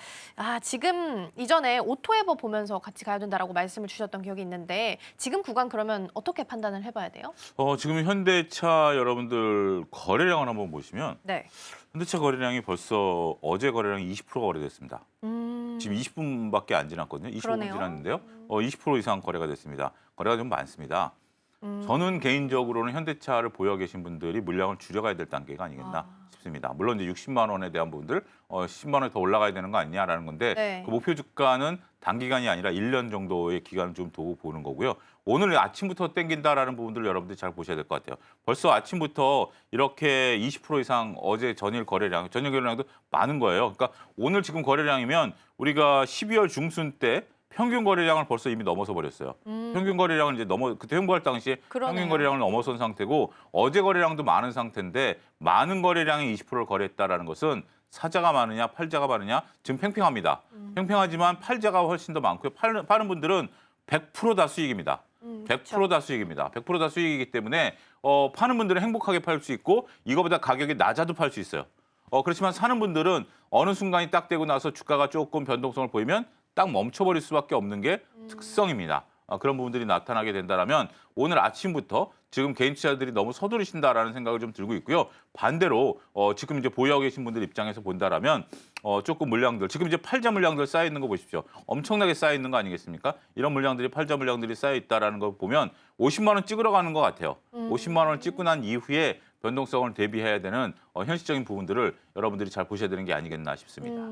[SPEAKER 1] 지금 이전에 오토에버 보면서 같이 가야 된다라고 말씀을 주셨던 기억이 있는데 지금 구간 그러면 어떻게 판단을 해봐야 돼요?
[SPEAKER 6] 지금 현대차 여러분들 거래량을 한번 보시면
[SPEAKER 1] 네.
[SPEAKER 6] 현대차 거래량이 벌써 어제 거래량이 20%가 거래됐습니다. 지금 20분밖에 안 지났거든요. 25분
[SPEAKER 1] 그러네요.
[SPEAKER 6] 지났는데요. 20% 이상 거래가 됐습니다. 거래가 좀 많습니다. 저는 개인적으로는 현대차를 보유하고 계신 분들이 물량을 줄여가야 될 단계가 아니겠나 싶습니다. 물론 이제 60만 원에 대한 부분들 10만 원이 더 올라가야 되는 거 아니냐라는 건데
[SPEAKER 1] 네.
[SPEAKER 6] 그 목표 주가는 단기간이 아니라 1년 정도의 기간을 좀 두고 보는 거고요. 오늘 아침부터 땡긴다라는 부분들 여러분들이 잘 보셔야 될 것 같아요. 벌써 아침부터 이렇게 20% 이상 어제 전일 거래량도 많은 거예요. 그러니까 오늘 지금 거래량이면 우리가 12월 중순 때 평균 거래량을 벌써 이미 넘어서 버렸어요. 평균 거래량을 이제 그때 홍보할 당시에
[SPEAKER 1] 그러네요.
[SPEAKER 6] 평균 거래량을 넘어선 상태고 어제 거래량도 많은 상태인데 많은 거래량의 20%를 거래했다라는 것은 사자가 많으냐 팔자가 많으냐 지금 팽팽합니다. 팽팽하지만 팔자가 훨씬 더 많고요. 파는 분들은 100%다 수익입니다. 100% 다 수익입니다. 100% 다 수익이기 때문에 파는 분들은 행복하게 팔 수 있고 이거보다 가격이 낮아도 팔 수 있어요. 그렇지만 사는 분들은 어느 순간이 딱 되고 나서 주가가 조금 변동성을 보이면 딱 멈춰버릴 수밖에 없는 게 특성입니다. 그런 부분들이 나타나게 된다면 오늘 아침부터 지금 개인 투자자들이 너무 서두르신다라는 생각을 좀 들고 있고요. 반대로 지금 이제 보유하고 계신 분들 입장에서 본다라면 조금 물량들 지금 이제 팔자 물량들 쌓여 있는 거 보십시오. 엄청나게 쌓여 있는 거 아니겠습니까? 이런 물량들이 팔자 물량들이 쌓여 있다라는 거 보면 50만 원 찍으러 가는 것 같아요. 50만 원을 찍고 난 이후에 변동성을 대비해야 되는 현실적인 부분들을 여러분들이 잘 보셔야 되는 게 아니겠나 싶습니다.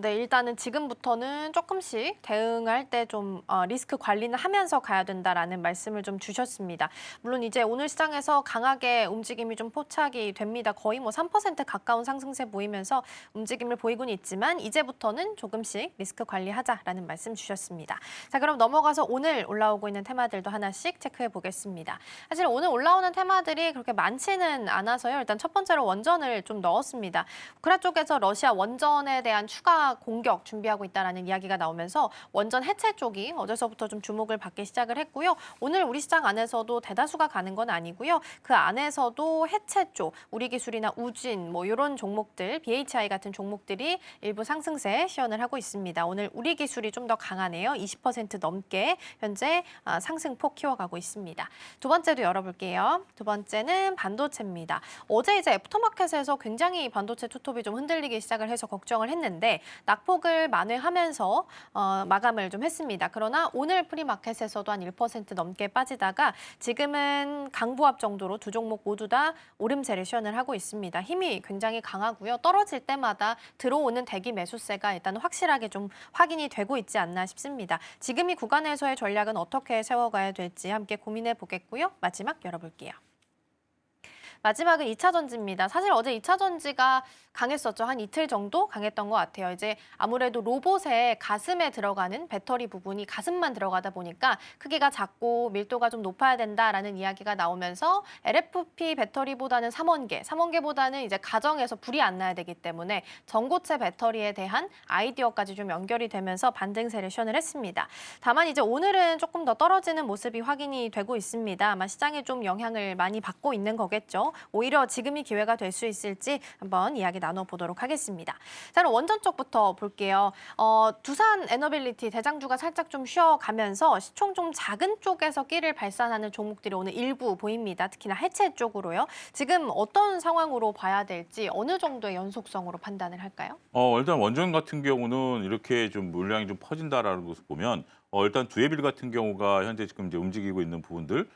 [SPEAKER 1] 네, 일단은 지금부터는 조금씩 대응할 때 좀 리스크 관리는 하면서 가야 된다라는 말씀을 좀 주셨습니다. 물론 이제 오늘 시장에서 강하게 움직임이 좀 포착이 됩니다. 거의 뭐 3% 가까운 상승세 보이면서 움직임을 보이고는 있지만 이제부터는 조금씩 리스크 관리하자라는 말씀 주셨습니다. 자, 그럼 넘어가서 오늘 올라오고 있는 테마들도 하나씩 체크해 보겠습니다. 사실 오늘 올라오는 테마들이 그렇게 많지는 않아서요. 일단 첫 번째로 원전을 포션을 좀 넣었습니다. 우크라 쪽에서 러시아 원전에 대한 추가 공격 준비하고 있다라는 이야기가 나오면서 원전 해체 쪽이 어제서부터 좀 주목을 받기 시작을 했고요. 오늘 우리 시장 안에서도 대다수가 가는 건 아니고요. 그 안에서도 해체 쪽, 우리기술이나 우진 뭐 이런 종목들, BHI 같은 종목들이 일부 상승세 시연을 하고 있습니다. 오늘 우리기술이 좀 더 강하네요. 20% 넘게 현재 상승폭 키워가고 있습니다. 두 번째도 열어볼게요. 두 번째는 반도체입니다. 어제 이제 애프터마켓에서 굉장히 반도체 투톱이 좀 흔들리기 시작을 해서 걱정을 했는데 낙폭을 만회하면서 마감을 좀 했습니다. 그러나 오늘 프리마켓에서도 한 1% 넘게 빠지다가 지금은 강보합 정도로 두 종목 모두 다 오름세를 시연을 하고 있습니다. 힘이 굉장히 강하고요. 떨어질 때마다 들어오는 대기 매수세가 일단 확실하게 좀 확인이 되고 있지 않나 싶습니다. 지금 이 구간에서의 전략은 어떻게 세워가야 될지 함께 고민해 보겠고요. 마지막 열어볼게요. 마지막은 2차 전지입니다. 사실 어제 2차 전지가 강했었죠. 한 이틀 정도 강했던 것 같아요. 이제 아무래도 로봇의 가슴에 들어가는 배터리 부분이 가슴만 들어가다 보니까 크기가 작고 밀도가 좀 높아야 된다라는 이야기가 나오면서 LFP 배터리보다는 3원계보다는 이제 가정에서 불이 안 나야 되기 때문에 전고체 배터리에 대한 아이디어까지 좀 연결이 되면서 반등세를 시연을 했습니다. 다만 이제 오늘은 조금 더 떨어지는 모습이 확인이 되고 있습니다. 아마 시장에 좀 영향을 많이 받고 있는 거겠죠. 오히려 지금이 기회가 될 수 있을지 한번 이야기 나눠보도록 하겠습니다. 자, 그럼 원전 쪽부터 볼게요. 두산 에너빌리티 대장주가 살짝 좀 쉬어가면서 시총 좀 작은 쪽에서 끼를 발산하는 종목들이 오늘 일부 보입니다. 특히나 해체 쪽으로요. 지금 어떤 상황으로 봐야 될지 어느 정도의 연속성으로 판단을 할까요?
[SPEAKER 6] 일단 원전 같은 경우는 이렇게 좀 물량이 좀 퍼진다라는 것을 보면 일단 두에빌 같은 경우가 현재 지금 이제 움직이고 있는 부분들,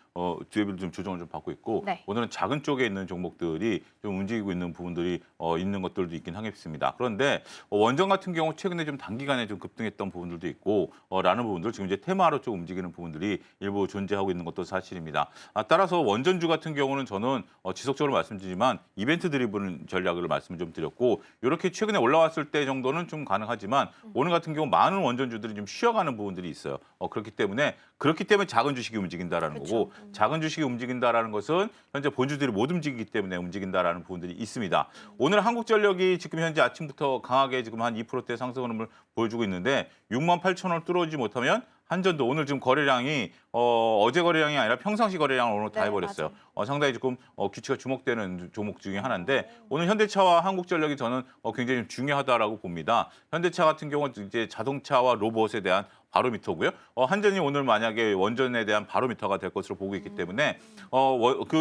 [SPEAKER 6] 두에빌 좀 조정을 좀 받고 있고
[SPEAKER 1] 네.
[SPEAKER 6] 오늘은 작은 쪽에 있는 종목들이 좀 움직이고 있는 부분들이 있는 것들도 있긴 하겠습니다. 그런데 원전 같은 경우 최근에 좀 단기간에 좀 급등했던 부분들도 있고 라는 부분들 지금 이제 테마로 좀 움직이는 부분들이 일부 존재하고 있는 것도 사실입니다. 따라서 원전주 같은 경우는 저는 지속적으로 말씀드리지만 이벤트 드리븐 전략을 말씀을 좀 드렸고 이렇게 최근에 올라왔을 때 정도는 좀 가능하지만 오늘 같은 경우 많은 원전주들이 좀 쉬어가는 부분들이 있어요. 그렇기 때문에 작은 주식이 움직인다라는
[SPEAKER 1] 그렇죠.
[SPEAKER 6] 거고 작은 주식이 움직인다라는 것은 현재 본주들이 못 움직이기 때문에 움직인다라는 부분들이 있습니다. 오늘 한국전력이 지금 현재 아침부터 강하게 지금 한 2%대 상승 흐름을 보여주고 있는데 68,000원을 뚫어오지 못하면 한전도 오늘 지금 거래량이 어제 거래량이 아니라 평상시 거래량을 오늘 다
[SPEAKER 1] 네,
[SPEAKER 6] 해버렸어요. 상당히 조금 규치가 주목되는 종목 중에 하나인데 오늘 현대차와 한국전력이 저는 굉장히 중요하다라고 봅니다. 현대차 같은 경우는 이제 자동차와 로봇에 대한 바로미터고요. 한전이 오늘 만약에 원전에 대한 바로미터가 될 것으로 보고 있기 때문에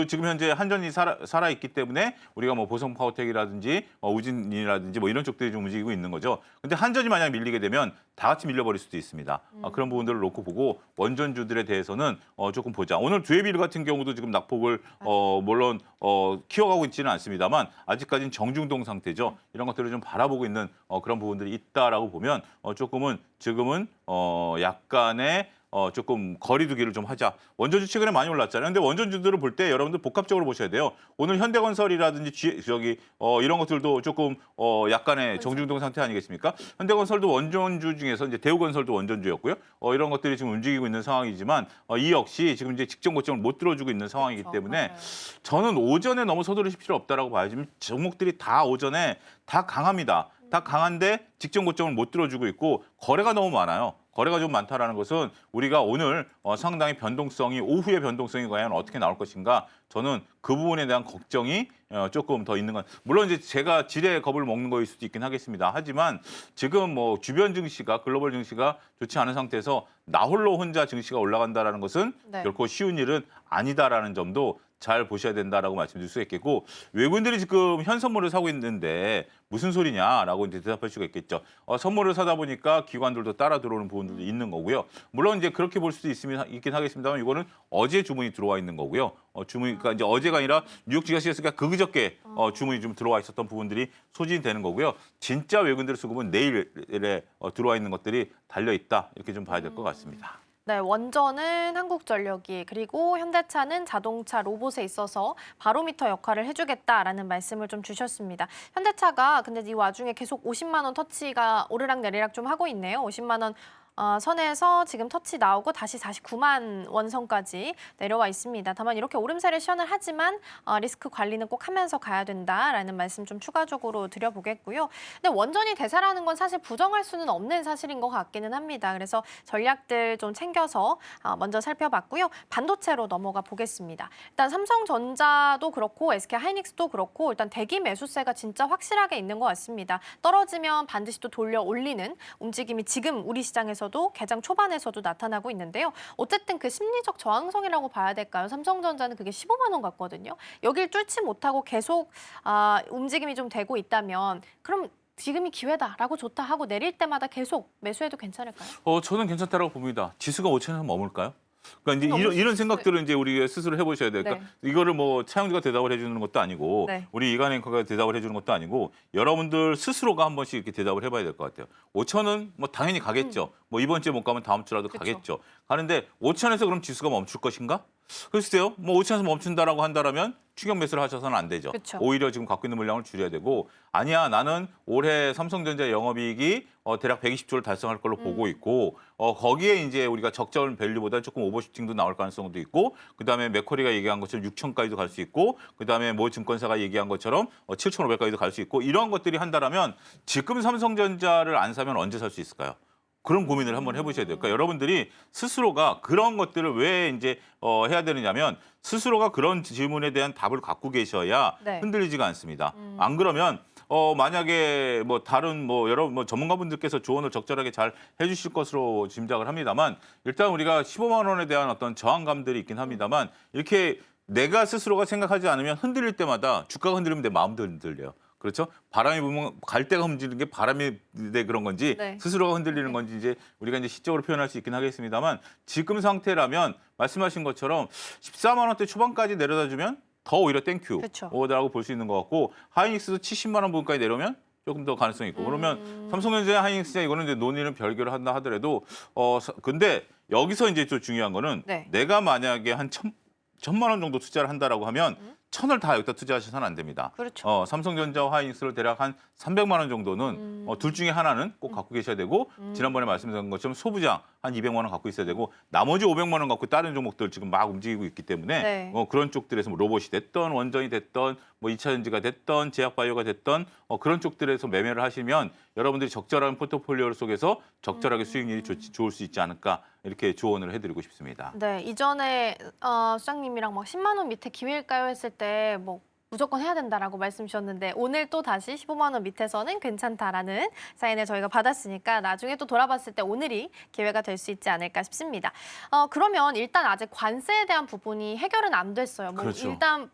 [SPEAKER 6] 지금 현재 한전이 살아 있기 때문에 우리가 뭐 보성 파워텍이라든지 우진이라든지 뭐 이런 쪽들이 좀 움직이고 있는 거죠. 근데 한전이 만약 밀리게 되면 다 같이 밀려버릴 수도 있습니다. 그런 부분들을 놓고 보고 원전주들에 대해서는 조금 보자. 오늘 두에빌 같은 경우도 지금 낙폭을 물론 키워가고 있지는 않습니다만 아직까지는 정중동 상태죠. 이런 것들을 좀 바라보고 있는 그런 부분들이 있다라고 보면 조금은 지금은 약간의 조금 거리두기를 좀 하자. 원전주 최근에 많이 올랐잖아요. 근데 원전주들을 볼 때 여러분들 복합적으로 보셔야 돼요. 오늘 현대건설이라든지 이런 것들도 조금 약간의 정중동 상태 아니겠습니까? 현대건설도 원전주 중에서 이제 대우건설도 원전주였고요. 이런 것들이 지금 움직이고 있는 상황이지만 이 역시 지금 이제 직전 고점을 못 들어주고 있는 상황이기
[SPEAKER 1] 그렇죠.
[SPEAKER 6] 때문에
[SPEAKER 1] 맞아요.
[SPEAKER 6] 저는 오전에 너무 서두르실 필요 없다라고 봐요. 지금 종목들이 다 오전에 다 강합니다. 다 강한데 직전 고점을 못 들어주고 있고 거래가 너무 많아요. 거래가 좀 많다라는 것은 우리가 오늘 상당히 오후의 변동성이 과연 어떻게 나올 것인가 저는 그 부분에 대한 걱정이 조금 더 있는 건 물론 이제 제가 지레 겁을 먹는 거일 수도 있긴 하겠습니다. 하지만 지금 뭐 주변 증시가 글로벌 증시가 좋지 않은 상태에서 나 홀로 혼자 증시가 올라간다라는 것은
[SPEAKER 1] 네.
[SPEAKER 6] 결코 쉬운 일은 아니다라는 점도 잘 보셔야 된다라고 말씀드릴 수 있겠고 외국인들이 지금 현 선물을 사고 있는데 무슨 소리냐라고 이제 대답할 수가 있겠죠. 선물을 사다 보니까 기관들도 따라 들어오는 부분들도 있는 거고요. 물론 이제 그렇게 볼 수도 있긴 하겠습니다만 이거는 어제 주문이 들어와 있는 거고요. 그러니까 이제 어제가 아니라 뉴욕 지가시였으니까 그저께 주문이 좀 들어와 있었던 부분들이 소진이 되는 거고요. 진짜 외국인들의 수급은 내일에 들어와 있는 것들이 달려 있다 이렇게 좀 봐야 될 것 같습니다.
[SPEAKER 1] 네, 원전은 한국전력이 그리고 현대차는 자동차 로봇에 있어서 바로미터 역할을 해주겠다라는 말씀을 좀 주셨습니다. 현대차가 근데 이 와중에 계속 50만 원 터치가 오르락내리락 좀 하고 있네요. 50만 원 선에서 지금 터치 나오고 다시 49만 원 선까지 내려와 있습니다. 다만 이렇게 오름세를 시연을 하지만 리스크 관리는 꼭 하면서 가야 된다라는 말씀 좀 추가적으로 드려보겠고요. 근데 원전이 대세라는 건 사실 부정할 수는 없는 사실인 것 같기는 합니다. 그래서 전략들 좀 챙겨서 먼저 살펴봤고요. 반도체로 넘어가 보겠습니다. 일단 삼성전자도 그렇고 SK하이닉스도 그렇고 일단 대기 매수세가 진짜 확실하게 있는 것 같습니다. 떨어지면 반드시 또 돌려 올리는 움직임이 지금 우리 시장에서도 개장 초반에서도 나타나고 있는데요. 어쨌든 그 심리적 저항성이라고 봐야 될까요? 삼성전자는 그게 15만 원 같거든요. 여길 뚫지 못하고 계속 움직임이 좀 되고 있다면 그럼 지금이 기회다라고 좋다 하고 내릴 때마다 계속 매수해도 괜찮을까요?
[SPEAKER 6] 저는 괜찮다라고 봅니다. 지수가 5천에서 머물까요? 그러니까 이제
[SPEAKER 1] 넘을
[SPEAKER 6] 이런
[SPEAKER 1] 수
[SPEAKER 6] 생각들을 이제 우리가 스스로 해보셔야 돼요. 그러니까 이거를 뭐 차영주가 대답을 해주는 것도 아니고
[SPEAKER 1] 네.
[SPEAKER 6] 우리 이관 앵커가 대답을 해주는 것도 아니고 여러분들 스스로가 한 번씩 이렇게 대답을 해봐야 될 것 같아요. 5천은 뭐 당연히 가겠죠. 뭐 이번 주에 못 가면 다음 주라도
[SPEAKER 1] 그쵸.
[SPEAKER 6] 가겠죠. 가는데 5천에서 그럼 지수가 멈출 것인가? 글쎄요. 뭐 5천에서 멈춘다라고 한다면 추격 매수를 하셔서는 안 되죠.
[SPEAKER 1] 그쵸.
[SPEAKER 6] 오히려 지금 갖고 있는 물량을 줄여야 되고 아니야 나는 올해 삼성전자 영업이익이 대략 120조를 달성할 걸로 보고 있고 거기에 이제 우리가 적절 밸류보다 조금 오버슈팅도 나올 가능성도 있고 그다음에 맥쿼리가 얘기한 것처럼 6천까지도 갈 수 있고 그다음에 모 증권사가 얘기한 것처럼 7,500까지도 갈 수 있고 이런 것들이 한다라면 지금 삼성전자를 안 사면 언제 살 수 있을까요? 그런 고민을 한번 해보셔야 돼요. 그러니까 여러분들이 스스로가 그런 것들을 왜 이제 해야 되느냐면 스스로가 그런 질문에 대한 답을 갖고 계셔야
[SPEAKER 1] 네.
[SPEAKER 6] 흔들리지가 않습니다. 안 그러면 만약에 뭐 다른 뭐 여러 뭐 전문가분들께서 조언을 적절하게 잘 해주실 것으로 짐작을 합니다만 일단 우리가 15만 원에 대한 어떤 저항감들이 있긴 합니다만 이렇게 내가 스스로가 생각하지 않으면 흔들릴 때마다 주가가 흔들리면 내 마음도 흔들려요. 그렇죠? 바람이 불면 갈대가 흔들리는 게 바람이 내 그런 건지
[SPEAKER 1] 네.
[SPEAKER 6] 스스로가 흔들리는 건지 이제 우리가 이제 시적으로 표현할 수 있긴 하겠습니다만 지금 상태라면 말씀하신 것처럼 14만 원대 초반까지 내려다 주면 더 오히려 땡큐
[SPEAKER 1] 그쵸.
[SPEAKER 6] 라고 볼 수 있는 것 같고 하이닉스도 70만 원 부분까지 내려오면 조금 더 가능성이 있고 그러면 삼성전자 하이닉스냐 이거는 이제 논의는 별개로 한다 하더라도 근데 여기서 이제 좀 중요한 거는
[SPEAKER 1] 네.
[SPEAKER 6] 내가 만약에 한 1,000만 원 정도 투자를 한다라고 하면 1,000을 다 여기다 투자하셔서는 안 됩니다.
[SPEAKER 1] 그렇죠.
[SPEAKER 6] 삼성전자와 하이닉스를 대략 한 300만 원 정도는 둘 중에 하나는 꼭 갖고 계셔야 되고 지난번에 말씀드린 것처럼 소부장 한 200만 원 갖고 있어야 되고 나머지 500만 원 갖고 다른 종목들 지금 막 움직이고 있기 때문에
[SPEAKER 1] 네.
[SPEAKER 6] 그런 쪽들에서 뭐 로봇이 됐던 원전이 됐던 뭐 2차 전지가 됐던 제약바이오가 됐던 그런 쪽들에서 매매를 하시면 여러분들이 적절한 포트폴리오 속에서 적절하게 수익률이 좋을 수 있지 않을까 이렇게 조언을 해드리고 싶습니다.
[SPEAKER 1] 네, 이전에 수장님이랑 막 10만 원 밑에 기회일까요 했을 때 뭐 무조건 해야 된다라고 말씀 주셨는데 오늘 또 다시 15만 원 밑에서는 괜찮다라는 사인을 저희가 받았으니까 나중에 또 돌아봤을 때 오늘이 기회가 될 수 있지 않을까 싶습니다. 그러면 일단 아직 관세에 대한 부분이 해결은 안 됐어요. 뭐
[SPEAKER 6] 그렇죠.
[SPEAKER 1] 일단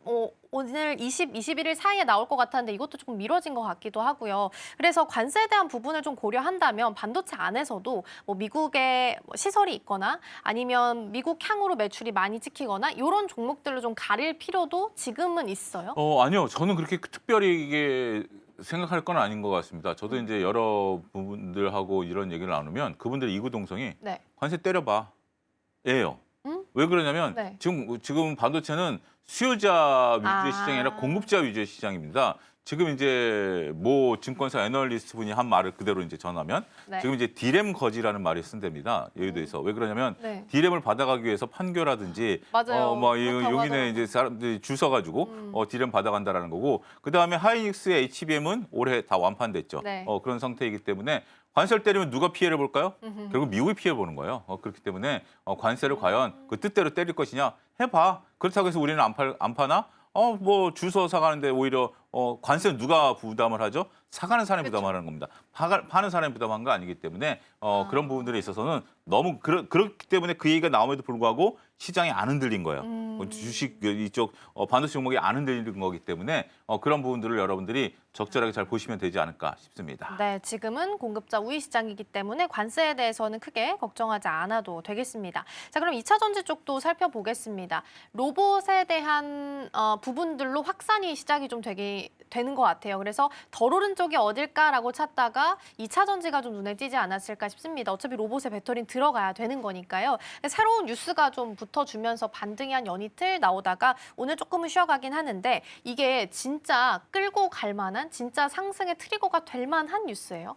[SPEAKER 1] 오늘 21일 사이에 나올 것 같았는데 이것도 조금 미뤄진 것 같기도 하고요. 그래서 관세에 대한 부분을 좀 고려한다면 반도체 안에서도 뭐 미국에 시설이 있거나 아니면 미국 향으로 매출이 많이 찍히거나 이런 종목들로 좀 가릴 필요도 지금은 있어요.
[SPEAKER 6] 아니요. 저는 그렇게 특별히 이게 생각할 건 아닌 것 같습니다. 저도 이제 여러 분들하고 이런 얘기를 나누면 그분들의 이구동성이
[SPEAKER 1] 네.
[SPEAKER 6] 관세 때려봐. 예요. 왜 그러냐면
[SPEAKER 1] 네.
[SPEAKER 6] 지금 반도체는 수요자 위주의 시장이 아니라
[SPEAKER 1] 아.
[SPEAKER 6] 공급자 위주의 시장입니다. 지금 이제 모 증권사 애널리스트 분이 한 말을 그대로 이제 전하면
[SPEAKER 1] 네.
[SPEAKER 6] 지금 이제 디램 거지라는 말이 쓴답니다. 여의도에서. 왜 그러냐면
[SPEAKER 1] 네.
[SPEAKER 6] 디램을 받아가기 위해서 판교라든지
[SPEAKER 1] 맞아요.
[SPEAKER 6] 뭐
[SPEAKER 1] 그렇다고
[SPEAKER 6] 여기는
[SPEAKER 1] 하더라고요.
[SPEAKER 6] 이제 사람들이 줄 서가지고 디램 받아간다라는 거고 그다음에 하이닉스의 HBM은 올해 다 완판됐죠.
[SPEAKER 1] 네.
[SPEAKER 6] 그런 상태이기 때문에 관세를 때리면 누가 피해를 볼까요? 결국 미국이 피해 보는 거예요. 그렇기 때문에 관세를 과연 그 뜻대로 때릴 것이냐 해봐. 그렇다고 해서 우리는 안 파나? 뭐 주소 사가는데 오히려 관세는 누가 부담을 하죠? 사가는 사람이 부담하는 겁니다. 파는 사람이 부담한 거 아니기 때문에 그런 부분들에 있어서는 너무 그렇기 때문에 그 얘기가 나옴에도 불구하고 시장이 안 흔들린 거예요. 주식 이쪽 반도체 종목이 안 흔들린 거기 때문에 그런 부분들을 여러분들이 적절하게 잘 보시면 되지 않을까 싶습니다.
[SPEAKER 1] 네, 지금은 공급자 우위 시장이기 때문에 관세에 대해서는 크게 걱정하지 않아도 되겠습니다. 자, 그럼 2차 전지 쪽도 살펴보겠습니다. 로봇에 대한 부분들로 확산이 시작이 좀 되는 것 같아요. 그래서 덜 오른 쪽이 어딜까라고 찾다가 2차 전지가 좀 눈에 띄지 않았을까 싶습니다. 어차피 로봇에 배터리는 들어가야 되는 거니까요. 새로운 뉴스가 좀 붙어주면서 반등이 한 연이틀 나오다가 오늘 조금은 쉬어가긴 하는데 이게 진짜 끌고 갈 만한 진짜 상승의 트리거가 될 만한 뉴스예요.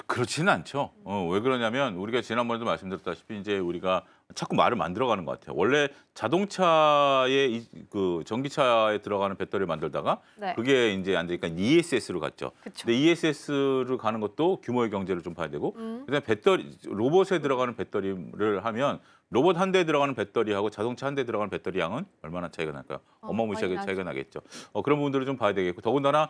[SPEAKER 6] 그렇지는 않죠. 왜 그러냐면 우리가 지난번에도 말씀드렸다시피 이제 우리가 자꾸 말을 만들어가는 것 같아요. 원래 자동차에 그 전기차에 들어가는 배터리 만들다가
[SPEAKER 1] 네.
[SPEAKER 6] 그게 이제 안 되니까 ESS로 갔죠.
[SPEAKER 1] 그쵸.
[SPEAKER 6] 근데 ESS를 가는 것도 규모의 경제를 좀 봐야 되고
[SPEAKER 1] 음.
[SPEAKER 6] 그다음에 배터리 로봇에 들어가는 배터리를 하면 로봇 한 대에 들어가는 배터리하고 자동차 한 대에 들어가는 배터리 양은 얼마나 차이가 날까요? 어마무시하게
[SPEAKER 1] 많이
[SPEAKER 6] 차이가 나겠죠. 그런 부분들을 좀 봐야 되겠고 더군다나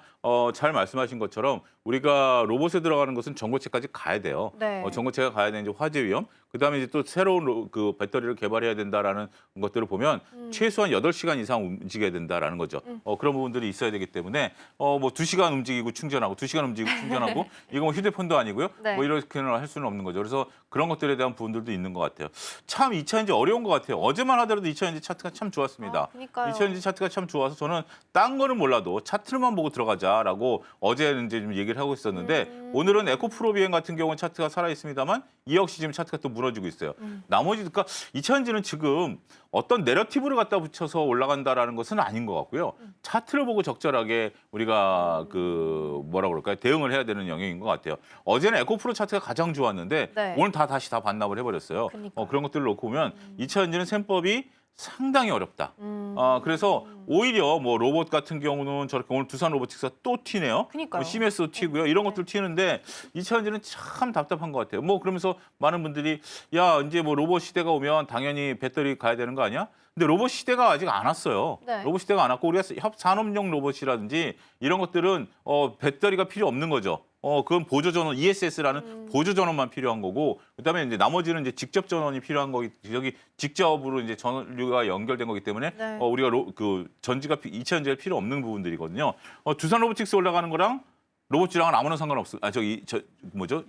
[SPEAKER 6] 잘 말씀하신 것처럼 우리가 로봇에 들어가는 것은 전고체까지 가야 돼요.
[SPEAKER 1] 네.
[SPEAKER 6] 전고체가 가야 되는 이제 화재 위험, 그다음에 이제 또 새로운 그 배터리를 개발해야 된다라는 것들을 보면 최소한 8시간 이상 움직여야 된다라는 거죠. 그런 부분들이 있어야 되기 때문에 뭐 2시간 움직이고 충전하고 2시간 움직이고 충전하고 이거 뭐 휴대폰도 아니고요.
[SPEAKER 1] 네.
[SPEAKER 6] 뭐 이렇게는 할 수는 없는 거죠. 그래서 그런 것들에 대한 부분들도 있는 것 같아요. 참 이 차인지 어려운 것 같아요. 어제만 하더라도 이 차인지 차트가 참 좋았습니다.
[SPEAKER 1] 그러니까요.
[SPEAKER 6] 이 차인지 차트가 참 좋아서 저는 딴 거는 몰라도 차트만 보고 들어가자라고 어제 이제 좀 얘기를 하고 있었는데 오늘은 에코프로 비행 같은 경우는 차트가 살아 있습니다만 이 역시 지금 차트가 또 무너지고 있어요. 나머지 그러니까 이 차인지는 지금 어떤 내러티브를 갖다 붙여서 올라간다라는 것은 아닌 것 같고요. 차트를 보고 적절하게 우리가 그 뭐라 그럴까요? 대응을 해야 되는 영역인 것 같아요. 어제는 에코프로 차트가 가장 좋았는데
[SPEAKER 1] 네.
[SPEAKER 6] 오늘 다시 다 반납을 해버렸어요.
[SPEAKER 1] 그러니까요.
[SPEAKER 6] 그런 것들을 놓고 보면 이 차인지는 셈법이 상당히 어렵다. 그래서 오히려 뭐 로봇 같은 경우는 저렇게 오늘 두산 로보틱스가 또 튀네요.
[SPEAKER 1] 그러니까요.
[SPEAKER 6] CMS도 튀고요. 이런 것들 튀는데 이 차인지는 참 답답한 것 같아요. 뭐 그러면서 많은 분들이 야 이제 뭐 로봇 시대가 오면 당연히 배터리 가야 되는 거 아니야? 근데 로봇 시대가 아직 안 왔어요.
[SPEAKER 1] 네.
[SPEAKER 6] 로봇 시대가 안 왔고 우리가 산업용 로봇이라든지 이런 것들은 배터리가 필요 없는 거죠. 그건 보조 전원 ESS라는 보조 전원만 필요한 거고 그다음에 이제 나머지는 이제 직접 전원이 필요한 거기 여기 직접으로 이제 전류가 연결된 거기 때문에
[SPEAKER 1] 네.
[SPEAKER 6] 우리가 그 전지가 이차 전지가 필요 없는 부분들이거든요. 두산 로보틱스 올라가는 거랑 로봇주랑은 아무런 상관없어.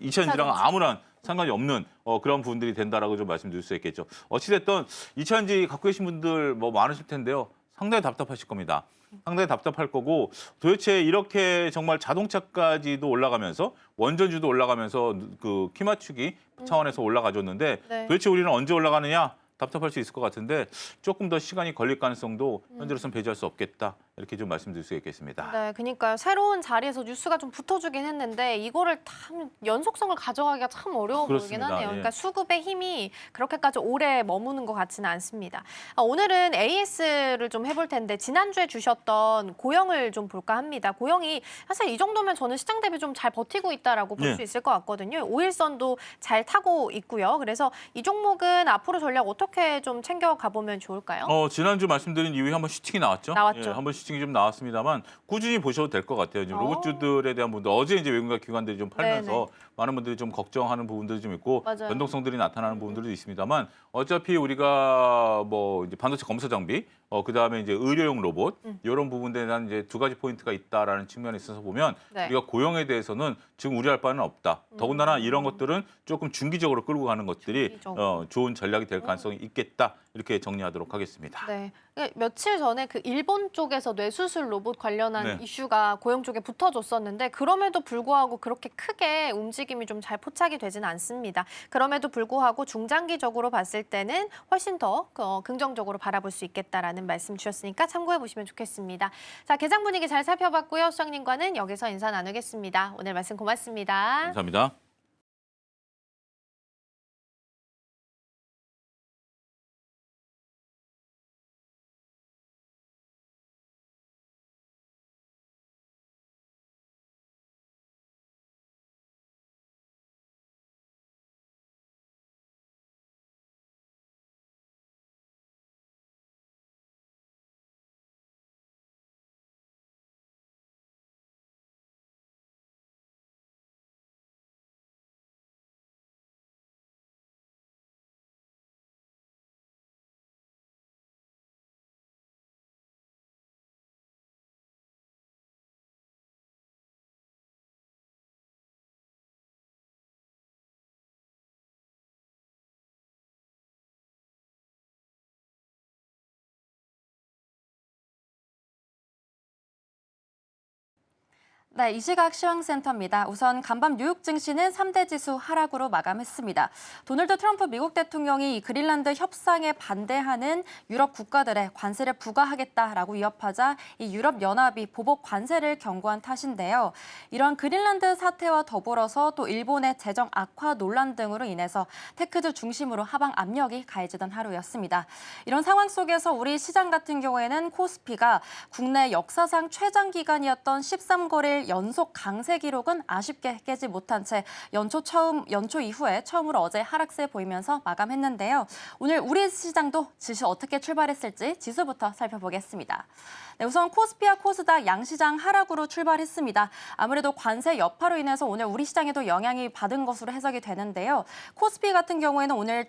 [SPEAKER 6] 이차전지랑은 아무런 상관이 없는 그런 부분들이 된다라고 좀 말씀드릴 수 있겠죠. 어찌됐든 이차전지 갖고 계신 분들 뭐 많으실 텐데요. 상당히 답답하실 겁니다. 상당히 답답할 거고 도대체 이렇게 정말 자동차까지도 올라가면서 원전주도 올라가면서 그 키 맞추기 차원에서 올라가줬는데
[SPEAKER 1] 네.
[SPEAKER 6] 도대체 우리는 언제 올라가느냐? 답답할 수 있을 것 같은데 조금 더 시간이 걸릴 가능성도 현재로서는 배제할 수 없겠다. 이렇게 좀 말씀드릴 수 있겠습니다.
[SPEAKER 1] 네, 그러니까요. 새로운 자리에서 뉴스가 좀 붙어주긴 했는데 이거를 참 연속성을 가져가기가 참 어려워 보이긴
[SPEAKER 6] 그렇습니다.
[SPEAKER 1] 하네요.
[SPEAKER 6] 예.
[SPEAKER 1] 그러니까 수급의 힘이 그렇게까지 오래 머무는 것 같지는 않습니다. 오늘은 AS를 좀 해볼 텐데 지난주에 주셨던 고영을 좀 볼까 합니다. 고영이 사실 이 정도면 저는 시장 대비 좀 잘 버티고 있다라고 볼 수
[SPEAKER 6] 예.
[SPEAKER 1] 있을 것 같거든요. 5일선도 잘 타고 있고요. 그래서 이 종목은 앞으로 전략 어떻게 좀 챙겨가 보면 좋을까요?
[SPEAKER 6] 지난주 말씀드린 이후에 한번 슈팅이 나왔죠.
[SPEAKER 1] 나왔죠.
[SPEAKER 6] 예, 한번 슈팅이 좀 나왔습니다만 꾸준히 보셔도 될 것 같아요. 지금 로봇주들에 대한 분들 어제 이제 외국인과 기관들이 좀 팔면서
[SPEAKER 1] 네네.
[SPEAKER 6] 많은 분들이 좀 걱정하는 부분들이 좀 있고
[SPEAKER 1] 맞아요.
[SPEAKER 6] 변동성들이 나타나는 부분들도 있습니다만 어차피 우리가 뭐 이제 반도체 검사 장비, 그다음에 이제 의료용 로봇 이런 부분에 대한 이제 두 가지 포인트가 있다라는 측면에 있어서 보면
[SPEAKER 1] 네.
[SPEAKER 6] 우리가 고용에 대해서는 지금 우려할 바는 없다. 더군다나 이런 것들은 조금 중기적으로 끌고 가는 것들이
[SPEAKER 1] 중기적으로.
[SPEAKER 6] 좋은 전략이 될 가능성이 있겠다. 이렇게 정리하도록 하겠습니다.
[SPEAKER 1] 네. 며칠 전에 그 일본 쪽에서 뇌수술 로봇 관련한
[SPEAKER 6] 네.
[SPEAKER 1] 이슈가 고용 쪽에 붙어줬었는데 그럼에도 불구하고 그렇게 크게 움직임이 좀 잘 포착이 되지는 않습니다. 그럼에도 불구하고 중장기적으로 봤을 때는 훨씬 더 긍정적으로 바라볼 수 있겠다라는 말씀 주셨으니까 참고해 보시면 좋겠습니다. 자, 개장 분위기 잘 살펴봤고요. 수장님과는 여기서 인사 나누겠습니다. 오늘 말씀 고맙습니다.
[SPEAKER 6] 감사합니다.
[SPEAKER 4] 네, 이 시각 시황센터입니다. 우선 간밤 뉴욕 증시는 3대 지수 하락으로 마감했습니다. 도널드 트럼프 미국 대통령이 이 그린란드 협상에 반대하는 유럽 국가들의 관세를 부과하겠다라고 위협하자 이 유럽 연합이 보복 관세를 경고한 탓인데요. 이런 그린란드 사태와 더불어서 또 일본의 재정 악화 논란 등으로 인해서 테크들 중심으로 하방 압력이 가해지던 하루였습니다. 이런 상황 속에서 우리 시장 같은 경우에는 코스피가 국내 역사상 최장 기간이었던 13거래일 연속 강세 기록은 아쉽게 깨지 못한 채 연초 이후에 처음으로 어제 하락세 보이면서 마감했는데요. 오늘 우리 시장도 지수 어떻게 출발했을지 지수부터 살펴보겠습니다. 네, 우선 코스피와 코스닥 양시장 하락으로 출발했습니다. 아무래도 관세 여파로 인해서 오늘 우리 시장에도 영향이 받은 것으로 해석이 되는데요. 코스피 같은 경우에는 오늘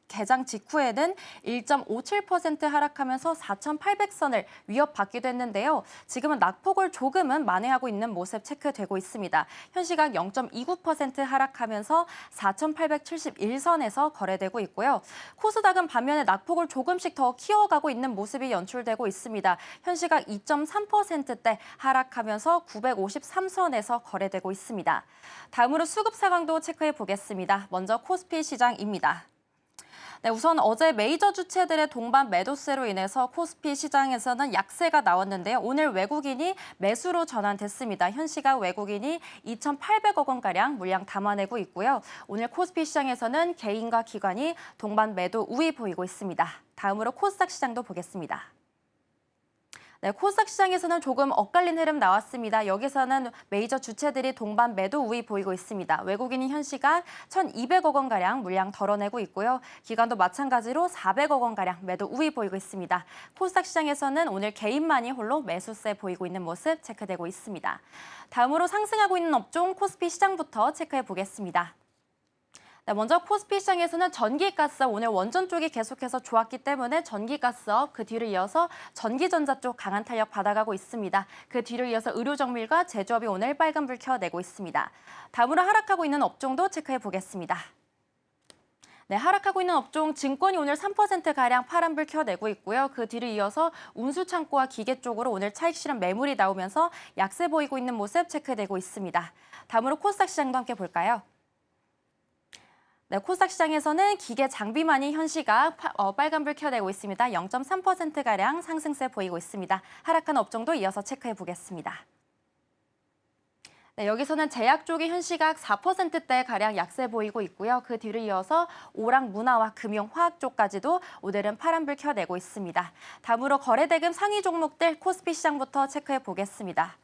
[SPEAKER 4] 개장 직후에는 1.57% 하락하면서 4,800선을 위협받기도 했는데요. 지금은 낙폭을 조금은 만회하고 있는 모습 체크되고 있습니다. 현 시각 0.29% 하락하면서 4,871선에서 거래되고 있고요. 코스닥은 반면에 낙폭을 조금씩 더 키워가고 있는 모습이 연출되고 있습니다. 현 시각 2.3%대 하락하면서 953선에서 거래되고 있습니다. 다음으로 수급 상황도 체크해 보겠습니다. 먼저 코스피 시장입니다. 네, 우선 어제 메이저 주체들의 동반 매도세로 인해서 코스피 시장에서는 약세가 나왔는데요. 오늘 외국인이 매수로 전환됐습니다. 현 시각 외국인이 2,800억 원가량 물량 담아내고 있고요. 오늘 코스피 시장에서는 개인과 기관이 동반 매도 우위 보이고 있습니다. 다음으로 코스닥 시장도 보겠습니다. 네, 코스닥 시장에서는 조금 엇갈린 흐름 나왔습니다. 여기서는 메이저 주체들이 동반 매도 우위 보이고 있습니다. 외국인이 현 시각 1,200억 원가량 물량 덜어내고 있고요. 기관도 마찬가지로 400억 원가량 매도 우위 보이고 있습니다. 코스닥 시장에서는 오늘 개인만이 홀로 매수세 보이고 있는 모습 체크되고 있습니다. 다음으로 상승하고 있는 업종 코스피 시장부터 체크해 보겠습니다. 네, 먼저 코스피 시장에서는 전기가스 오늘 원전 쪽이 계속해서 좋았기 때문에 전기가스업 그 뒤를 이어서 전기전자 쪽 강한 탄력 받아가고 있습니다. 그 뒤를 이어서 의료정밀과 제조업이 오늘 빨간불 켜내고 있습니다. 다음으로 하락하고 있는 업종도 체크해 보겠습니다. 네, 하락하고 있는 업종 증권이 오늘 3%가량 파란불 켜내고 있고요. 그 뒤를 이어서 운수창고와 기계 쪽으로 오늘 차익 실현 매물이 나오면서 약세 보이고 있는 모습 체크되고 있습니다. 다음으로 코스닥 시장도 함께 볼까요? 네, 코스닥 시장에서는 기계 장비만이 현 시각 빨간불 켜내고 있습니다. 0.3%가량 상승세 보이고 있습니다. 하락한 업종도 이어서 체크해 보겠습니다. 네, 여기서는 제약 쪽이 현 시각 4%대가량 약세 보이고 있고요. 그 뒤를 이어서 오락 문화와 금융, 화학 쪽까지도 오늘은 파란불 켜내고 있습니다. 다음으로 거래대금 상위 종목들 코스피 시장부터 체크해 보겠습니다.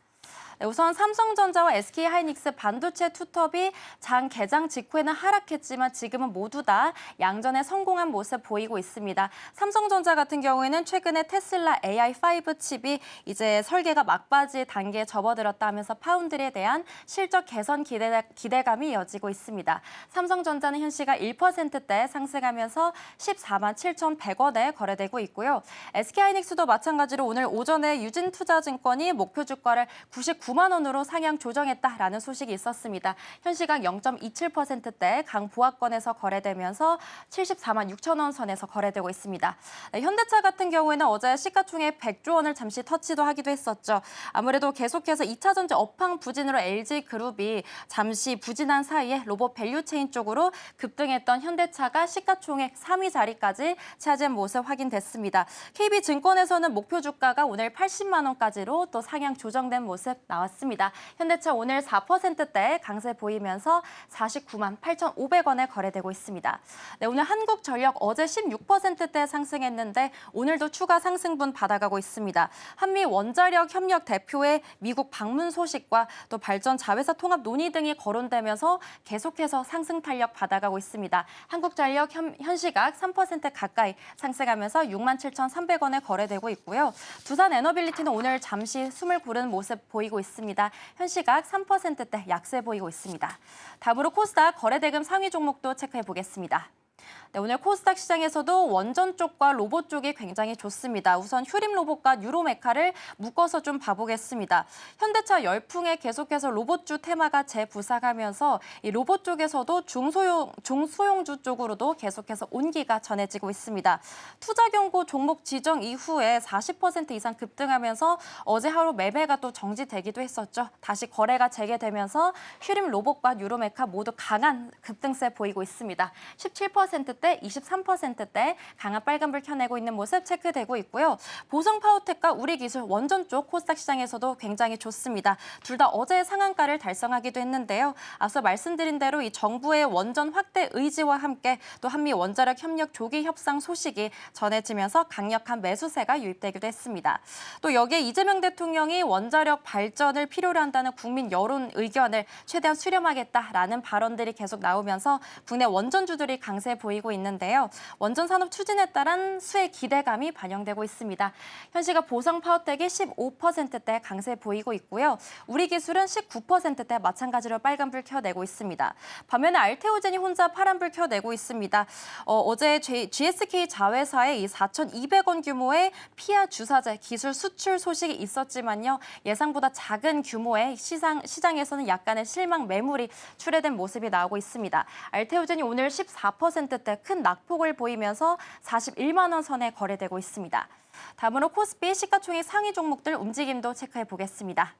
[SPEAKER 4] 네, 우선 삼성전자와 SK하이닉스 반도체 투톱이 장 개장 직후에는 하락했지만 지금은 모두 다 양전에 성공한 모습 보이고 있습니다. 삼성전자 같은 경우에는 최근에 테슬라 AI5 칩이 이제 설계가 막바지 단계에 접어들었다 하면서 파운드리에 대한 실적 개선 기대감이 이어지고 있습니다. 삼성전자는 현 시각 1%대 상승하면서 14만 7,100원에 거래되고 있고요. SK하이닉스도 마찬가지로 오늘 오전에 유진투자증권이 목표 주가를 99만 원으로 상향 조정했다라는 소식이 있었습니다. 현 시각 0.27%대 강보합권에서 거래되면서 74만 6천 원 선에서 거래되고 있습니다. 네, 현대차 같은 경우에는 어제 시가총액 100조 원을 잠시 터치도 하기도 했었죠. 아무래도 계속해서 2차 전지 업황 부진으로 LG그룹이 잠시 부진한 사이에 로봇 밸류체인 쪽으로 급등했던 현대차가 시가총액 3위 자리까지 차지한 모습 확인됐습니다. KB증권에서는 목표 주가가 오늘 80만 원까지로 또 상향 조정된 모습 나왔습니다. 현대차 오늘 4%대 강세 보이면서 49만 8,500원에 거래되고 있습니다. 네, 오늘 한국전력 어제 16%대 상승했는데 오늘도 추가 상승분 받아가고 있습니다. 한미 원자력 협력 대표의 미국 방문 소식과 또 발전 자회사 통합 논의 등이 거론되면서 계속해서 상승 탄력 받아가고 있습니다. 한국전력 현 시각 3% 가까이 상승하면서 67,300원에 거래되고 있고요. 두산 에너빌리티는 오늘 잠시 숨을 고르는 모습 보이고 있습니다. 현 시각 3%대 약세 보이고 있습니다. 다음으로 코스닥 거래대금 상위 종목도 체크해 보겠습니다. 네, 오늘 코스닥 시장에서도 원전 쪽과 로봇 쪽이 굉장히 좋습니다. 우선 휴림 로봇과 유로메카를 묶어서 좀 봐보겠습니다. 현대차 열풍에 계속해서 로봇주 테마가 재부상하면서 이 로봇 쪽에서도 중소형주 쪽으로도 계속해서 온기가 전해지고 있습니다. 투자 경고 종목 지정 이후에 40% 이상 급등하면서 어제 하루 매매가 또 정지되기도 했었죠. 다시 거래가 재개되면서 휴림 로봇과 유로메카 모두 강한 급등세 보이고 있습니다. 17%대 23%대 강한 빨간불 켜내고 있는 모습 체크되고 있고요. 보성 파워텍과 우리기술 원전 쪽 코스닥 시장에서도 굉장히 좋습니다. 둘 다 어제 상한가를 달성하기도 했는데요. 앞서 말씀드린 대로 이 정부의 원전 확대 의지와 함께 또 한미 원자력 협력 조기 협상 소식이 전해지면서 강력한 매수세가 유입되기도 했습니다. 또 여기에 이재명 대통령이 원자력 발전을 필요로 한다는 국민 여론 의견을 최대한 수렴하겠다라는 발언들이 계속 나오면서 국내 원전주들이 강세 보이고 있는데요. 원전 산업 추진에 따른 수혜 기대감이 반영되고 있습니다. 현시가 보성 파워텍이 15%대 강세 보이고 있고요. 우리기술은 19%대 마찬가지로 빨간불 켜내고 있습니다. 반면에 알테오젠이 혼자 파란불 켜내고 있습니다. 어제 GSK 자회사의 이 4,200원 규모의 피아 주사제 기술 수출 소식이 있었지만요. 예상보다 작은 규모의 시장에서는 약간의 실망 매물이 출회된 모습이 나오고 있습니다. 알테오젠이 오늘 14%대 큰 낙폭을 보이면서 41만 원 선에 거래되고 있습니다. 다음으로 코스피 시가총액 상위 종목들 움직임도 체크해 보겠습니다.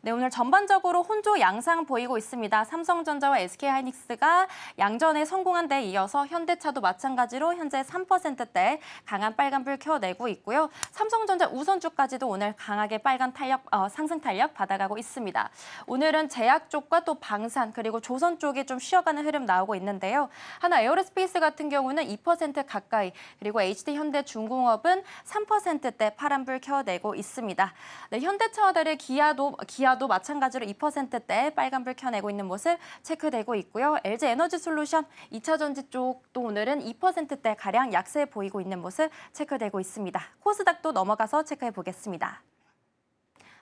[SPEAKER 4] 네, 오늘 전반적으로 혼조 양상 보이고 있습니다. 삼성전자와 SK하이닉스가 양전에 성공한 데 이어서 현대차도 마찬가지로 현재 3%대 강한 빨간불 켜내고 있고요. 삼성전자 우선주까지도 오늘 강하게 빨간 탄력, 상승 탄력 받아가고 있습니다. 오늘은 제약 쪽과 또 방산 그리고 조선 쪽이 좀 쉬어가는 흐름 나오고 있는데요. 하나 에어로스페이스 같은 경우는 2% 가까이 그리고 HD현대중공업은 3%대 파란불 켜내고 있습니다. 네, 현대차와 달리 기아도 마찬가지로 2%대 빨간불 켜내고 있는 모습 체크되고 있고요. LG에너지솔루션 2차전지 쪽도 오늘은 2%대 가량 약세 보이고 있는 모습 체크되고 있습니다. 코스닥도 넘어가서 체크해 보겠습니다.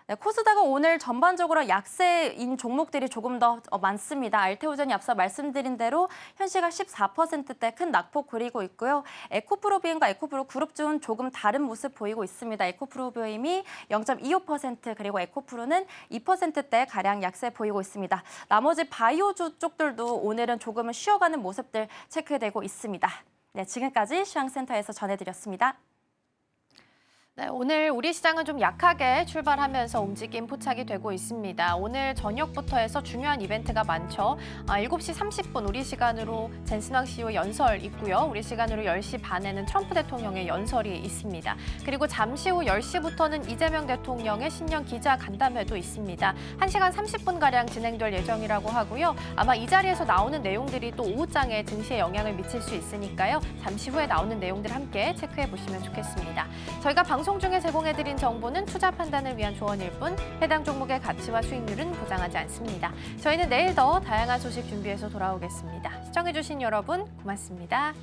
[SPEAKER 4] 네, 코스닥은 오늘 전반적으로 약세인 종목들이 조금 더 많습니다. 알테오젠이 앞서 말씀드린 대로 현시가 14%대 큰 낙폭 그리고 있고요. 에코프로비움과 에코프로 그룹주는 조금 다른 모습 보이고 있습니다. 에코프로비움이 0.25% 그리고 에코프로는 2%대 가량 약세 보이고 있습니다. 나머지 바이오주 쪽들도 오늘은 조금은 쉬어가는 모습들 체크되고 있습니다. 네, 지금까지 시황센터에서 전해드렸습니다.
[SPEAKER 1] 네, 오늘 우리 시장은 좀 약하게 출발하면서 움직임 포착이 되고 있습니다. 오늘 저녁부터 해서 중요한 이벤트가 많죠. 7시 30분 우리 시간으로 젠슨왕 CEO 연설 있고요. 우리 시간으로 10시 반에는 트럼프 대통령의 연설이 있습니다. 그리고 잠시 후 10시부터는 이재명 대통령의 신년 기자 간담회도 있습니다. 1시간 30분가량 진행될 예정이라고 하고요. 아마 이 자리에서 나오는 내용들이 또 오후장에 증시에 영향을 미칠 수 있으니까요. 잠시 후에 나오는 내용들 함께 체크해 보시면 좋겠습니다. 저희가 방송 중에 제공해드린 정보는 투자 판단을 위한 조언일 뿐 해당 종목의 가치와 수익률은 보장하지 않습니다. 저희는 내일 더 다양한 소식 준비해서 돌아오겠습니다. 시청해주신 여러분 고맙습니다.